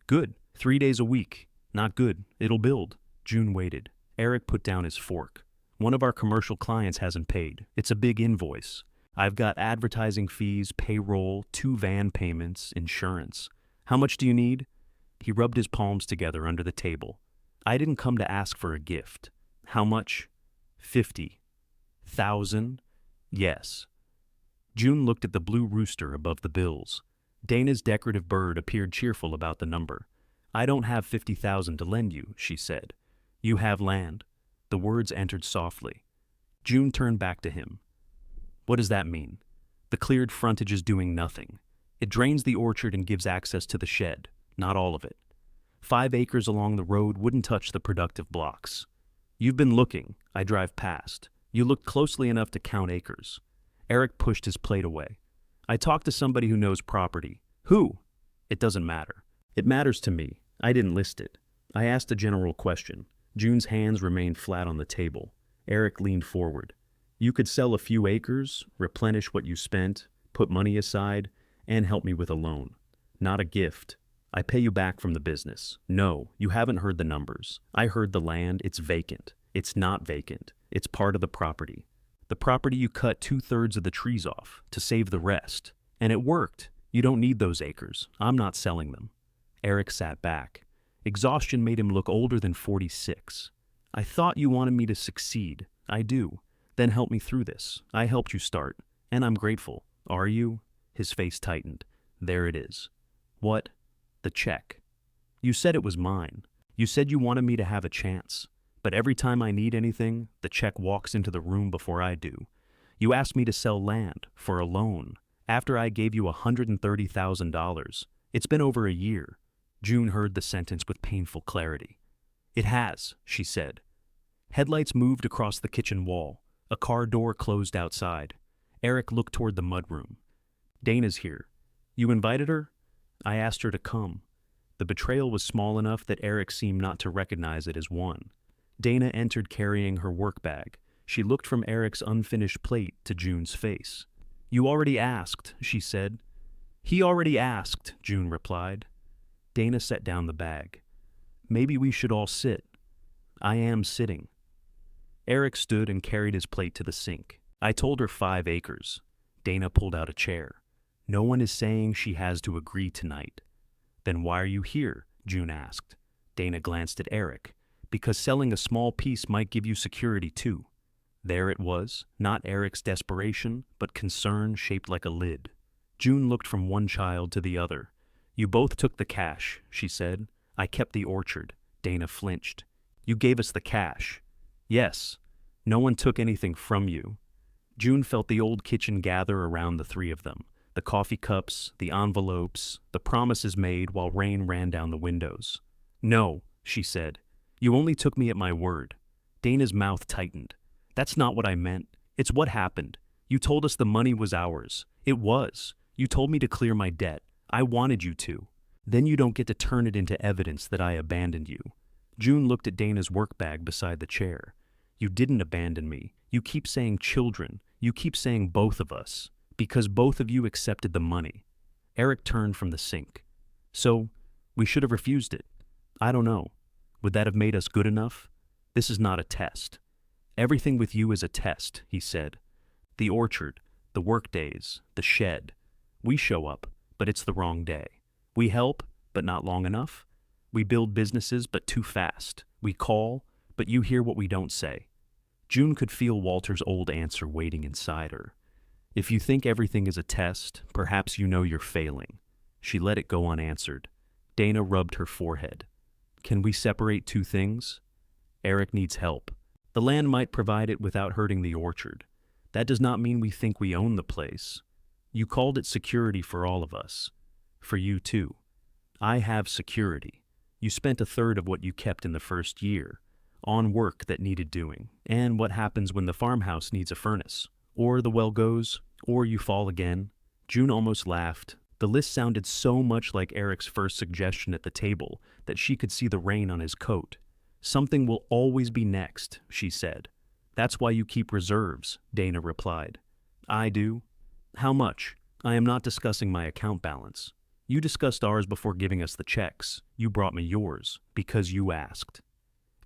"Good. 3 days a week." "Not good. It'll build." June waited. Eric put down his fork. "One of our commercial clients hasn't paid. It's a big invoice. I've got advertising fees, payroll, 2 van payments, insurance. How much do you need?" He rubbed his palms together under the table. "I didn't come to ask for a gift." "How much?" 50,000. "Yes." June looked at the blue rooster above the bills. Dana's decorative bird appeared cheerful about the number. "I don't have 50,000 to lend you," she said. "You have land." The words entered softly. June turned back to him. "What does that mean?" "The cleared frontage is doing nothing. It drains the orchard and gives access to the shed, not all of it. 5 acres along the road wouldn't touch the productive blocks. You've been looking. I drive past. You looked closely enough to count acres." Eric pushed his plate away. "I talked to somebody who knows property." "Who?" "It doesn't matter." "It matters to me. I didn't list it. I asked a general question." June's hands remained flat on the table. Eric leaned forward. "You could sell a few acres, replenish what you spent, put money aside, and help me with a loan. Not a gift. I pay you back from the business." "No, you haven't heard the numbers. I heard the land. It's vacant." "It's not vacant. It's part of the property. The property you cut 2/3 of the trees off to save the rest. And it worked. You don't need those acres. I'm not selling them." Eric sat back. Exhaustion made him look older than 46. I thought you wanted me to succeed. I do. Then help me through this. I helped you start, and I'm grateful. Are you? His face tightened. There it is. What? The check. You said it was mine. You said you wanted me to have a chance. But every time I need anything, the check walks into the room before I do. You asked me to sell land for a loan after I gave you $130,000. It's been over a year. June heard the sentence with painful clarity. It has, she said. Headlights moved across the kitchen wall. A car door closed outside. Eric looked toward the mudroom. Dana's here. You invited her? I asked her to come. The betrayal was small enough that Eric seemed not to recognize it as one. Dana entered carrying her work bag. She looked from Eric's unfinished plate to June's face. You already asked, she said. He already asked, June replied. Dana set down the bag. Maybe we should all sit. I am sitting. Eric stood and carried his plate to the sink. I told her 5 acres. Dana pulled out a chair. No one is saying she has to agree tonight. Then why are you here? June asked. Dana glanced at Eric. Because selling a small piece might give you security too. There it was, not Eric's desperation, but concern shaped like a lid. June looked from one child to the other. You both took the cash, she said. I kept the orchard. Dana flinched. You gave us the cash. Yes. No one took anything from you. June felt the old kitchen gather around the 3 of them. The coffee cups, the envelopes, the promises made while rain ran down the windows. No, she said. You only took me at my word. Dana's mouth tightened. That's not what I meant. It's what happened. You told us the money was ours. It was. You told me to clear my debt. I wanted you to. Then you don't get to turn it into evidence that I abandoned you. June looked at Dana's work bag beside the chair. You didn't abandon me. You keep saying children. You keep saying both of us. Because both of you accepted the money. Eric turned from the sink. So, we should have refused it. I don't know. Would that have made us good enough? This is not a test. Everything with you is a test, he said. The orchard, the work days, the shed. We show up, but it's the wrong day. We help, but not long enough. We build businesses, but too fast. We call, but you hear what we don't say. June could feel Walter's old answer waiting inside her. If you think everything is a test, perhaps you know you're failing. She let it go unanswered. Dana rubbed her forehead. Can we separate 2 things? Eric needs help. The land might provide it without hurting the orchard. That does not mean we think we own the place. You called it security for all of us. For you too. I have security. You spent 1/3 of what you kept in the first year on work that needed doing. And what happens when the farmhouse needs a furnace? Or the well goes, or you fall again. June almost laughed. The list sounded so much like Eric's first suggestion at the table that she could see the rain on his coat. Something will always be next, she said. That's why you keep reserves, Dana replied. I do? How much? I am not discussing my account balance. You discussed ours before giving us the checks. You brought me yours, because you asked.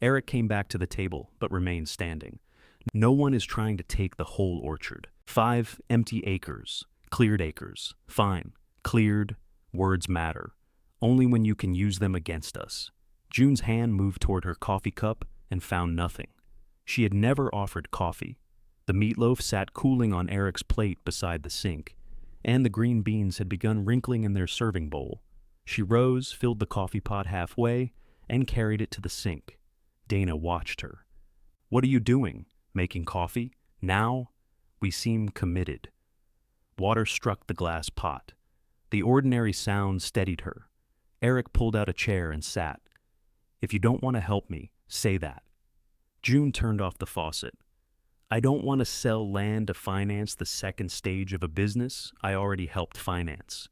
Eric came back to the table, but remained standing. No one is trying to take the whole orchard. 5 empty acres. Cleared acres. Fine. Cleared. Words matter. Only when you can use them against us. June's hand moved toward her coffee cup and found nothing. She had never offered coffee. The meatloaf sat cooling on Eric's plate beside the sink, and the green beans had begun wrinkling in their serving bowl. She rose, filled the coffee pot halfway, and carried it to the sink. Dana watched her. What are you doing? Making coffee? Now? We seem committed. Water struck the glass pot. The ordinary sound steadied her. Eric pulled out a chair and sat. If you don't want to help me, say that. June turned off the faucet. I don't want to sell land to finance the second stage of a business I already helped finance.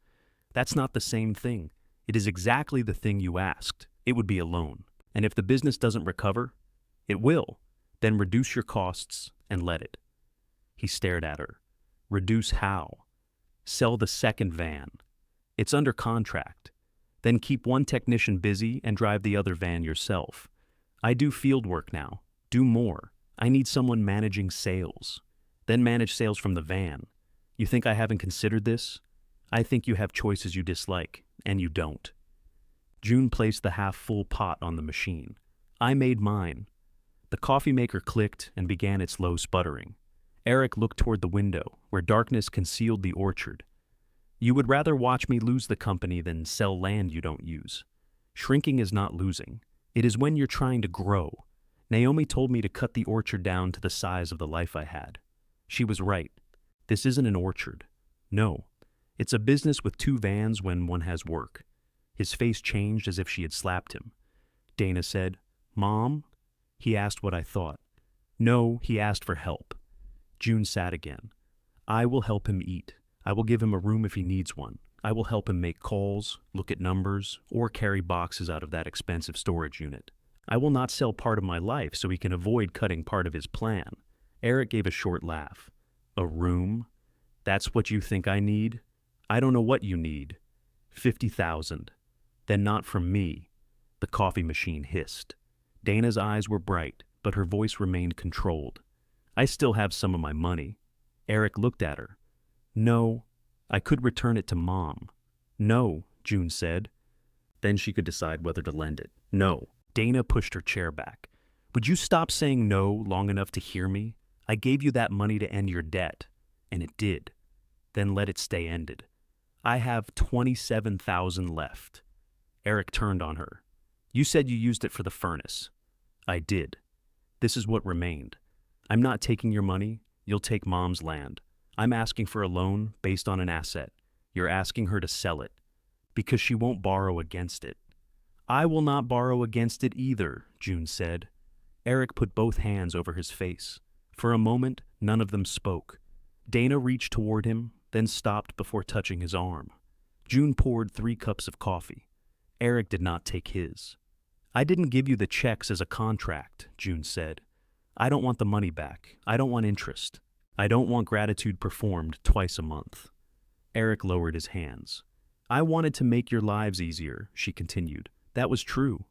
That's not the same thing. It is exactly the thing you asked. It would be a loan. And if the business doesn't recover, it will. Then reduce your costs and let it. He stared at her. Reduce how? Sell the second van. It's under contract. Then keep one technician busy and drive the other van yourself. I do field work now. Do more. I need someone managing sales. Then manage sales from the van. You think I haven't considered this? I think you have choices you dislike, and you don't. June placed the half-full pot on the machine. I made mine. The coffee maker clicked and began its low sputtering. Eric looked toward the window, where darkness concealed the orchard. You would rather watch me lose the company than sell land you don't use. Shrinking is not losing. It is when you're trying to grow. Naomi told me to cut the orchard down to the size of the life I had. She was right. This isn't an orchard. No. It's a business with 2 vans when one has work. His face changed as if she had slapped him. Dana said, "Mom?" He asked what I thought. No, he asked for help. June sat again. I will help him eat. I will give him a room if he needs one. I will help him make calls, look at numbers, or carry boxes out of that expensive storage unit. I will not sell part of my life so he can avoid cutting part of his plan. Eric gave a short laugh. A room? That's what you think I need? I don't know what you need. 50,000. Then not from me. The coffee machine hissed. Dana's eyes were bright, but her voice remained controlled. I still have some of my money. Eric looked at her. No, I could return it to Mom. No, June said. Then she could decide whether to lend it. No. Dana pushed her chair back. Would you stop saying no long enough to hear me? I gave you that money to end your debt, and it did. Then let it stay ended. I have 27,000 left. Eric turned on her. You said you used it for the furnace. I did. This is what remained. I'm not taking your money. You'll take Mom's land. I'm asking for a loan based on an asset. You're asking her to sell it because she won't borrow against it. I will not borrow against it either, June said. Eric put both hands over his face. For a moment, none of them spoke. Dana reached toward him, then stopped before touching his arm. June poured 3 cups of coffee. Eric did not take his. I didn't give you the checks as a contract, June said. I don't want the money back. I don't want interest. I don't want gratitude performed twice a month. Eric lowered his hands. I wanted to make your lives easier, she continued. That was true.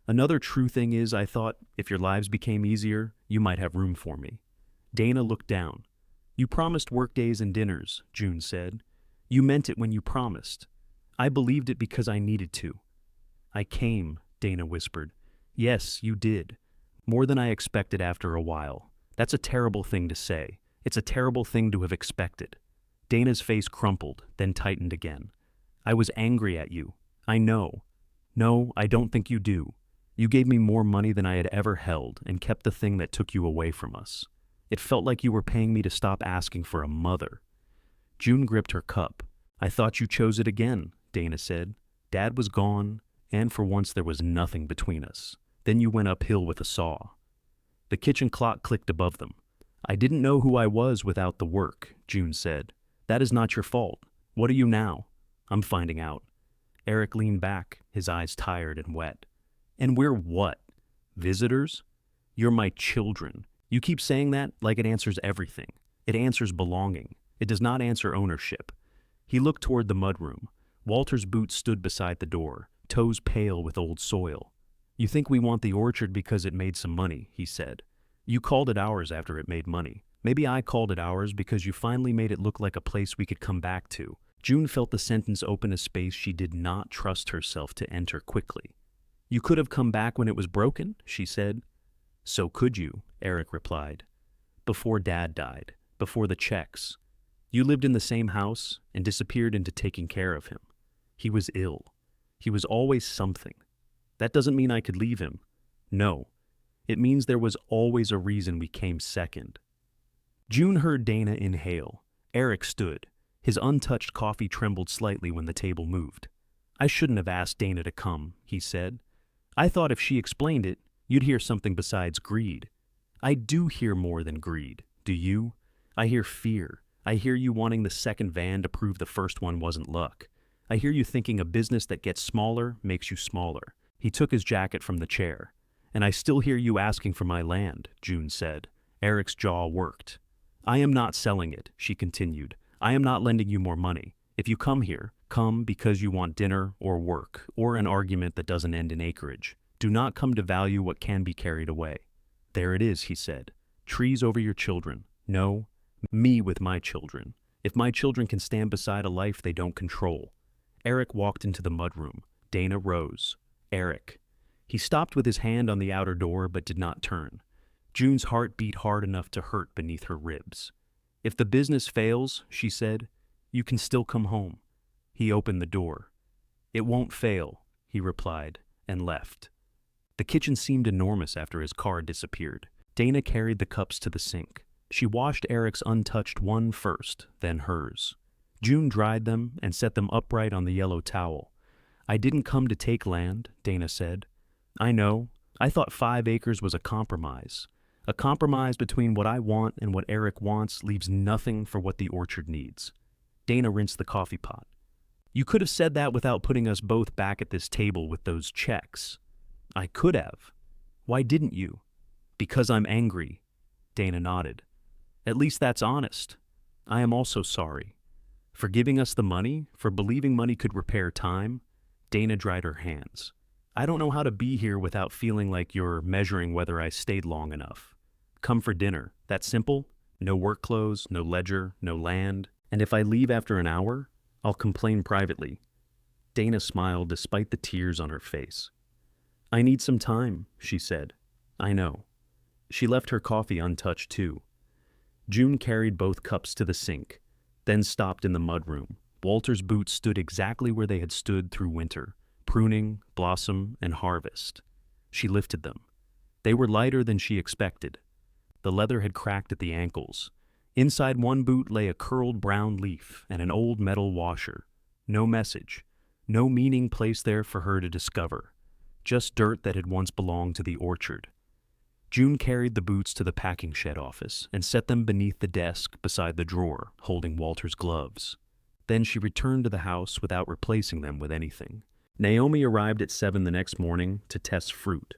Another true thing is I thought if your lives became easier, you might have room for me. Dana looked down. You promised workdays and dinners, June said. You meant it when you promised. I believed it because I needed to. I came, Dana whispered. Yes, you did. More than I expected after a while. That's a terrible thing to say. It's a terrible thing to have expected. Dana's face crumpled, then tightened again. I was angry at you. I know. No, I don't think you do. You gave me more money than I had ever held and kept the thing that took you away from us. It felt like you were paying me to stop asking for a mother. June gripped her cup. I thought you chose it again, Dana said. Dad was gone, and for once there was nothing between us. Then you went uphill with a saw. The kitchen clock clicked above them. I didn't know who I was without the work, June said. That is not your fault. What are you now? I'm finding out. Eric leaned back, his eyes tired and wet. And we're what? Visitors? You're my children. You keep saying that like it answers everything. It answers belonging. It does not answer ownership. He looked toward the mudroom. Walter's boots stood beside the door, toes pale with old soil. You think we want the orchard because it made some money, he said. You called it ours after it made money. Maybe I called it ours because you finally made it look like a place we could come back to. June felt the sentence open a space she did not trust herself to enter quickly. You could have come back when it was broken, she said. So could you, Eric replied. Before Dad died, before the checks. You lived in the same house and disappeared into taking care of him. He was ill. He was always something. That doesn't mean I could leave him. No. It means there was always a reason we came second. June heard Dana inhale. Eric stood. His untouched coffee trembled slightly when the table moved. I shouldn't have asked Dana to come, he said. I thought if she explained it, you'd hear something besides greed. I do hear more than greed. Do you? I hear fear. I hear you wanting the second van to prove the first one wasn't luck. I hear you thinking a business that gets smaller makes you smaller. He took his jacket from the chair. And I still hear you asking for my land, June said. Eric's jaw worked. I am not selling it, she continued. I am not lending you more money. If you come here, come because you want dinner or work or an argument that doesn't end in acreage. Do not come to value what can be carried away. There it is, he said. Trees over your children. No, me with my children. If my children can stand beside a life they don't control. Eric walked into the mudroom. Dana rose. Eric. He stopped with his hand on the outer door but did not turn. June's heart beat hard enough to hurt beneath her ribs. If the business fails, she said, you can still come home. He opened the door. It won't fail, he replied, and left. The kitchen seemed enormous after his car disappeared. Dana carried the cups to the sink. She washed Eric's untouched one first, then hers. June dried them and set them upright on the yellow towel. I didn't come to take land, Dana said. I know. I thought 5 acres was a compromise. A compromise between what I want and what Eric wants leaves nothing for what the orchard needs. Dana rinsed the coffee pot. You could have said that without putting us both back at this table with those checks. I could have. Why didn't you? Because I'm angry. Dana nodded. At least that's honest. I am also sorry. For giving us the money, for believing money could repair time. Dana dried her hands. I don't know how to be here without feeling like you're measuring whether I stayed long enough. Come for dinner. That simple? No work clothes, no ledger, no land. And if I leave after an hour, I'll complain privately. Dana smiled despite the tears on her face. I need some time, she said. I know. She left her coffee untouched too. June carried both cups to the sink, then stopped in the mudroom. Walter's boots stood exactly where they had stood through winter, pruning, blossom, and harvest. She lifted them. They were lighter than she expected. The leather had cracked at the ankles. Inside one boot lay a curled brown leaf and an old metal washer. No message, no meaning placed there for her to discover. Just dirt that had once belonged to the orchard. June carried the boots to the packing shed office and set them beneath the desk beside the drawer, holding Walter's gloves. Then she returned to the house without replacing them with anything. Naomi arrived at 7 the next morning to test fruit.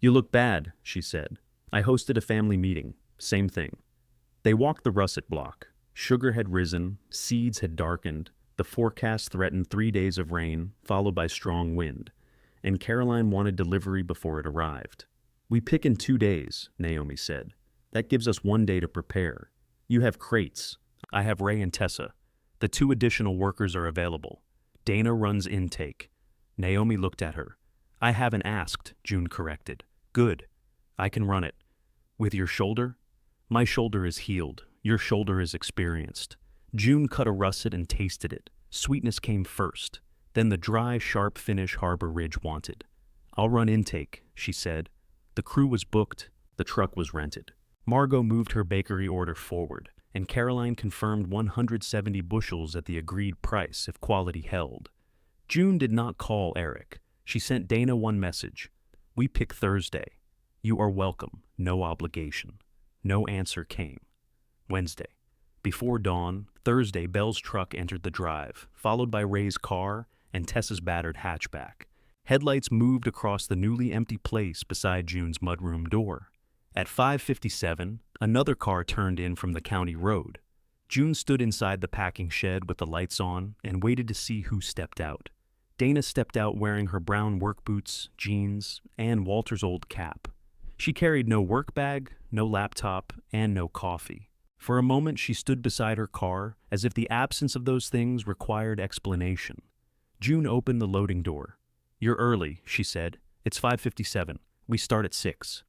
You look bad, she said. I hosted a family meeting. Same thing. They walked the russet block. Sugar had risen, seeds had darkened, the forecast threatened 3 days of rain, followed by strong wind, and Caroline wanted delivery before it arrived. We pick in 2 days, Naomi said. That gives us 1 day to prepare. You have crates. I have Ray and Tessa. The 2 additional workers are available. Dana runs intake. Naomi looked at her. I haven't asked, June corrected. Good. I can run it. With your shoulder? My shoulder is healed. Your shoulder is experienced. June cut a russet and tasted it. Sweetness came first, then the dry, sharp finish Harbor Ridge wanted. I'll run intake, she said. The crew was booked. The truck was rented. Margot moved her bakery order forward, and Caroline confirmed 170 bushels at the agreed price if quality held. June did not call Eric. She sent Dana one message. We pick Thursday. You are welcome. No obligation. No answer came. Wednesday. Before dawn, Thursday, Belle's truck entered the drive, followed by Ray's car and Tessa's battered hatchback. Headlights moved across the newly empty place beside June's mudroom door. At 5:57, another car turned in from the county road. June stood inside the packing shed with the lights on and waited to see who stepped out. Dana stepped out wearing her brown work boots, jeans, and Walter's old cap. She carried no work bag, no laptop, and no coffee. For a moment she stood beside her car as if the absence of those things required explanation. June opened the loading door. You're early, she said. It's 5:57. We start at 6.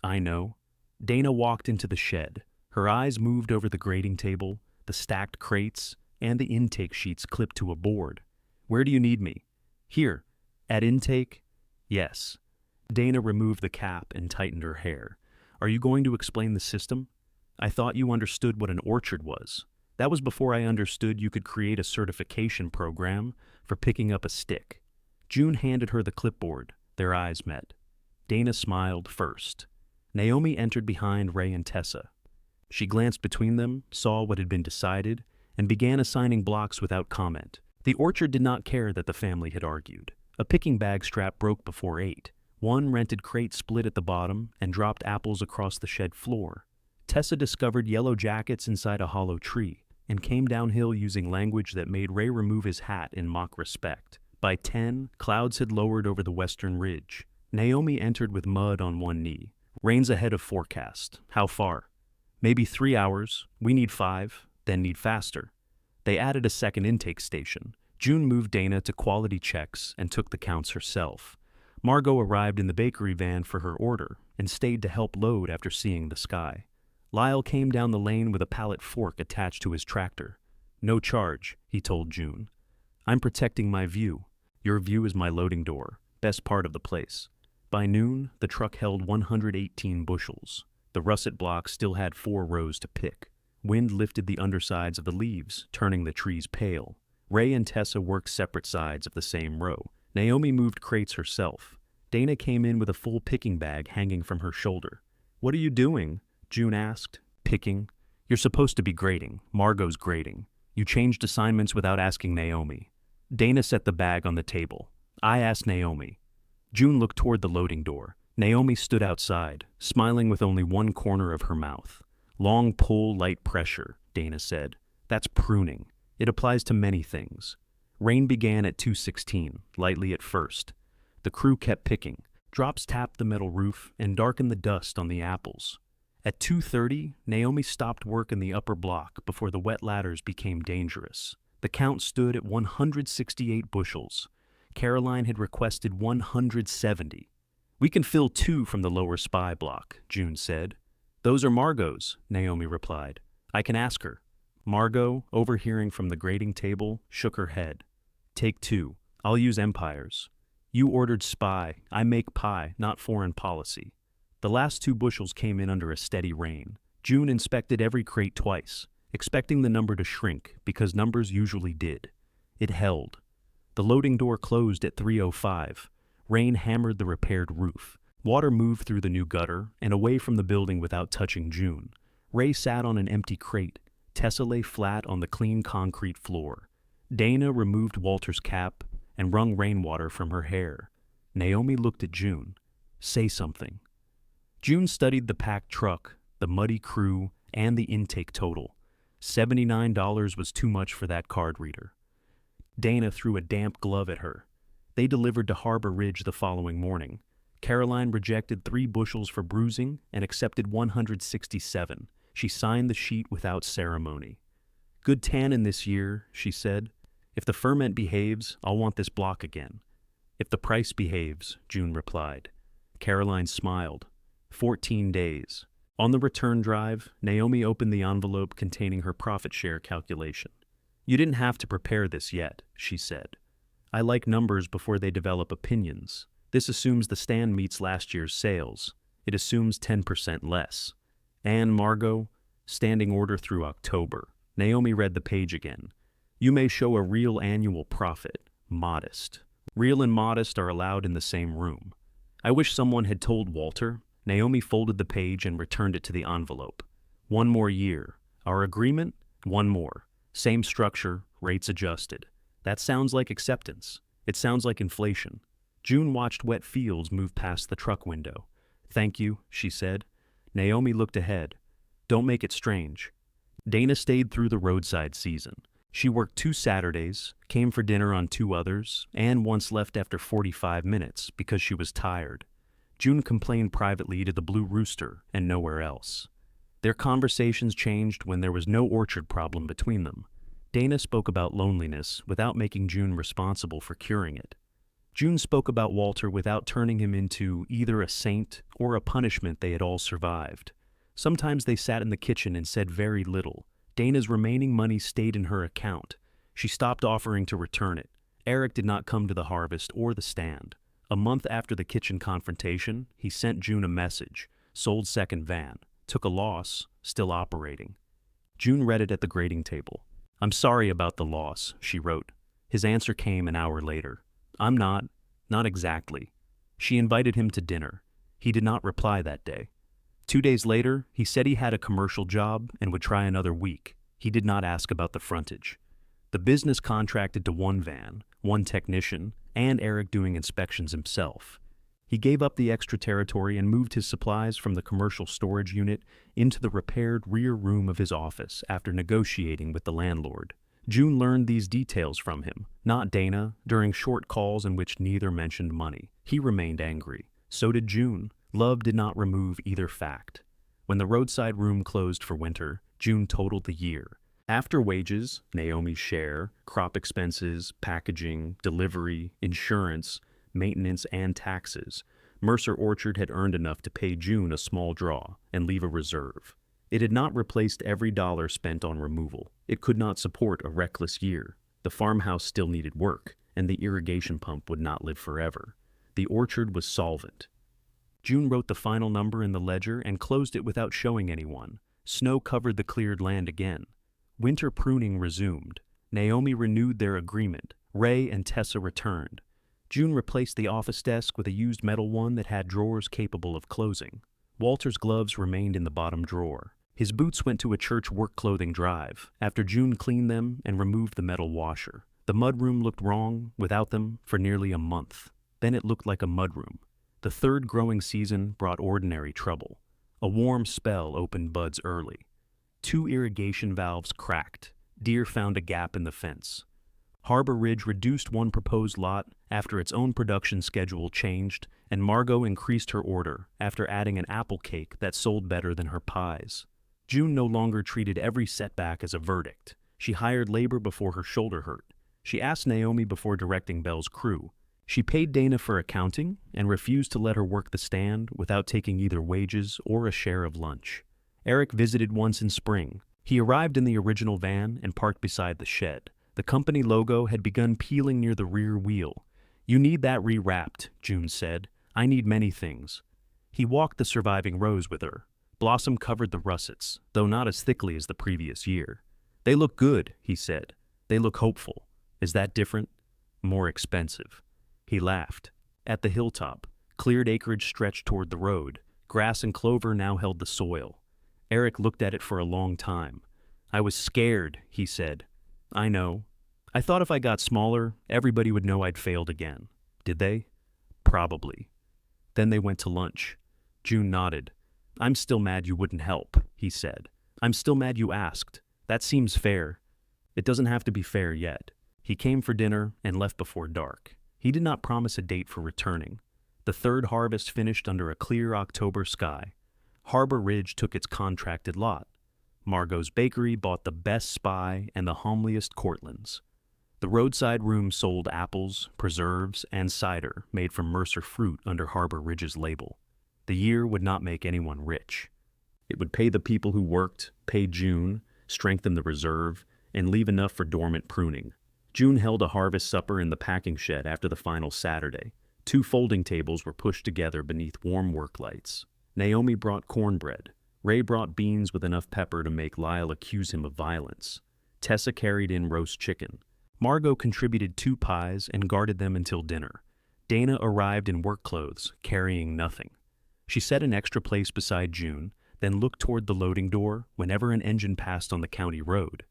I know. Dana walked into the shed. Her eyes moved over the grading table, the stacked crates, and the intake sheets clipped to a board. Where do you need me? Here. At intake? Yes. Dana removed the cap and tightened her hair. Are you going to explain the system? I thought you understood what an orchard was. That was before I understood you could create a certification program for picking up a stick. June handed her the clipboard. Their eyes met. Dana smiled first. Naomi entered behind Ray and Tessa. She glanced between them, saw what had been decided, and began assigning blocks without comment. The orchard did not care that the family had argued. A picking bag strap broke before 8. One rented crate split at the bottom and dropped apples across the shed floor. Tessa discovered yellow jackets inside a hollow tree and came downhill using language that made Ray remove his hat in mock respect. By 10, clouds had lowered over the western ridge. Naomi entered with mud on one knee. Rain's ahead of forecast. How far? Maybe 3 hours. We need 5, then need faster. They added a second intake station. June moved Dana to quality checks and took the counts herself. Margot arrived in the bakery van for her order and stayed to help load after seeing the sky. Lyle came down the lane with a pallet fork attached to his tractor. "No charge," he told June. "I'm protecting my view. Your view is my loading door, best part of the place." By noon, the truck held 118 bushels. The russet block still had 4 rows to pick. Wind lifted the undersides of the leaves, turning the trees pale. Ray and Tessa worked separate sides of the same row. Naomi moved crates herself. Dana came in with a full picking bag hanging from her shoulder. "What are you doing?" June asked. "Picking. You're supposed to be grading. Margot's grading. You changed assignments without asking Naomi." Dana set the bag on the table. "I asked Naomi." June looked toward the loading door. Naomi stood outside, smiling with only one corner of her mouth. "Long pull, light pressure," Dana said. "That's pruning. It applies to many things." Rain began at 2:16, lightly at first. The crew kept picking. Drops tapped the metal roof and darkened the dust on the apples. At 2:30, Naomi stopped work in the upper block before the wet ladders became dangerous. The count stood at 168 bushels. Caroline had requested 170. "We can fill 2 from the lower spy block," June said. "Those are Margot's," Naomi replied. "I can ask her." Margot, overhearing from the grading table, shook her head. "Take 2. I'll use Empires. You ordered spy. I make pie, not foreign policy." The last 2 bushels came in under a steady rain. June inspected every crate twice, expecting the number to shrink because numbers usually did. It held. The loading door closed at 3:05. Rain hammered the repaired roof. Water moved through the new gutter and away from the building without touching June. Ray sat on an empty crate. Tessa lay flat on the clean concrete floor. Dana removed Walter's cap and wrung rainwater from her hair. Naomi looked at June. "Say something." June studied the packed truck, the muddy crew, and the intake total. $79 was too much for that card reader. Dana threw a damp glove at her. They delivered to Harbor Ridge the following morning. Caroline rejected 3 bushels for bruising and accepted 167. She signed the sheet without ceremony. "Good tannin this year," she said. "If the ferment behaves, I'll want this block again." "If the price behaves," June replied. Caroline smiled. 14 days. On the return drive, Naomi opened the envelope containing her profit share calculation. "You didn't have to prepare this yet," she said. "I like numbers before they develop opinions. This assumes the stand meets last year's sales. It assumes 10% less. And Margot, standing order through October." Naomi read the page again. "You may show a real annual profit. Modest. Real and modest are allowed in the same room." I wish someone had told Walter. Naomi folded the page and returned it to the envelope. "1 more year. Our agreement? 1 more. Same structure, rates adjusted." That sounds like acceptance. It sounds like inflation. June watched wet fields move past the truck window. "Thank you," she said. Naomi looked ahead. "Don't make it strange." Dana stayed through the roadside season. She worked 2 Saturdays, came for dinner on 2 others, and once left after 45 minutes because she was tired. June complained privately to the Blue Rooster and nowhere else. Their conversations changed when there was no orchard problem between them. Dana spoke about loneliness without making June responsible for curing it. June spoke about Walter without turning him into either a saint or a punishment they had all survived. Sometimes they sat in the kitchen and said very little. Dana's remaining money stayed in her account. She stopped offering to return it. Eric did not come to the harvest or the stand. A month after the kitchen confrontation, he sent June a message. Sold second van. Took a loss. Still operating. June read it at the grading table. "I'm sorry about the loss," she wrote. His answer came an hour later. "I'm not exactly." She invited him to dinner. He did not reply that day. 2 days later, he said he had a commercial job and would try another week. He did not ask about the frontage. The business contracted to 1 van, 1 technician, and Eric doing inspections himself. He gave up the extra territory and moved his supplies from the commercial storage unit into the repaired rear room of his office after negotiating with the landlord. June learned these details from him, not Dana, during short calls in which neither mentioned money. He remained angry. So did June. Love did not remove either fact. When the roadside room closed for winter, June totaled the year. After wages, Naomi's share, crop expenses, packaging, delivery, insurance, maintenance, and taxes, Mercer Orchard had earned enough to pay June a small draw and leave a reserve. It had not replaced every dollar spent on removal. It could not support a reckless year. The farmhouse still needed work, and the irrigation pump would not live forever. The orchard was solvent. June wrote the final number in the ledger and closed it without showing anyone. Snow covered the cleared land again. Winter pruning resumed. Naomi renewed their agreement. Ray and Tessa returned. June replaced the office desk with a used metal one that had drawers capable of closing. Walter's gloves remained in the bottom drawer. His boots went to a church work clothing drive, after June cleaned them and removed the metal washer. The mudroom looked wrong, without them, for nearly a month. Then it looked like a mudroom. The third growing season brought ordinary trouble. A warm spell opened buds early. 2 irrigation valves cracked. Deer found a gap in the fence. Harbor Ridge reduced one proposed lot after its own production schedule changed, and Margot increased her order after adding an apple cake that sold better than her pies. June no longer treated every setback as a verdict. She hired labor before her shoulder hurt. She asked Naomi before directing Belle's crew. She paid Dana for accounting and refused to let her work the stand without taking either wages or a share of lunch. Eric visited once in spring. He arrived in the original van and parked beside the shed. The company logo had begun peeling near the rear wheel. "You need that rewrapped," June said. "I need many things." He walked the surviving rows with her. Blossom covered the russets, though not as thickly as the previous year. "They look good," he said. "They look hopeful. Is that different? More expensive." He laughed. At the hilltop, cleared acreage stretched toward the road. Grass and clover now held the soil. Eric looked at it for a long time. "I was scared," he said. "I know. I thought if I got smaller, everybody would know I'd failed again." "Did they?" "Probably." Then they went to lunch. June nodded. "I'm still mad you wouldn't help," he said. "I'm still mad you asked. That seems fair." "It doesn't have to be fair yet." He came for dinner and left before dark. He did not promise a date for returning. The third harvest finished under a clear October sky. Harbor Ridge took its contracted lot. Margot's Bakery bought the best Spy and the homeliest Cortlands. The roadside room sold apples, preserves, and cider made from Mercer fruit under Harbor Ridge's label. The year would not make anyone rich. It would pay the people who worked, pay June, strengthen the reserve, and leave enough for dormant pruning. June held a harvest supper in the packing shed after the final Saturday. 2 folding tables were pushed together beneath warm work lights. Naomi brought cornbread. Ray brought beans with enough pepper to make Lyle accuse him of violence. Tessa carried in roast chicken. Margot contributed 2 pies and guarded them until dinner. Dana arrived in work clothes, carrying nothing. She set an extra place beside June, then looked toward the loading door whenever an engine passed on the county road.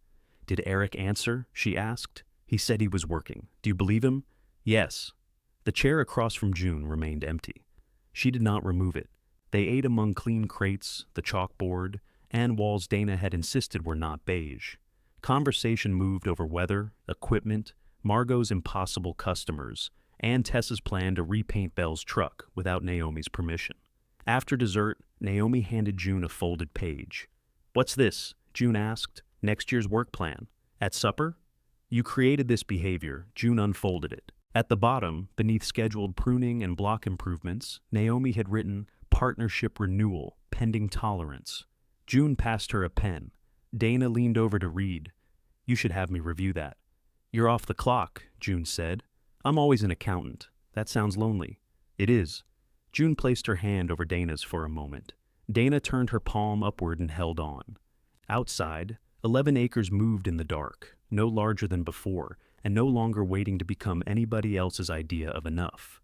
"Did Eric answer?" she asked. "He said he was working. Do you believe him?" "Yes." The chair across from June remained empty. She did not remove it. They ate among clean crates, the chalkboard, and walls Dana had insisted were not beige. Conversation moved over weather, equipment, Margot's impossible customers, and Tessa's plan to repaint Belle's truck without Naomi's permission. After dessert, Naomi handed June a folded page. "What's this?" June asked. "Next year's work plan." "At supper?" "You created this behavior." June unfolded it. At the bottom, beneath scheduled pruning and block improvements, Naomi had written, "Partnership renewal, pending tolerance." June passed her a pen. Dana leaned over to read. "You should have me review that." "You're off the clock," June said. "I'm always an accountant. That sounds lonely." "It is." June placed her hand over Dana's for a moment. Dana turned her palm upward and held on. Outside, 11 acres moved in the dark, no larger than before, and no longer waiting to become anybody else's idea of enough.